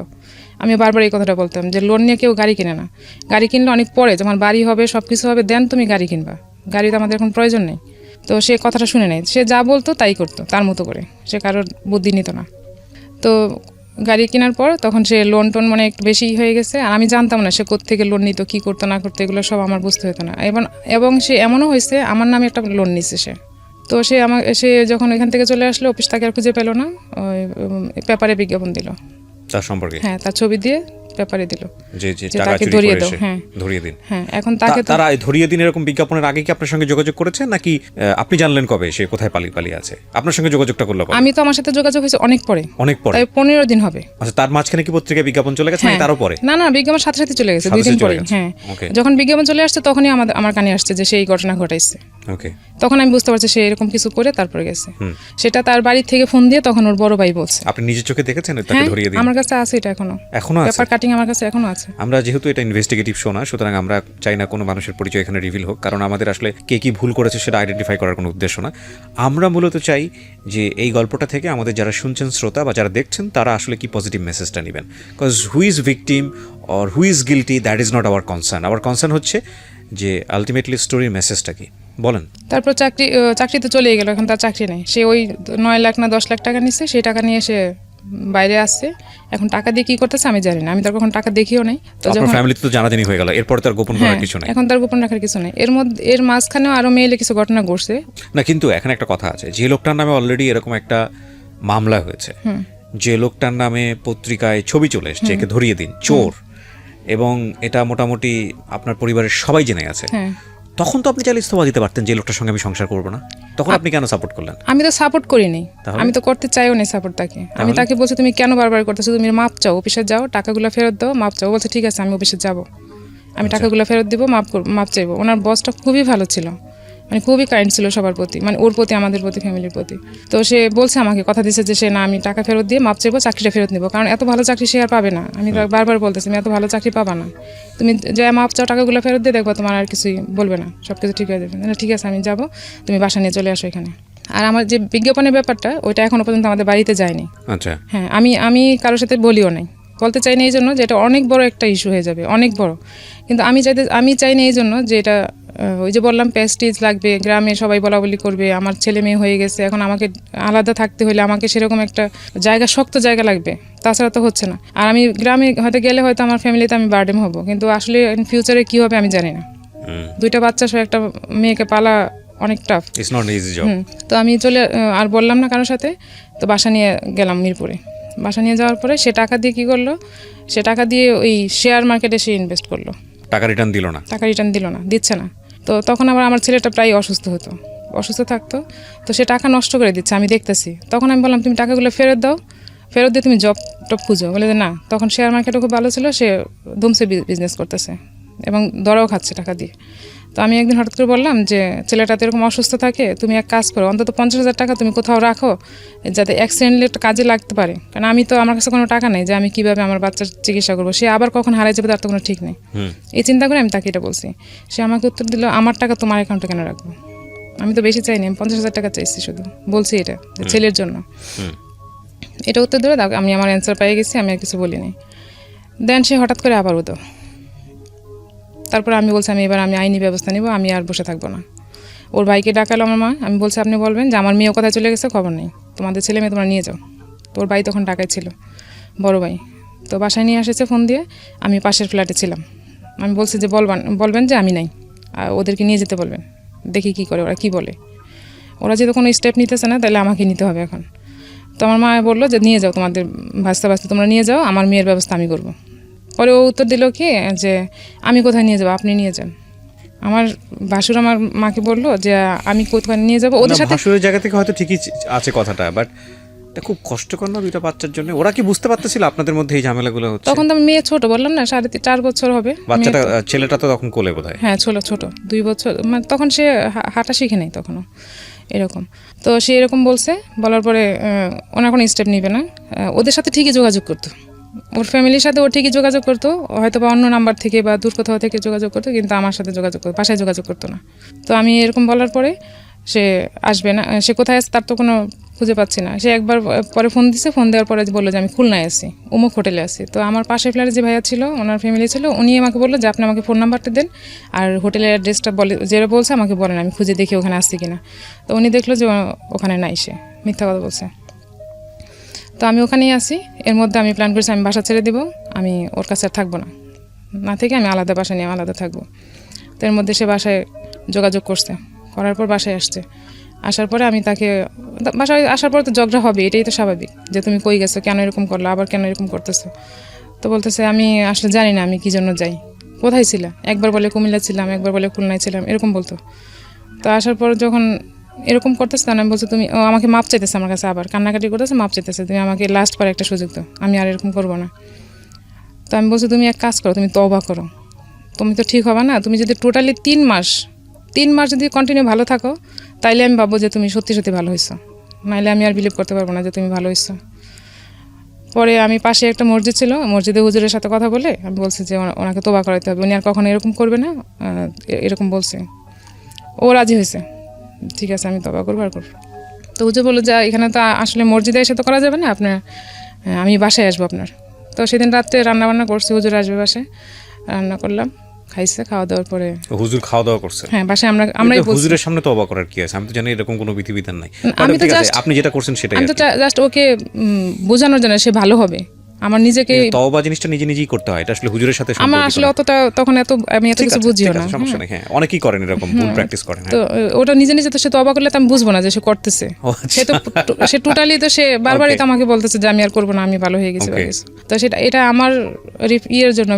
[SPEAKER 1] আমি বারবার এই কথাটা বলতাম যে লোন নিয়ে কেউ গাড়ি কিনে না, গাড়ি কিনলে অনেক পরে, যখন বাড়ি হবে সব কিছু হবে দেন তুমি গাড়ি কিনবা, গাড়ি তো আমাদের এখন প্রয়োজন নেই। তো সে কথাটা শুনে নেয়, সে যা বলতো তাই করতো তার মতো করে, সে কারোর বুদ্ধি নিত না। তো গাড়ি কেনার পর তখন সে লোন টোন মানে একটু বেশি হয়ে গেছে, আর আমি জানতাম না সে কোত্থেকে লোন নিত, কী করতো না করতো, এগুলো সব আমার বুঝতে হতো না। এবং সে এমনও হয়েছে আমার নামে একটা লোন নিচ্ছে সে। তো সে যখন এখান থেকে চলে আসলো, অফিস তাকে আর খুঁজে পেল না, ওই পেপারে বিজ্ঞাপন দিল
[SPEAKER 2] তার সম্পর্কে।
[SPEAKER 1] হ্যাঁ, তার ছবি দিয়ে পেপারে দিল
[SPEAKER 2] যে টাকা চুরি করেছে ধরিয়ে দিন।
[SPEAKER 1] হ্যাঁ, এখন তারা
[SPEAKER 2] ধরিয়ে দিন এরকম বিজ্ঞাপনের আগে কি আপনার সঙ্গে যোগাযোগ করেছে, নাকি আপনি জানলেন কবে সে কোথায় পালিয়ে আছে? আপনার সঙ্গে যোগাযোগটা করলো কবে?
[SPEAKER 1] আমি তো, আমার সাথে যোগাযোগ হয়েছে অনেক পরে, তাই 15 দিন হবে।
[SPEAKER 2] আচ্ছা, তার মাঝখানে কি পত্রিকায় বিজ্ঞাপন চলে গেছে নাকি তারও পরে?
[SPEAKER 1] না, বিজ্ঞাপন সাথে সাথে চলে গেছে, 2 দিন পরে। হ্যাঁ, যখন বিজ্ঞাপন চলে আসছে তখনই আমার কানে আসছে যে সেই ঘটনা ঘটাইছে।
[SPEAKER 2] ওকে,
[SPEAKER 1] তখন আমি বুঝতে পারছি সে এরকম কিছু করে তারপরে গেছে। সেটা তার বাড়ি থেকে ফোন দিয়ে তখন ওর বড় ভাই বলছে।
[SPEAKER 2] আপনি নিজের চোখে দেখেছেন তাকে ধরিয়ে দিন?
[SPEAKER 1] আমার কাছে আছে, এটা এখনো
[SPEAKER 2] আছে,
[SPEAKER 1] পেপার কাটিং আমার কাছে এখনো আছে।
[SPEAKER 2] আমরা যেহেতু এটা ইনভেস্টিগেটিভ শো না, সুতরাং আমরা চাই না কোনো মানুষের পরিচয় এখানে রিভিল হোক, কারণ আমাদের আসলে কে কি ভুল করেছে সেটা আইডেন্টিফাই করার কোনো উদ্দেশ্য না। আমরা মূলত চাই যে এই গল্পটা থেকে আমাদের যারা শুনছেন শ্রোতা বা যারা দেখছেন তারা আসলে কি পজিটিভ মেসেজটা নেবেন। Because who is victim or who is guilty, that is not our concern. Hour concern হচ্ছে যে আলটিমেটলি স্টোরির মেসেজটা কি। বলেন।
[SPEAKER 1] তারপর চাকরিতে চলে গেল, এখন তার চাকরি নেই। সে ওই 9 লাখ না 10 লাখ টাকা নিচ্ছে, সেই টাকা নিয়ে সে বাইরে আসছে। এখন টাকা দিয়ে কি করতেছে আমি জানি না, আমি তার কখন টাকা দেখিও নাই।
[SPEAKER 2] তো যখন ফ্যামিলিতে তো জানাজানি হয়ে গেল, এরপর তার গোপন করার কিছু নাই।
[SPEAKER 1] এখন তার গোপন রাখার কিছু নাই। এর মাঝখানেও আরো মেইলে কিছু ঘটনা ঘটছে
[SPEAKER 2] না, কিন্তু এখানে একটা কথা আছে, যে লোকটার নামে অলরেডি এরকম একটা মামলা হয়েছে, যে লোকটার নামে পত্রিকায় ছবি চলে এসছে, একে ধরিয়ে দিন চোর, এবং এটা মোটামুটি আপনার পরিবারের সবাই জেনে গেছে, তখন তো আপনি চাইলে ইস্তফা দিতে পারতেন যে লোকটার সঙ্গে আমি সংসার করবো না। তখন আপনি কেন সাপোর্ট করলেন?
[SPEAKER 1] আমি তো সাপোর্ট করিনি, আমি তো করতে চাইও না সাপোর্ট তাকে। আমি তাকে বলছি তুমি কেন বারবার করতেছো, তুমি মাপ চাও, অফিসে যাও, টাকাগুলো ফেরত দাও, মাপ চাও। বলছে ঠিক আছে আমি অফিসে যাবো, আমি টাকাগুলো ফেরত দিব, মাপ চাইবো। ওনার বসটা খুবই ভালো ছিল, মানে খুবই কাইন্ড ছিল সবার প্রতি, মানে ওর প্রতি, আমাদের প্রতি, ফ্যামিলির প্রতি। তো সে বলছে আমাকে, কথা দিচ্ছে যে সে না, আমি টাকা ফেরত দিয়ে মাপ চাইবো, চাকরিটা ফেরত নিবো, কারণ এত ভালো চাকরি সে আর পাবে না। আমি বারবার বলতেছি তুমি এত ভালো চাকরি পাবা না, তুমি যে মাপ চাও, টাকাগুলো ফেরত দিয়ে দেখবো তোমার আর কিছুই বলবে না, সব কিছু ঠিক হয়ে যাবে। ঠিক আছে আমি যাবো, তুমি বাসা নিয়ে চলে আসো এখানে। আর আমার যে বিজ্ঞাপনের ব্যাপারটা, ওইটা এখনো পর্যন্ত আমাদের বাড়িতে যায়নি।
[SPEAKER 2] আচ্ছা,
[SPEAKER 1] হ্যাঁ, আমি কারোর সাথে বলিও নাই, বলতে চাই না এই জন্য যে এটা অনেক বড় একটা ইস্যু হয়ে যাবে, অনেক বড়। কিন্তু আমি চাই না এই জন্য যে এটা, ওই যে বললাম প্রেস্টিজ লাগবে, গ্রামে সবাই বলা বলি করবে, আমার ছেলে মেয়ে হয়ে গেছে, এখন আমাকে আলাদা থাকতে হলে আমাকে সেরকম একটা জায়গা, শক্ত জায়গা লাগবে, তাছাড়া তো হচ্ছে না। আর আমি গ্রামে হয়তো গেলে হয়তো আমার ফ্যামিলিতে আমি বার্ডেন হব, কিন্তু আসলে ইন ফিউচারে কী হবে আমি জানি না। 2টা বাচ্চা সহ একটা মেয়েকে পালা অনেক tough,
[SPEAKER 2] it's not easy job.
[SPEAKER 1] তো আমি আর বললাম না কারোর সাথে, তো বাসা নিয়ে গেলাম মিরপুরে। বাসা নিয়ে যাওয়ার পরে সে টাকা দিয়ে কী করলো, সে টাকা দিয়ে ওই শেয়ার মার্কেটে সে ইনভেস্ট করলো।
[SPEAKER 2] টাকা রিটার্ন দিল না,
[SPEAKER 1] দিচ্ছে না। তো তখন আবার আমার ছেলেটা প্রায় অসুস্থ থাকতো, তো সে টাকা নষ্ট করে দিচ্ছে, আমি দেখতেছি। তখন আমি বললাম তুমি টাকাগুলো ফেরত দাও, ফেরত দিয়ে তুমি জব টপ খুঁজো। বলে যে না, তখন শেয়ার মার্কেটও খুব ভালো ছিল, সে ধুমসে বিজনেস করতেছে, এবং ধরাও খাচ্ছে টাকা দিয়ে। তো আমি একদিন হঠাৎ করে বললাম যে ছেলেটা তো এরকম অসুস্থ থাকে, তুমি এক কাজ করো, অন্তত 50,000 টাকা তুমি কোথাও রাখো যাতে অ্যাক্সিডেন্টলি একটা কাজে লাগতে পারে। কারণ আমি তো, আমার কাছে কোনো টাকা নেই যে আমি কীভাবে আমার বাচ্চার চিকিৎসা করবো, সে আবার কখন হারিয়ে যাবে তার তো কোনো ঠিক নেই। এই চিন্তা করে আমি তাকে এটা বলছি। সে আমাকে উত্তর দিল, আমার টাকা তোমার অ্যাকাউন্টে কেন রাখবো? আমি তো বেশি চাইনি, আমি 50,000 টাকা চাইছি, শুধু বলছি এটা যে ছেলের জন্য। এটা উত্তর দেবে, আমি আমার অ্যান্সার পেয়ে গেছি, আমি আর কিছু বলিনি। দেন সে হঠাৎ করে আবার উদো। তারপর আমি বলছি আমি এবার আইনি ব্যবস্থা নিব, আমি আর বসে থাকবো না। ওর ভাইকে ডাকালো আমার মা, আমি বলছি আপনি বলবেন যে আমার মেয়েও কোথায় চলে গেছে, খবর নেই, তোমাদের ছেলে মেয়ে তোমরা নিয়ে যাও। তো ওর ভাই তখন ঢাকায় ছিল, বড় ভাই। তো বাসায় নিয়ে এসেছে ফোন দিয়ে, আমি পাশের ফ্ল্যাটে ছিলাম। আমি বলছি যে বলবেন যে আমি নাই, আর ওদেরকে নিয়ে যেতে বলবেন, দেখি কী করে, ওরা কী বলে। ওরা যেহেতু কোনো স্টেপ নিতেছে না, তাহলে আমাকে নিতে হবে এখন। তো আমার মা বললো যে নিয়ে যাও, তোমাদের ভাস্তা তোমরা নিয়ে যাও, আমার মেয়ের ব্যবস্থা আমি করবো। পরে ও উত্তর দিল কি যে আমি কোথায় নিয়ে যাবো, আপনি নিয়ে যান। আমার ভাসুর আমার মাকে বললো যে আমি কোথায় নিয়ে যাবো, ওদের সাথে।
[SPEAKER 2] ভাসুরের জায়গা থেকে হয়তো ঠিকই আছে কথাটা, বাট এটা খুব কষ্টকর না দুইটা বাচ্চার জন্য? ওরা কি বুঝতে পারতেছিল আপনাদের মধ্যে এই ঝামেলাগুলো হচ্ছে?
[SPEAKER 1] তখন তো মেয়ে ছোট, বললাম না 4.5 বছর হবে
[SPEAKER 2] বাচ্চাটা। ছেলেটা তো তখন কোলে বোধহয়।
[SPEAKER 1] হ্যাঁ ছোট 2 বছর, মানে তখন সে হাঁটা শিখে নেই তখনও এরকম। তো সে এরকম বলছে, বলার পরে ওনার কোনো স্টেপ নিবে না। ওদের সাথে ঠিকই যোগাযোগ করতো, ওর ফ্যামিলির সাথে ও ঠিকই যোগাযোগ করতো, হয়তো বা অন্য নাম্বার থেকে বা দূর কোথাও থেকে যোগাযোগ করতো, কিন্তু আমার সাথে যোগাযোগ করতো, বাসায় যোগাযোগ করতো না। তো আমি এরকম বলার পরে সে আসবে না, সে কোথায় আছে তার তো কোনো খুঁজে পাচ্ছি না। সে একবার পরে ফোন দিছে, ফোন দেওয়ার পরে বললো যে আমি খুলনায় আছি, অমুক হোটেলে আছি। তো আমার পাশের ফ্ল্যাটে যে ভাইয়া ছিল, ওনার ফ্যামিলি ছিল, উনি আমাকে বললো যে আপনি আমাকে ফোন নাম্বারটা দেন, আর হোটেলের অ্যাড্রেসটা বলে, যেটা বলছে আমাকে বলেন, আমি খুঁজে দেখি ওখানে আসছি কিনা। তো উনি দেখলো যে ওখানে নাই, সে মিথ্যা কথা বলছে। তো আমি ওখানেই আসি। এর মধ্যে আমি প্ল্যান করছি আমি বাসা ছেড়ে দিব, আমি ওর কাছে আর থাকবো না থেকে আমি আলাদা বাসা নিয়ে আলাদা থাকবো। তো এর মধ্যে সে বাসায় যোগাযোগ করছে, করার পর বাসায় আসছে। আসার পরে আমি তাকে, বাসায় আসার পর তো ঝগড়া হবে, এটাই তো স্বাভাবিক, যে তুমি কই গেছো, কেন এরকম করলো, আবার কেন এরকম করতেছো। তো বলতেছে আমি আসলে জানি না আমি কী জন্য যাই, কোথায় ছিলাম, একবার বলে কুমিল্লা ছিলাম, একবার বলে খুলনায় ছিলাম, এরকম বলতো। তো আসার পর যখন এরকম করতেছে, তখন আমি বলছি তুমি, আমাকে মাপ চাইতেছে আমার কাছে, আবার কান্নাকাটি করতেছে, মাপ চাইতেছে, তুমি আমাকে লাস্ট পরে একটা সুযোগ দাও, আমি আর এরকম করবো না। তো আমি বলছি তুমি এক কাজ করো, তুমি তওবা করো, তুমি তো ঠিক হবে না, তুমি যদি টোটালি 3 মাস যদি কন্টিনিউ ভালো থাকো, তাইলে আমি ভাববো যে তুমি সত্যি ভালো হয়েছো, নাইলে আমি আর বিলিভ করতে পারবো না যে তুমি ভালো হয়েছো। পরে আমি পাশে একটা মসজিদ ছিল, মসজিদে হুজুরের সাথে কথা বলে আমি বলছি যে ওনাকে তওবা করাইতে হবে, উনি আর কখনো এরকম করবে না, এরকম বলছে। ও রাজি হয়েছে, ঠিক আছে আমি তওবা করবো আর করবো। তো হুজুর বললো যে এখানে তো আসলে মসজিদে এসে তো করা যাবে না, আপনার আমি বাসায় আসবো আপনার। তো সেদিন রাত্রে রান্নাবান্না করছি, হুজুর আসবে বাসায়, রান্না করলাম, খাইছে, খাওয়া দাওয়ার পরে হুজুর
[SPEAKER 2] খাওয়া দাওয়া করছে।
[SPEAKER 1] হ্যাঁ বাসায় আমরা
[SPEAKER 2] হুজুরের সামনে তওবা করার কি আছে? আমি তো জানি এরকম কোনো বিধিবিধান নাই।
[SPEAKER 1] আমি তো জাস্ট,
[SPEAKER 2] আপনি যেটা করছেন সেটাই,
[SPEAKER 1] আমি তো জাস্ট ওকে বোঝানোর জন্য সে ভালো হবে, আমার নিজেকে
[SPEAKER 2] তওবা জিনিসটা নিজেই করতে হয়, এটা আসলে হুজুরের সাথে সম্পর্কিত।
[SPEAKER 1] আমার আসলে অতটা তখন আমি এত কিছু বুঝিও না,
[SPEAKER 2] সমস্যা নেই। হ্যাঁ অনেকেই করেন এরকম, ভুল প্র্যাকটিস করেন।
[SPEAKER 1] তো ওটা নিজে তো সে তওবা করলে তো আমি বুঝবো না যে সে করতেছে, সে তো সে টোটালি তো সে বারবারই তো আমাকে বলতেছে যে আমি আর করবো না, আমি ভালো হয়ে গেছি। তো এটা আমার ইয়ের জন্য,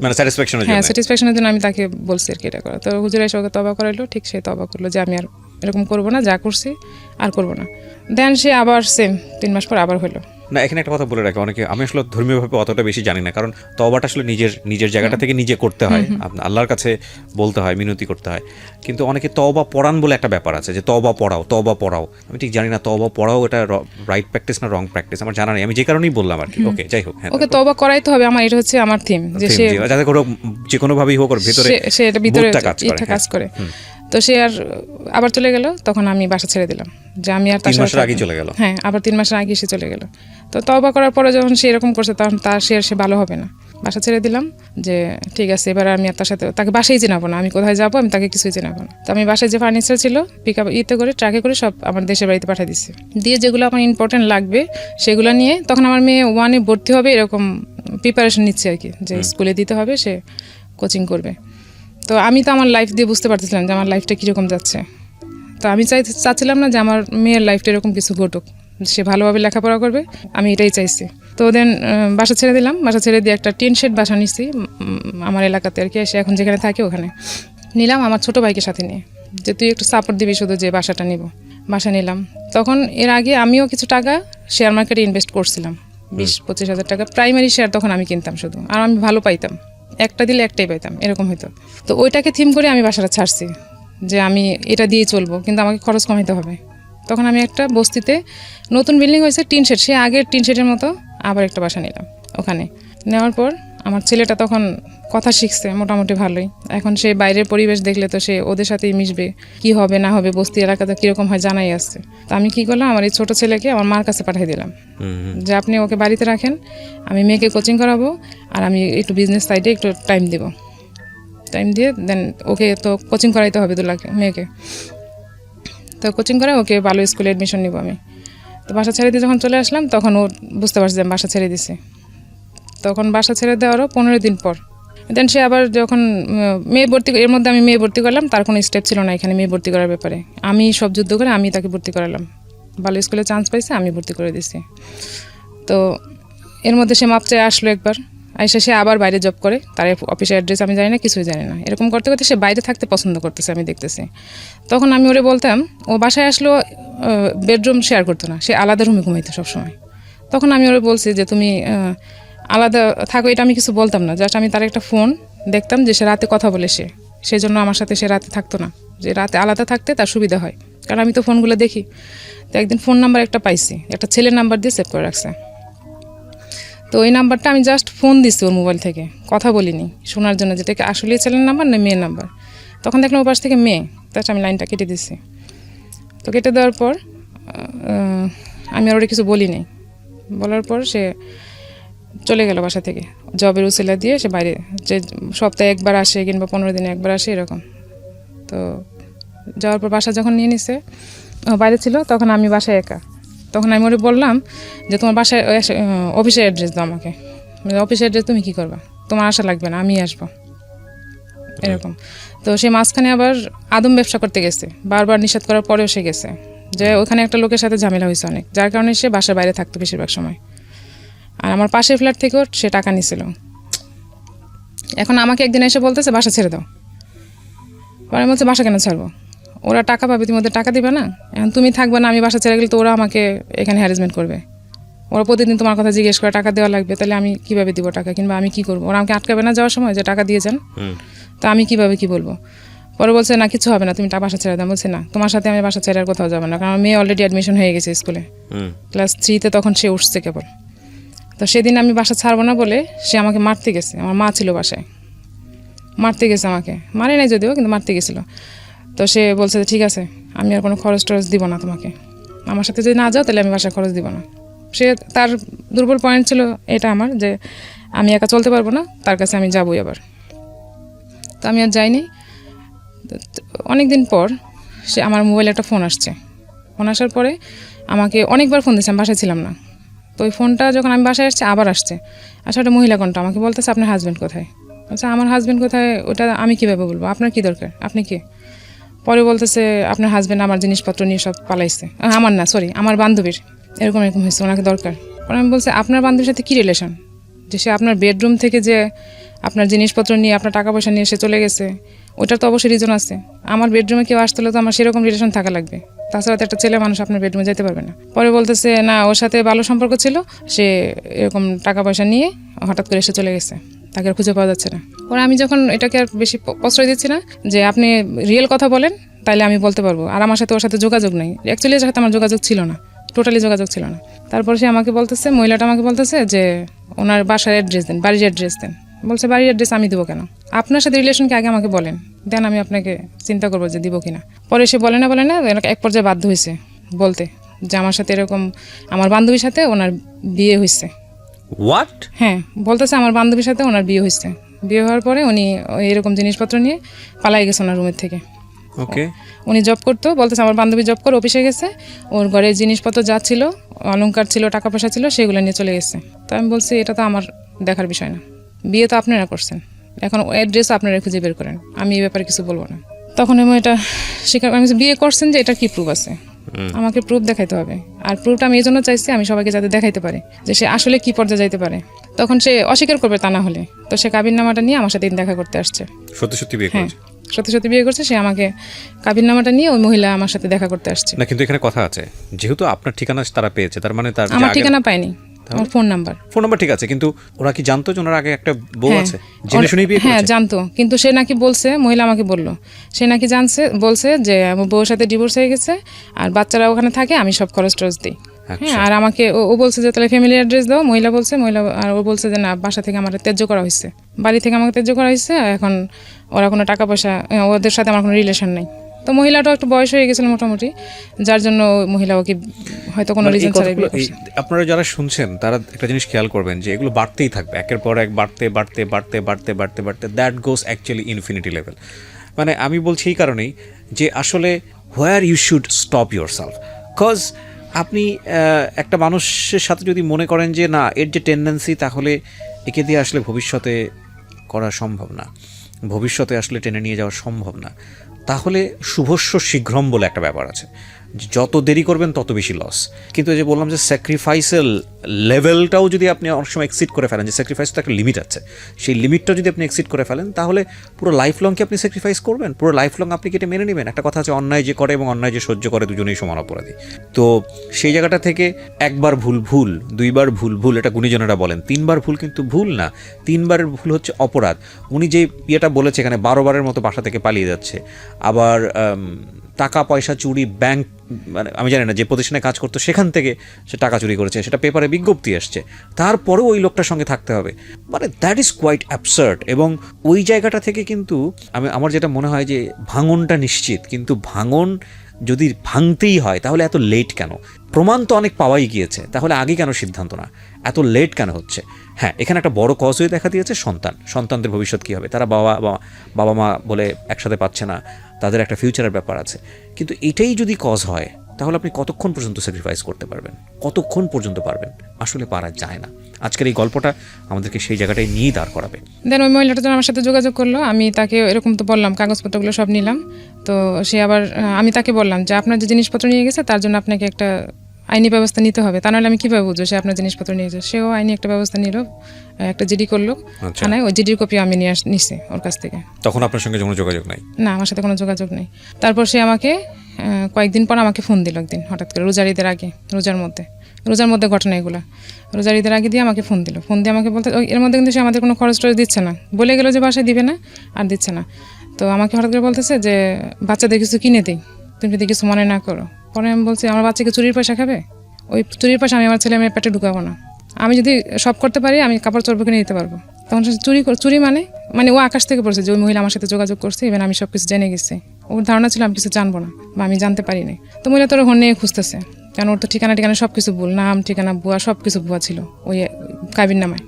[SPEAKER 1] মানে স্যাটিসফ্যাকশনের জন্য, হ্যাঁ স্যাটিসফ্যাকশনের জন্য আমি তাকে বলছি আর কি এটা করা। তো হুজুর এসে ওকে তওবা করাইলো, ঠিক সে তওবা করলো যে আমি আর এরকম করবো না, যা করছি আর করবো না। দেন সে আবার সেম 3 মাস পর আবার হলো।
[SPEAKER 2] না এখানে একটা কথা বলে রাখি, অনেকে, আমি আসলে ধর্মীয়ভাবে অতটা বেশি জানি না, কারণ তওবাটা আসলে নিজের জায়গাটা থেকে নিজে করতে হয়, আল্লাহর কাছে বলতে হয়, মিনতি করতে হয়। কিন্তু অনেকে তওবা পড়ান বলে একটা ব্যাপার আছে, যে তওবা পড়াও। আমি ঠিক জানি না তওবা পড়াও এটা রাইট প্র্যাকটিস না রং প্র্যাকটিস, আমার জানা নেই, আমি যে কারণেই বললাম আর কি। ওকে যাই হোক, হ্যাঁ
[SPEAKER 1] ওকে তওবা করাইতে হবে, আমার এটা হচ্ছে আমার থিম, যে সে
[SPEAKER 2] যাতে করে যে কোনো ভাবেই হোক ওর ভিতরে
[SPEAKER 1] সে এটা ভিতরে কাজ করে। তো সে আর আবার চলে গেল, তখন আমি বাসা ছেড়ে দিলাম, যে আমি আর
[SPEAKER 2] 3 মাসের আগে চলে গেল।
[SPEAKER 1] হ্যাঁ আবার 3 মাসের আগে সে চলে গেল। তো তওবা করার পরে যখন সে এরকম করছে, তখন সে ভালো হবে না, বাসা ছেড়ে দিলাম, যে ঠিক আছে এবার আমি আর তার সাথে, তাকে বাসায় চেনাবো না, আমি কোথায় যাবো আমি তাকে কিছুই চেনাবো না। তো আমি বাসায় যে ফার্নিচার ছিল পিকআপ করে ট্রাকে করে সব আমার দেশের বাড়িতে পাঠিয়ে দিচ্ছি, দিয়ে যেগুলো আমার ইম্পর্টেন্ট লাগবে সেগুলো নিয়ে, তখন আমার মেয়ে 1-এ ভর্তি হবে, এরকম প্রিপারেশন নিচ্ছে আর কি, যে স্কুলে দিতে হবে, সে কোচিং করবে। তো আমি তো আমার লাইফ দিয়ে বুঝতে পারতেছিলাম যে আমার লাইফটা কীরকম যাচ্ছে। তো আমি চাচ্ছিলাম না যে আমার মেয়ের লাইফটা এরকম কিছু ঘটুক, সে ভালোভাবে লেখাপড়া করবে, আমি এটাই চাইছি। তো দেন বাসা ছেড়ে দিলাম, বাসা ছেড়ে দিয়ে একটা টিন শেড বাসা নিচ্ছি আমার এলাকাতে আর কি, সে এখন যেখানে থাকে ওখানে নিলাম, আমার ছোটো ভাইকে সাথে নিয়ে, যে তুই একটু সাপোর্ট দিবি শুধু, যে বাসাটা নিব। বাসা নিলাম, তখন এর আগে আমিও কিছু টাকা শেয়ার মার্কেটে ইনভেস্ট করছিলাম, 20-25 হাজার টাকা প্রাইমারি শেয়ার তখন আমি কিনতাম শুধু, আর আমি ভালো পাইতাম, একটা দিলে একটাই পাইতাম, এরকম হতো। তো ওইটাকে থিম করে আমি বাসাটা ছাড়ছি যে আমি এটা দিয়ে চলবো, কিন্তু আমাকে খরচ কমাইতে হবে। তখন আমি একটা বস্তিতে, নতুন বিল্ডিং হয়েছে, টিন শেড, সে আগের টিন শেডের মতো আবার একটা বাসা নিলাম। ওখানে নেওয়ার পর আমার ছেলেটা তখন কথা শিখছে মোটামুটি ভালোই। এখন সে বাইরের পরিবেশ দেখলে তো সে ওদের সাথেই মিশবে, কি হবে না হবে, বস্তি এলাকাতে কীরকম হয় জানাই আসছে। তো আমি কী করলাম, আমার এই ছোটো ছেলেকে আমার মার কাছে পাঠিয়ে দিলাম যে আপনি ওকে বাড়িতে রাখেন, আমি মেয়েকে কোচিং করাবো, আর আমি একটু বিজনেস সাইডে একটু টাইম দিব। টাইম দিয়ে দেন ওকে তো কোচিং করাইতে হবে মেয়েকে, তো কোচিং করে ওকে ভালো স্কুলে অ্যাডমিশন নিব আমি। তো বাসা ছেড়ে দিয়ে যখন চলে আসলাম, তখন ও বুঝতে পারছে যে আমি বাসা ছেড়ে দিছি। তখন বাসা ছেড়ে দেওয়ারও 15 দিন পর দেন সে আবার যখন মেয়ে ভর্তি, এর মধ্যে আমি মেয়ে ভর্তি করলাম, তার কোনো স্টেপ ছিল না এখানে মেয়ে ভর্তি করার ব্যাপারে। আমি সব যুদ্ধ করে আমি তাকে ভর্তি করালাম, ভালো স্কুলে চান্স পাইছে, আমি ভর্তি করে দিছি। তো এর মধ্যে সে মাপ চেয়ে আসলো একবার, আইসা সে আবার বাইরে জব করে, তার অফিসের অ্যাড্রেস আমি জানি না, কিছুই জানি না। এরকম করতে করতে সে বাইরে থাকতে পছন্দ করতেছে, আমি দেখতেছি। তখন আমি ওরে বলতাম, ও বাসায় আসলেও বেডরুম শেয়ার করতো না, সে আলাদা রুমে ঘুমাইতো সবসময়। তখন আমি ওরে বলছি যে তুমি আলাদা থাকো, এটা আমি কিছু বলতাম না, জাস্ট আমি তার একটা ফোন দেখতাম যে সে রাতে কথা বলে, সেই জন্য আমার সাথে সে রাতে থাকতো না, যে রাতে আলাদা থাকতে তার সুবিধা হয়, কারণ আমি তো ফোনগুলো দেখি। তো একদিন ফোন নাম্বার একটা পাইছি, একটা ছেলের নাম্বার দিয়ে সেভ করে রাখছে। তো ওই নাম্বারটা আমি জাস্ট ফোন দিচ্ছি ওর মোবাইল থেকে, কথা বলিনি, শোনার জন্য যেটাকে আসলে ছেলের নাম্বার না মেয়ের নাম্বার। তখন দেখলাম ওর পাশ থেকে মেয়ে, তার আমি লাইনটা কেটে দিচ্ছি। তো কেটে দেওয়ার পর আমি আর ওরা কিছু বলিনি। বলার পর সে চলে গেল বাসা থেকে, জবের উসিলা দিয়ে সে বাইরে, যে সপ্তাহে একবার আসে কিংবা 15 দিনে একবার আসে এরকম। তো যাওয়ার পর বাসা যখন নিয়ে নিছে, বাইরে ছিল, তখন আমি বাসায় একা। তখন আমি ওরে বললাম যে তোমার বাসায় অফিসের অ্যাড্রেস দাও আমাকে, অফিসের অ্যাড্রেস তুমি কী করবা, তোমার আসা লাগবে না, আমি আসবো, এরকম। তো সে মাঝখানে আবার আদম ব্যবসা করতে গেছে, বারবার নিষেধ করার পরেও সে গেছে, যে ওখানে একটা লোকের সাথে ঝামেলা হয়েছে অনেক, যার কারণে সে বাসার বাইরে থাকতো বেশিরভাগ সময়। আর আমার পাশের ফ্ল্যাট থেকেও সে টাকা নিছিল। এখন আমাকে একদিন এসে বলতেছে বাসা ছেড়ে দাও। পরে আমি বলছি বাসা কেন ছাড়বো, ওরা টাকা পাবে, তুমি ওদের টাকা দিবে না, এখন তুমি থাকবে না, আমি বাসা ছেড়ে গেলে তো ওরা আমাকে এখানে হ্যারাসমেন্ট করবে, ওরা প্রতিদিন তোমার কথা জিজ্ঞেস করে টাকা দেওয়া লাগবে, তাহলে আমি কীভাবে দিব টাকা, কিংবা আমি কী করবো, ওরা আমাকে আটকাবে না যাওয়ার সময় যে টাকা দিয়ে যান, তো আমি কীভাবে কী বলবো। পরে বলছে না কিছু হবে না, তুমি বাসা ছেড়ে দাও। বলছে না, তোমার সাথে আমি বাসা ছেড়ে আর কোথাও যাবো না, কারণ মেয়ে অলরেডি অ্যাডমিশন হয়ে গেছে স্কুলে, ক্লাস 3-তে তখন সে উঠছে কেবল। তো সেদিন আমি বাসা ছাড়বো না বলে সে আমাকে মারতে গেছে, আমার মা ছিল বাসায়, মারতে গেছে আমাকে, মারে নাই যদিও, কিন্তু মারতে গেছিলো। তো সে বলছে ঠিক আছে, আমি আর কোনো খরচ টরচ দিব না তোমাকে, আমার সাথে যদি না যাও তাহলে আমি বাসায় খরচ দিব না। সে তার দুর্বল পয়েন্ট ছিল এটা আমার, যে আমি একা চলতে পারবো না, তার কাছে আমি যাবই আবার। তো আমি আর যাইনি। অনেক দিন পর সে আমার মোবাইলে একটা ফোন আসছে, ফোন আসার পরে আমাকে অনেকবার ফোন দিয়েছে, আমি বাসায় ছিলাম না। তো ওই ফোনটা যখন আমি বাসায় আসছি আবার আসছে, আসলে একটা মহিলা কণ্ঠ আমাকে বলতেছে আপনার হাজব্যান্ড কোথায়। আচ্ছা আমার হাজব্যান্ড কোথায় ওটা আমি কীভাবে বলবো, আপনার কী দরকার, আপনি কে। পরে বলতেছে আপনার হাজব্যান্ড আমার জিনিসপত্র নিয়ে সব পালাইছে, আমার না সরি আমার বান্ধবীর, এরকম এরকম হয়েছে, ওনাকে দরকার। পরে আমি বলছি আপনার বান্ধবীর সাথে কী রিলেশন, যে সে আপনার বেডরুম থেকে যে আপনার জিনিসপত্র নিয়ে আপনার টাকা পয়সা নিয়ে সে চলে গেছে, ওটার তো অবশ্যই রিজন আছে। আমার বেডরুমে কেউ আসতে হলে তো আমার সেরকম রিলেশন থাকা লাগবে, তাছাড়া তো একটা ছেলে মানুষ আপনার বেডরুমে যেতে পারবে না। পরে বলতেছে না ওর সাথে ভালো সম্পর্ক ছিল, সে এরকম টাকা পয়সা নিয়ে হঠাৎ করে এসে চলে গেছে, তাকে আর খুঁজে পাওয়া যাচ্ছে না। পরে আমি যখন এটাকে আর বেশি প্রশ্রয় দিচ্ছি না, যে আপনি রিয়েল কথা বলেন তাইলে আমি বলতে পারবো, আর আমার সাথে ওর সাথে যোগাযোগ নেই, অ্যাকচুয়ালি এর সাথে আমার যোগাযোগ ছিল না, টোটালি যোগাযোগ ছিল না। তারপর সে আমাকে বলতেছে, মহিলাটা আমাকে বলতেছে যে ওনার বাসার অ্যাড্রেস দেন, বাড়ির অ্যাড্রেস দেন। বলছে বাড়ির অ্যাড্রেস আমি দেবো কেন, আপনার সাথে রিলেশনকে আগে আমাকে বলেন, দেন আমি আপনাকে চিন্তা করবো যে দিব কিনা। পরে সে বলে না এক পর্যায়ে বাধ্য হয়েছে বলতে যে আমার সাথে এরকম, আমার বান্ধবীর সাথে ওনার বিয়ে হয়েছে।
[SPEAKER 2] হোয়াট?
[SPEAKER 1] হ্যাঁ বলতেছে আমার বান্ধবীর সাথে ওনার বিয়ে হয়েছে, বিয়ে হওয়ার পরে উনি এরকম জিনিসপত্র নিয়ে পালাই গেছে ওনার রুমের থেকে।
[SPEAKER 2] ওকে,
[SPEAKER 1] উনি জব করতো, বলতেছে আমার বান্ধবী জব করে অফিসে গেছে, ওর ঘরে জিনিসপত্র যা ছিল, অলংকার ছিল, টাকা পয়সা ছিল, সেগুলো নিয়ে চলে গেছে। তো আমি বলছি এটা তো আমার দেখার বিষয় না, বিয়ে তো আপনারা করছেন, এখন অ্যাড্রেসও আপনারা খুঁজে বের করেন, আমি এই ব্যাপারে কিছু বলবো না। তখন আমি এটা স্বীকার, আমি বিয়ে করছেন যে এটার কি প্রুফ আছে, আমাকে প্রুফ দেখাইতে হবে। আর প্রুফটা আমি এই জন্য চাইছি আমি সবাইকে যাতে দেখাইতে পারি যে সে আসলে কি পর্যায়ে যাইতে পারে। তখন সে অস্বীকার করবে তা না হলে, তো সে কাবিননামাটা নিয়ে আমার সাথে দেখা করতে আসছে।
[SPEAKER 2] সত্যি সত্যি বিয়ে
[SPEAKER 1] হ্যাঁ
[SPEAKER 2] করেছে?
[SPEAKER 1] সত্যি সত্যি বিয়ে করছে, সে আমাকে কাবিননামাটা নিয়ে ওই মহিলা আমার সাথে দেখা করতে আসছে।
[SPEAKER 2] না কিন্তু এখানে কথা আছে, যেহেতু আপনার ঠিকানা তারা পেয়েছে, তার মানে তার
[SPEAKER 1] আমার ঠিকানা পায়নি, আমার ফোন নাম্বার
[SPEAKER 2] ঠিক আছে, কিন্তু ওরা কি জানতো যে ওনার আগে একটা বউ আছে? জেনে শুনেই বিয়ে
[SPEAKER 1] হ্যাঁ
[SPEAKER 2] করেছে?
[SPEAKER 1] জানতো, কিন্তু সে নাকি বলছে, মহিলা আমাকে বললো, সে নাকি বলছে যে আমার বউর সাথে ডিভোর্স হয়ে গেছে আর বাচ্চারা ওখানে থাকে, আমি সব খরচ টরচ দিই। হ্যাঁ, আর আমাকে ও বলছে যে তাহলে ফ্যামিলি অ্যাড্রেস দাও, মহিলা আর ও বলছে যে না, বাসা থেকে আমার ত্যায্য করা হয়েছে, বাড়ি থেকে আমাকে ত্যায্য করা হয়েছে, এখন ওরা কোনো টাকা পয়সা, ওদের সাথে আমার কোনো রিলেশন নেই। তো মহিলাটাও একটু বয়স হয়ে গেছিল মোটামুটি, যার জন্য মহিলা ওকে হয়তো কোনো রিজন ছাড়াই বিয়ে করছে।
[SPEAKER 2] আপনারা যারা শুনছেন তারা একটা জিনিস খেয়াল করবেন যে এগুলো বাড়তেই থাকবে, একের পর এক বাড়তে বাড়তে বাড়তে বাড়তে বাড়তে বাড়তে that goes actually infinity level. মানে আমি বলছি এই কারণেই যে আসলে where you should stop yourself, cause আপনি একটা মানুষের সাথে যদি মনে করেন যে না এর যে টেন্ডেন্সি, তাহলে একে দিয়ে আসলে ভবিষ্যতে করা সম্ভব না, ভবিষ্যতে আসলে টেনে নিয়ে যাওয়া সম্ভব না, তাহলে শুভস্য শীঘ্রম বলে একটা ব্যাপার আছে, যত দেরি করবেন তত বেশি লস। কিন্তু এই যে বললাম যে স্যাক্রিফাইসের লেভেলটাও যদি আপনি অনেক সময় এক্সিড করে ফেলেন, যে স্যাক্রিফাইস তো একটা লিমিট আছে, সেই লিমিটটা যদি আপনি এক্সিড করে ফেলেন, তাহলে পুরো লাইফ লং কি আপনি স্যাক্রিফাইস করবেন? পুরো লাইফ লং আপনি কি এটা মেনে নেবেন? একটা কথা আছে, অন্যায় যে করে এবং অন্যায় যে সহ্য করে দুজনেই সমান অপরাধী। তো সেই জায়গাটা থেকে একবার ভুল, দুইবার ভুল, এটা গুণীজনেরা বলেন, 3বার ভুল কিন্তু ভুল না, 3বারের ভুল হচ্ছে অপরাধ। উনি যে ইয়েটা বলেছে এখানে 12বারের মতো বাসা থেকে পালিয়ে যাচ্ছে, আবার টাকা পয়সা চুরি, ব্যাংক, মানে আমি জানি না যে প্রতিষ্ঠানে কাজ করতো সেখান থেকে সে টাকা চুরি করেছে, সেটা পেপারে বিজ্ঞপ্তি আসছে, তারপরেও ওই লোকটার সঙ্গে থাকতে হবে, মানে দ্যাট ইজ কোয়াইট অ্যাবসার্ড। এবং ওই জায়গাটা থেকে কিন্তু আমার যেটা মনে হয় যে ভাঙনটা নিশ্চিত, কিন্তু ভাঙন যদি ভাঙতেই হয় তাহলে এত লেট কেন? প্রমাণ তো অনেক পাওয়াই গিয়েছে, তাহলে আগে কেন সিদ্ধান্ত না? এত লেট কেন হচ্ছে? হ্যাঁ, এখানে একটা বড় কজ হয়ে দেখা দিয়েছে সন্তানদের ভবিষ্যৎ কী হবে, তারা বাবা মা বলে একসাথে পাচ্ছে না, তাদের একটা ফিউচারের ব্যাপার আছে। কিন্তু এটাই যদি কজ হয়, তাহলে আপনি কতক্ষণ পর্যন্ত স্যাক্রিফাইস করতে পারবেন? কতক্ষণ পর্যন্ত পারবেন? আসলে পারা যায় না। আজকের এই গল্পটা আমাদেরকে সেই জায়গাটায় নিয়েই দাঁড় করাবে।
[SPEAKER 1] দেন ওই মহিলাটা যখন আমার সাথে যোগাযোগ করলো, আমি তাকে এরকম তো বললাম, কাগজপত্রগুলো সব নিলাম। তো সে আবার, আমি তাকে বললাম যে আপনার যে জিনিসপত্র নিয়ে গেছে তার জন্য আপনাকে একটা আইনি ব্যবস্থা নিতে হবে, তা নাহলে আমি কীভাবে বুঝবো সে আপনার জিনিসপত্র নিয়ে যায়। সেও আইনি একটা ব্যবস্থা নিল, একটা জিডি করলো থানায়, ওই জিডির কপি আমি নিচ্ছি ওর কাছ থেকে।
[SPEAKER 2] তখন আপনার সঙ্গে কোনো যোগাযোগ নাই?
[SPEAKER 1] না, আমার সাথে কোনো যোগাযোগ নেই। তারপর সে আমাকে কয়েকদিন পর আমাকে ফোন দিল একদিন হঠাৎ করে, রোজার ঈদের আগে, রোজার মধ্যে ঘটনা এগুলো, রোজার ঈদের আগে দিয়ে আমাকে ফোন দিয়ে আমাকে বলতে, এর মধ্যে কিন্তু সে আমাদের কোনো খরচ টরচ দিচ্ছে না, বলে গেলো যে বাসায় দিবে না, আর দিচ্ছে না। তো আমাকে হঠাৎ করে বলতেছে যে বাচ্চাদের কিছু কিনে দিই, তুমি যদি কিছু মনে না করো। পরে আমি বলছি আমার বাচ্চাকে চুরির পয়সা খাবে? ওই চুরির পয়সা আমি আমার ছেলে মেয়ের পেটে ঢুকাবো না, আমি যদি সব করতে পারি আমি কাপড় চোপড় কিনে দিতে পারবো। তখন সে চুরি মানে ও আকাশ থেকে পড়ছে যে ওই মহিলা আমার সাথে যোগাযোগ করছে, ইভেন আমি সব কিছু জেনে গেছি। ওর ধারণা ছিল আমি কিছু জানবো না বা আমি জানতে পারি না। তো মহিলা তোর হন নিয়ে খুঁজতেছে, কারণ ওর তো ঠিকানা সব কিছু ভুল, নাম ঠিকানা ভুয়া, সব কিছু ভুয়া ছিল ওই কাবির নামায়।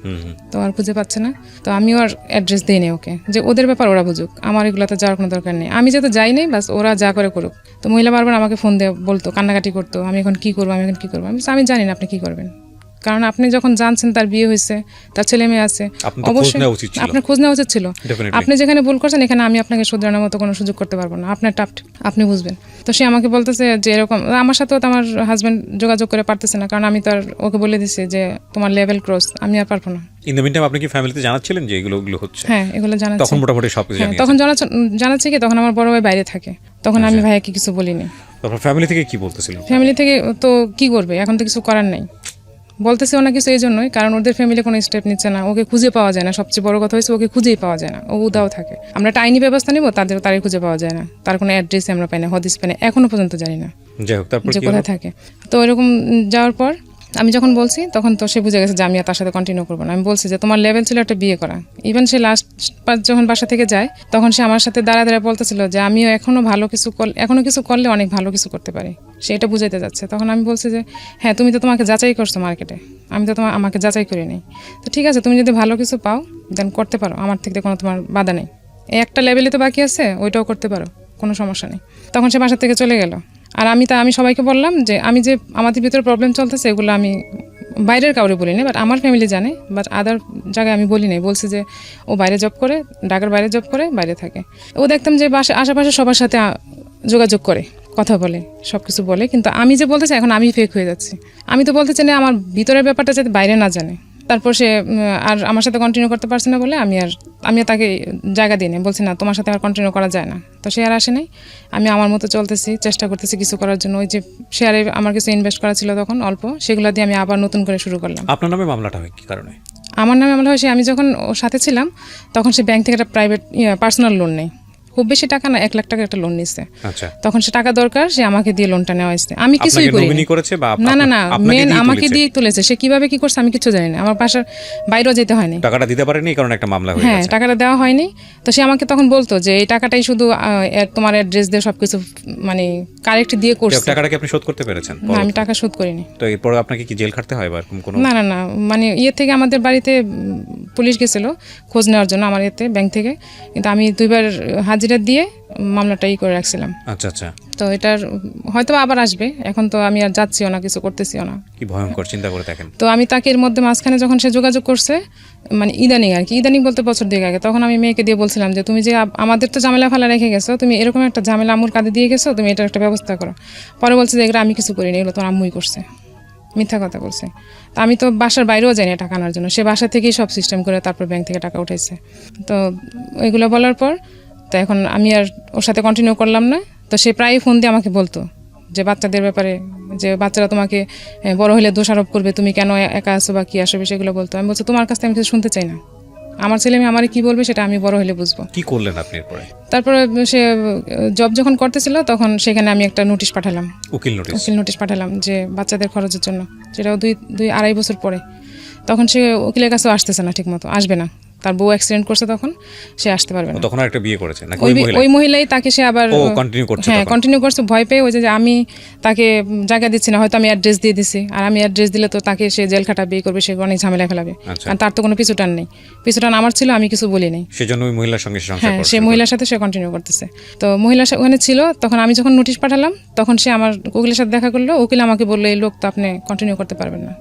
[SPEAKER 1] তো আর খুঁজে পাচ্ছে না। তো আমি ওর অ্যাড্রেস দিই নি ওকে, যে ওদের ব্যাপার ওরা বুঝুক, আমার এগুলোতে যাওয়ার কোনো দরকার নেই, আমি যেহেতু যাই নেই, বাস ওরা যা করে করুক। তো মহিলা বারবার আমাকে ফোন দিয়ে বলতো, কান্নাকাটি করতো, আমি এখন কী করবো, আমি জানি না আপনি কী করবেন, কারণ আপনি যখন জানছেন তার বিয়ে হয়েছে, তার ছেলে মেয়ে আছে, অবশ্যই আপনার খোঁজ নেওয়া উচিত ছিল। আপনি যেখানে ভুল করছেন এখানে আমি আপনাকে শুধরানোর মতো কোনো সুযোগ করতে পারবো না, আপনারটা আপনি বুঝবেন। তো সে আমাকে বলতেছে যে এরকম, আমার সাথেও তো আমার হাজব্যান্ড যোগাযোগ করে পারতেছে না, কারণ আমি তো আর ওকে বলে দিছি যে তোমার লেভেল ক্রস, আমি আর পারবো না।
[SPEAKER 2] ইন দ্য মিনটাইম আপনি কি ফ্যামিলিতে জানাচ্ছিলেন যে এগুলো হচ্ছে?
[SPEAKER 1] হ্যাঁ, এগুলো জানাচ্ছি।
[SPEAKER 2] তখন মোটামুটি সবকিছু জানিয়েছেন?
[SPEAKER 1] তখন জানাচ্ছি কি, তখন আমার বড় ভাই বাইরে থাকে, তখন আমি ভাইয়াকে কিছু বলিনি।
[SPEAKER 2] তারপর ফ্যামিলি থেকে কি বলতেছিল?
[SPEAKER 1] ফ্যামিলি থেকে তো কি করবে, এখন তো কিছু করার নাই, বলতেছে না কিছু, এই জন্যই কারণ ওদের ফ্যামিলি কোনো স্টেপ নিচ্ছে না, ওকে খুঁজে পাওয়া যায় না। সবচেয়ে বড় কথা হয়েছে ওকে খুঁজেই পাওয়া যায় না, ও উদাও থাকে। আমরা একটা আইনি ব্যবস্থা নিব, তারই খুঁজে পাওয়া যায় না, তার কোনো অ্যাড্রেস আমরা পাই না, হদিস পাই না, এখনো পর্যন্ত জানি না যে কোথায় থাকে। তো এরকম যাওয়ার পর আমি যখন বলছি তখন তো সে বুঝে গেছে যে আমি আর তার সাথে কন্টিনিউ করবো না। আমি বলছি যে তোমার লেভেল ছিল একটা বিয়ে করা। ইভেন সে লাস্ট যখন বাসা থেকে যায় তখন সে আমার সাথে দাঁড়ায় বলতেছিল যে আমিও এখনো কিছু করলে অনেক ভালো কিছু করতে পারি, সে এটা বুঝাইতে যাচ্ছে। তখন আমি বলছি যে হ্যাঁ, তুমি তো তোমাকে যাচাই করছো মার্কেটে, আমি তো আমাকে যাচাই করিনি। তো ঠিক আছে, তুমি যদি ভালো কিছু পাও দেন করতে পারো, আমার থেকে কোনো তোমার বাধা নেই। এই একটা লেভেলে তো বাকি আছে, ওইটাও করতে পারো, কোনো সমস্যা নেই। তখন সে বাসা থেকে চলে গেল। আর আমি সবাইকে বললাম যে আমি যে আমাদের ভিতরে প্রবলেম চলতেছে এগুলো আমি বাইরের কাউরে বলিনি, বাট আমার ফ্যামিলি জানে, বাট আদার জায়গায় আমি বলি নাই। বলছি যে ও বাইরে জব করে, ঢাকার বাইরে জব করে, বাইরে থাকে। ও দেখতাম যে আশেপাশে সবার সাথে যোগাযোগ করে, কথা বলে, সব কিছু বলে, কিন্তু আমি যে বলতেছি এখন আমি ফেক হয়ে যাচ্ছি। আমি তো বলতে চাই না আমার ভিতরের ব্যাপারটা যাতে বাইরে না জানে, তারপর সে আর আমার সাথে কন্টিনিউ করতে পারছে না বলে আমি তাকে জায়গা দিই নাই, বলছি না তোমার সাথে আর কন্টিনিউ করা যায় না। তো সে আর আসে নাই, আমি আমার মতো চলতেছি, চেষ্টা করতেছি কিছু করার জন্য। ওই যে শেয়ারে আমার কিছু ইনভেস্ট করা ছিল তখন অল্প, সেগুলো দিয়ে আমি আবার নতুন করে শুরু করলাম।
[SPEAKER 2] আপনার নামে মামলাটা হয় কি কারণে?
[SPEAKER 1] আমার নামে মামলা হয়েছে, আমি যখন ওর সাথে ছিলাম তখন সে ব্যাংক থেকে একটা প্রাইভেট পার্সোনাল লোন নেই, খুব বেশি টাকা না, 1 লাখ টাকা একটা লোন নিচ্ছে।
[SPEAKER 2] আচ্ছা,
[SPEAKER 1] তখন সে টাকা দরকার, সে আমাকে দিয়ে লোনটা নেওয়া হয়েছে। আমি কিছুই করিনি। না মেন আমাকে দিয়ে তুলেছে। সে কিভাবে কি করছে আমি কিছু জানি না, আমার বাসার বাইরেও যেতে হয়নি।
[SPEAKER 2] টাকাটা দিতে পারেনি কারণ একটা মামলা হয়ে গেছে।
[SPEAKER 1] হ্যাঁ, টাকাটা দেওয়া হয়নি। তো সে আমাকে তখন বলতো যে এই টাকাটাই শুধু তোমার অ্যাড্রেস দিয়ে সবকিছু মানে কারেক্ট দিয়ে করছে।
[SPEAKER 2] টাকাটা কি আপনি শোধ করতে পেরেছেন?
[SPEAKER 1] না, আমি টাকা শোধ করিনি।
[SPEAKER 2] তো এরপর আপনাকে কি জেল খাটতে হয় বা এরকম কোনো?
[SPEAKER 1] না মানে থেকে আমাদের বাড়িতে পুলিশ গেছিল খোঁজ নেওয়ার জন্য আমার ব্যাংক থেকে, কিন্তু আমি 2বার হাজিরা দিয়ে মামলাটা করে রাখছিলাম।
[SPEAKER 2] আচ্ছা।
[SPEAKER 1] তো এটার হয়তো আবার আসবে, এখন তো আমি আর যাচ্ছিও না, কিছু করতেছিও না।
[SPEAKER 2] কি ভয়ঙ্কর, চিন্তা করে দেখেন।
[SPEAKER 1] তো আমি তাকে এর মধ্যে মাঝখানে যখন সে যোগাযোগ করছে, মানে ইদানিং বলতে বছর 2 আগে, তখন আমি মেয়েকে দিয়ে বলছিলাম যে তুমি যে আমাদের তো ঝামেলা ফেলা রেখে গেছো, তুমি এরকম একটা ঝামেলা আম্মুর কাঁধে দিয়ে গেছো, তুমি এটার একটা ব্যবস্থা করো। পরে বলছে যে এগুলো আমি কিছু করিনি, এগুলো তো আম্মুই করছে, মিথ্যা কথা বলছে। তো আমি তো বাসার বাইরেও যাই না টাকা আনার জন্য, সে বাসা থেকেই সব সিস্টেম করে তারপর ব্যাংক থেকে টাকা উঠাইছে। তো এগুলো বলার পর তো এখন আমি আর ওর সাথে কন্টিনিউ করলাম না। তো সে প্রায়ই ফোন দিয়ে আমাকে বলতো যে বাচ্চাদের ব্যাপারে, যে বাচ্চারা তোমাকে বড় হলে দোষারোপ করবে, তুমি কেন একা আসো বা কি আসবে, সেগুলো বলতো। আমি বলছি তোমার কাছ থেকে আমি কিছু শুনতে চাই না, আমার ছেলে মেয়ে আমারে কি বলবে সেটা আমি বড় হলে বুঝবো।
[SPEAKER 2] কি করলেন আপনি এরপরে?
[SPEAKER 1] তারপরে সে জব যখন করতেছিল তখন সেখানে আমি একটা নোটিশ পাঠালাম, উকিল নোটিশ পাঠালাম যে বাচ্চাদের খরচের জন্য, সেটাও 2-2.5 বছর পরে। তখন সে উকিলের কাছেও আসতেছে না, ঠিক মতো আসবে না, তার বউ অ্যাক্সিডেন্ট করছে, তখন সে আসতে পারবে না।
[SPEAKER 2] তখন একটা বিয়ে করেছে নাকি
[SPEAKER 1] ওই মহিলাই তাকে সে আবার কন্টিনিউ করছে ভয় পেয়ে। ওই যে আমি তাকে জায়গা দিচ্ছি না, হয়তো আমি অ্যাড্রেস দিয়ে দিছি, আর আমি অ্যাড্রেস দিলে তো তাকে সে জেল খাটা বিয়ে করবে, সে অনেক ঝামেলা ফেলাবে, কারণ তার তো কোনো পিছুটান নেই। পিছুটান আমার ছিল, আমি কিছু বলি নাই,
[SPEAKER 2] সেজন্য ওই মহিলার সঙ্গে
[SPEAKER 1] হ্যাঁ সে মহিলার সাথে সে কন্টিনিউ করতেছে। তো মহিলা ওখানে ছিল, তখন আমি যখন নোটিশ পাঠালাম তখন সে আমার উকিলের সাথে দেখা করলো। উকিল আমাকে বললো এই লোক তো আপনি কন্টিনিউ করতে পারবেন না,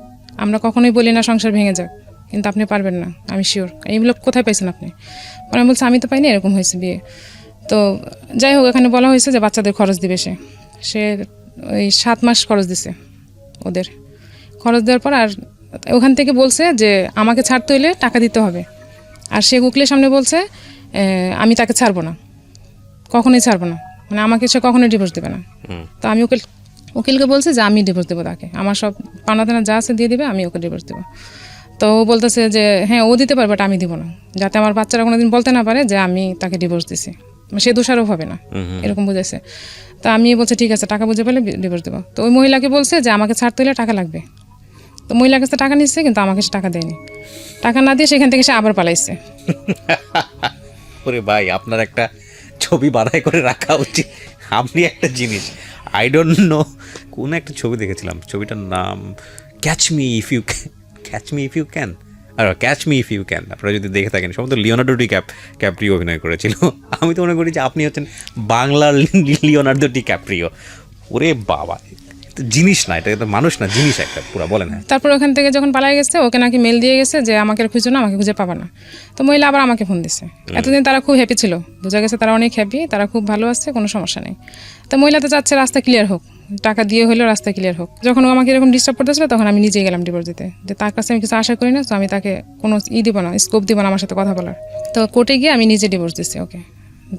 [SPEAKER 1] আমরা কখনোই বলি না সংসার ভেঙে যাক, কিন্তু আপনি পারবেন না, আমি শিওর। এই লোক কোথায় পাইছেন আপনি? আমি বলছি আমি তো পাইনি, এরকম হয়েছে বিয়ে। তো যাই হোক, এখানে বলা হয়েছে যে বাচ্চাদের খরচ দিবে সে ওই 7 মাস খরচ দিছে। ওদের খরচ দেওয়ার পর আর ওখান থেকে বলছে যে আমাকে ছাড়তে হইলে টাকা দিতে হবে, আর সে উকিলের সামনে বলছে আমি তাকে ছাড়বো না, কখনোই ছাড়বো না, মানে আমাকে সে কখনোই ডিভোর্স দেবে না। তো আমি উকিলকে বলছি যে আমি ডিভোর্স দেবো তাকে, আমার সব পাওনা দানা যা আছে দিয়ে দিবে, আমি ওকে ডিভোর্স দেবো। তো ও বলতেছে যে হ্যাঁ ও দিতে পারবে, বাট আমি দিব না, যাতে আমার বাচ্চারা কোনোদিন বলতে না পারে যে আমি তাকে ডিভোর্স দিছি, সে দোষারোপ হবে না, এরকম বুঝেছে। তো আমি বলছি ঠিক আছে, টাকা বুঝে পেলে ডিভোর্স দেবো। তো ওই মহিলাকে বলছে যে আমাকে ছাড়তে হলে টাকা লাগবে। তো মহিলার কাছে টাকা নিচ্ছে, কিন্তু আমাকে সে টাকা দেয়নি। টাকা না দিয়ে সেখান থেকে সে আবার পালাইছে।
[SPEAKER 2] ওরে ভাই, আপনার একটা ছবি বাঁধাই করে রাখা উচিত। আপনি একটা জিনিস, আই ডোন্ট নো কোন একটা ছবি দেখেছিলাম, ছবিটার নাম catch me if you can, আর catch me if you can. আপনারা যদি দেখে থাকেন, সম্ভবত লিওনার্দো ডিক্যাপ্রিও অভিনয় করেছিল। আমি তো মনে করি যে আপনি হচ্ছেন বাংলার লিওনার্দো ডিক্যাপ্রিও। ওরে বাবা, জিনিস না, এটা তো মানুষ না, জিনিস একটা পুরো। বলেন।
[SPEAKER 1] তারপর ওখান থেকে যখন পালাই গেছে, ওকে নাকি মেল দিয়ে গেছে যে আমাকে খুঁজো না, আমাকে খুঁজে পাবা না। তো মহিলা আবার আমাকে ফোন দিছে। এতদিন তারা খুব হ্যাপি ছিল, বোঝা গেছে তারা অনেক হ্যাপি, তারা খুব ভালো আছে, কোনো সমস্যা নেই। তো মহিলা তো চাচ্ছে রাস্তা ক্লিয়ার হোক, টাকা দিয়ে হলেও রাস্তা ক্লিয়ার হোক। যখন ও আমাকে এরকম ডিস্টার্ব করতেছিল, তখন আমি নিজেই গেলাম ডিভোর্স দিতে, যে তার কাছে আমি কিছু আশা করি না, তো আমি তাকে কোনো দিব না, স্কোপ দিব না আমার সাথে কথা বলার। তো কোর্টে গিয়ে আমি নিজে ডিভোর্স দিচ্ছি ওকে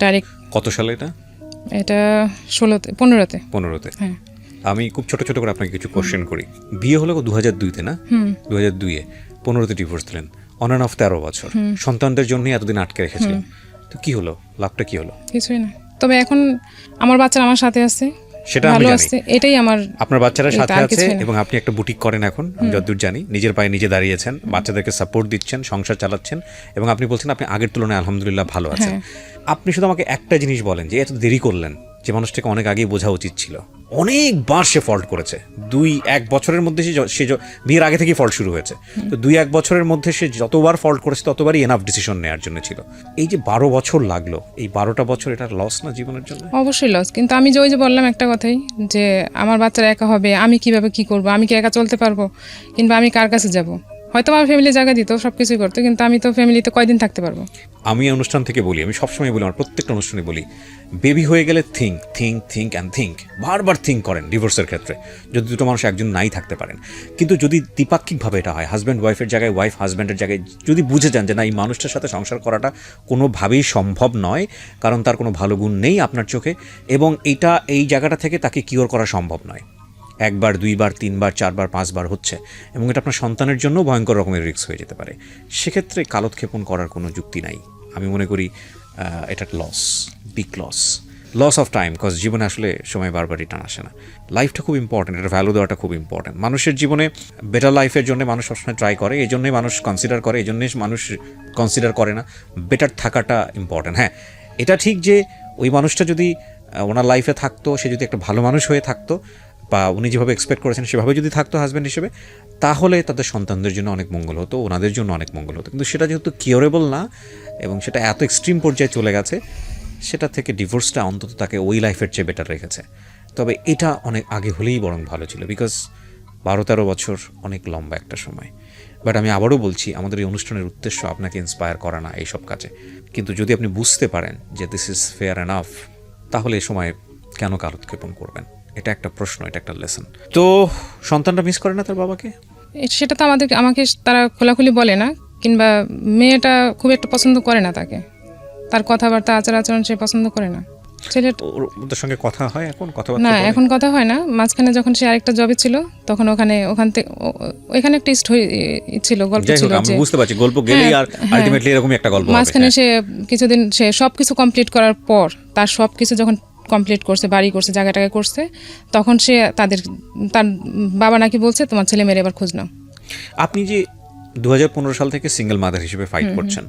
[SPEAKER 1] ডাইরেক্ট।
[SPEAKER 2] কত সালে এটা?
[SPEAKER 1] এটা 15তে। হ্যাঁ।
[SPEAKER 2] আমি খুব ছোট ছোট করে আপনাকে কিছু কোশ্চেন করি। বিয়ে হলো 2002-তে না? 2002-এ 15তে ডিভোর্স দিলেন, অন অ্যান্ড অফ 13 বছর। সন্তানদের জন্যই এতদিন আটকে রেখেছিলেন। তো কি হলো, লাভটা কি হলো?
[SPEAKER 1] কিছুই না, তবে এখন আমার বাচ্চারা আমার সাথে আছে,
[SPEAKER 2] সেটা আমি জানি।
[SPEAKER 1] এটাই আপনার
[SPEAKER 2] বাচ্চারা সাথে আছে, এবং আপনি একটা বুটিক করেন এখন, আমি যতদূর জানি। নিজের পায়ে নিজে দাঁড়িয়েছেন, বাচ্চাদেরকে সাপোর্ট দিচ্ছেন, সংসার চালাচ্ছেন, এবং আপনি বলছেন আপনি আগের তুলনায় আলহামদুলিল্লাহ ভালো আছেন। আপনি শুধু আমাকে একটা জিনিস বলেন, যে এত দেরি করলেন, যে মানুষটাকে অনেক আগেই বোঝা উচিত ছিল। অনেকবার সে ফল্ট করেছে, 2-1 বছরের মধ্যে সে বিয়ের আগে থেকেই ফল্ট শুরু হয়েছে। তো 2-1 বছরের মধ্যে সে যতবার ফল্ট করেছে ততবারই এনাফ ডিসিশন নেওয়ার জন্য ছিল। এই যে 12 বছর লাগলো, এই 12টা বছর এটা লস না জীবনের জন্য?
[SPEAKER 1] অবশ্যই লস, কিন্তু আমি যে বললাম একটা কথাই, যে আমার বাচ্চারা একা হবে, আমি কিভাবে কি করব, আমি কি একা চলতে পারবো, কিংবা আমি কার কাছে যাব? হয়তো আমার ফ্যামিলি জায়গা দিত, সব কিছুই করতো, কিন্তু আমি তো ফ্যামিলিতে কয়দিন থাকতে পারবো?
[SPEAKER 2] আমি এই অনুষ্ঠান থেকে বলি, আমি সবসময় বলি, আমার প্রত্যেকটা অনুষ্ঠানে বলি, বেবি হয়ে গেলে থিঙ্ক অ্যান্ড থিঙ্ক, বারবার থিঙ্ক করেন ডিভোর্সের ক্ষেত্রে, যদি দুটো মানুষ একজন নাই থাকতে পারেন। কিন্তু যদি দ্বিপাক্ষিকভাবে এটা হয়, হাজব্যান্ড ওয়াইফের জায়গায়, ওয়াইফ হাজব্যান্ডের জায়গায়, যদি বুঝে যান যে না, এই মানুষটার সাথে সংসার করাটা কোনোভাবেই সম্ভব নয়, কারণ তার কোনো ভালো গুণ নেই আপনার চোখে, এবং এইটা এই জায়গাটা থেকে তাকে কিওর করা সম্ভব নয়, একবার, দুইবার, তিনবার, চারবার, পাঁচবার হচ্ছে, এবং এটা আপনার সন্তানের জন্য ভয়ঙ্কর রকমের রিস্ক হয়ে যেতে পারে, সেক্ষেত্রে কালোক্ষেপণ করার কোনো যুক্তি নাই। আমি মনে করি এটা big loss of time, cause জীবনে আসলে সময় বারবার রিটার্ন আসে না। লাইফটা খুব ইম্পর্টেন্ট, এটা ভ্যালু দেওয়াটা খুব ইম্পর্টেন্ট। মানুষের জীবনে বেটার লাইফের জন্য মানুষ সবসময় ট্রাই করে, এই জন্যই মানুষ কনসিডার করে, এই জন্যই মানুষ কনসিডার করে না বেটার থাকাটা ইম্পর্টেন্ট। হ্যাঁ, এটা ঠিক যে ওই মানুষটা যদি ওনার লাইফে থাকতো, সে যদি একটা ভালো মানুষ হয়ে থাকতো, বা উনি যেভাবে এক্সপেক্ট করেছেন সেভাবে যদি থাকতো হাজব্যান্ড হিসেবে, তাহলে তাদের সন্তানদের জন্য অনেক মঙ্গল হতো, ওনাদের জন্য অনেক মঙ্গল হতো। কিন্তু সেটা যেহেতু কিওরেবল না, এবং সেটা এত এক্সট্রিম পর্যায়ে চলে গেছে, সেটা থেকে ডিভোর্সটা অন্তত তাকে ওই লাইফের চেয়ে বেটার রেখেছে। তবে এটা অনেক আগে হলেই বরং ভালো ছিল, বিকজ 12-13 বছর অনেক লম্বা একটা সময়। বাট আমি আবারও বলছি, আমাদের এই অনুষ্ঠানের উদ্দেশ্য আপনাকে ইন্সপায়ার করা না এইসব কাজে, কিন্তু যদি আপনি বুঝতে পারেন যে দিস ইজ ফেয়ার এনাফ, তাহলে এই সময় কেন কালোক্ষেপণ করবেন? এটা একটা প্রশ্ন, এটা একটা লেসন। তো সন্তানটা মিস করে না তার বাবাকে?
[SPEAKER 1] সেটা তো আমাকে তারা খোলাখুলি বলে না, কিংবা মেয়েটা খুব একটা পছন্দ করে না তাকে, তার কথাবার্তা, আচার আচরণ সে পছন্দ করে না।
[SPEAKER 2] ওদের সঙ্গে কথা হয় এখন?
[SPEAKER 1] না, এখন কথা হয় না। মাঝখানে যখন সে আরেকটা জবে ছিল, তখন ওখান থেকে ওখানে একটা ছিল, গল্প ছিল,
[SPEAKER 2] আমি বুঝতে পারছি, গল্প গেলেই আর আলটিমেটলি এরকমই একটা গল্প হবে।
[SPEAKER 1] মাঝখানে সে কিছুদিন সে সবকিছু কমপ্লিট করার পর, তার সবকিছু যখন কমপ্লিট করছে, বাড়ি করছে, জায়গাটাকে করছে, তখন সে তার বাবা নাকি বলছে, তোমার ছেলে মেয়ের এবার খোঁজ নাও।
[SPEAKER 2] আপনি যে 2015 সাল থেকে সিঙ্গেল মাদার হিসেবে ফাইট করছেন,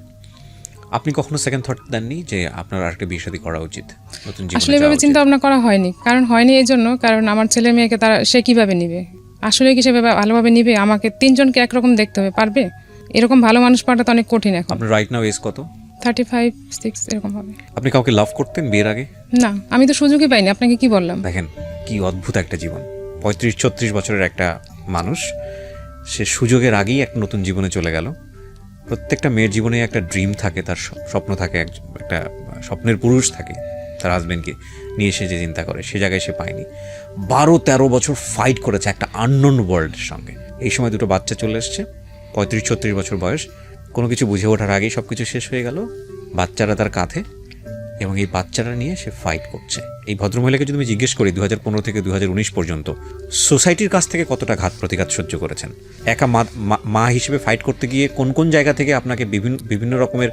[SPEAKER 2] আপনি কখনো সেকেন্ড থট দেননি যে আপনার আরেকটা বিয়ে শাদী করা উচিত, নতুন জীবনে?
[SPEAKER 1] আসলে এভাবে চিন্তা ভাবনা করা হয়নি। হয়নি এই জন্য, কারণ আমার ছেলে মেয়েকে সে কিভাবে নিবে? আসলে কি সে ভালোভাবে নিবে? আমাকে 3 জনকে একরকম দেখতে হবে, পারবে? এরকম ভালো মানুষ পাওয়াটা তো অনেক কঠিন এখন।
[SPEAKER 2] আপনার রাইট নাও এজ কত?
[SPEAKER 1] 35-6 এরকম হবে।
[SPEAKER 2] আপনি কাউকে লাভ করতেন বিয়ের আগে?
[SPEAKER 1] না, আমি তো সুযোগই পাইনি। আপনাকে কি বললাম?
[SPEAKER 2] দেখেন কি অদ্ভুত একটা জীবন। 35-36 বছরের একটা মানুষ, সে সুযোগের আগেই একটা নতুন জীবনে চলে গেল। প্রত্যেকটা মেয়ের জীবনে একটা ড্রিম থাকে, তার স্বপ্ন থাকে, একটা স্বপ্নের পুরুষ থাকে, তার হাজবেন্ডকে নিয়ে সে যে চিন্তা করে, সে জায়গায় সে পায়নি। 12-13 বছর ফাইট করেছে একটা আননোন ওয়ার্ল্ডের সঙ্গে। এই সময় দুটো বাচ্চা চলে এসছে, 35-36 বছর বয়স, কোনো কিছু বুঝে ওঠার আগেই সব কিছু শেষ হয়ে গেল, বাচ্চারা তার কাঁধে, এবং এই বাচ্চারা নিয়ে সে ফাইট করছে। এই ভদ্রমহিলাকে যদি আমি জিজ্ঞেস করি 2015 থেকে 2019 পর্যন্ত সোসাইটির কাছ থেকে কতটা ঘাত প্রতিঘাত সহ্য করেছেন, একা মা হিসেবে ফাইট করতে গিয়ে কোন কোন জায়গা থেকে আপনাকে বিভিন্ন রকমের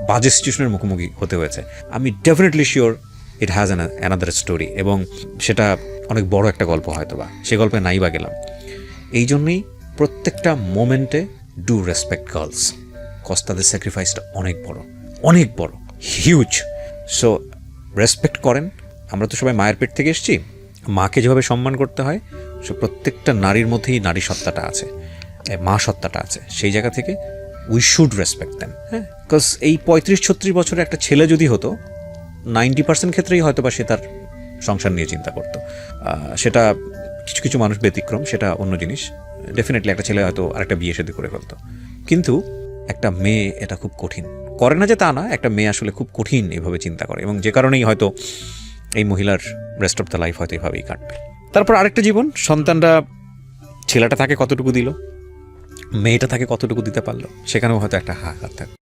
[SPEAKER 2] বাজে সিচুয়েশনের মুখোমুখি হতে হয়েছে, আমি definitely sure it has another story, এবং সেটা অনেক বড় একটা গল্প হয়তো বা, সে গল্পে নাই বা গেলাম। এই জন্যই প্রত্যেকটা মোমেন্টে ডু রেসপেক্ট গার্লস, কজ তাদের স্যাক্রিফাইসটা অনেক বড়, হিউজ। সো রেসপেক্ট করেন। আমরা তো সবাই মায়ের পেট থেকে এসেছি, মাকে যেভাবে সম্মান করতে হয়, সো প্রত্যেকটা নারীর মধ্যেই নারী সত্তাটা আছে, মা সত্তাটা আছে, সেই জায়গা থেকে উই শুড রেসপেক্ট দেম। হ্যাঁ, বিকজ এই 35-36 বছরের একটা ছেলে যদি হতো, 90% ক্ষেত্রেই হয়তো বা সে তার সংসার নিয়ে চিন্তা করতো। সেটা কিছু কিছু মানুষ ব্যতিক্রম, সেটা অন্য জিনিস। ডেফিনেটলি একটা ছেলে হয়তো আরেকটা বিয়ে শাদী করে ফেলতো, কিন্তু একটা মেয়ে এটা খুব কঠিন করে না, যে তা না, একটা মেয়ে আসলে খুব কঠিন এভাবে চিন্তা করে, এবং যে কারণেই হয়তো এই মহিলার রেস্ট অফ দ্য লাইফ হয়তো এভাবেই কাটবে। তারপর আরেকটা জীবন, সন্তানরা, ছেলেটা তাকে কতটুকু দিল, মেয়েটা তাকে কতটুকু দিতে পারলো, সেখানেও হয়তো একটা হাহাকার থাকবে।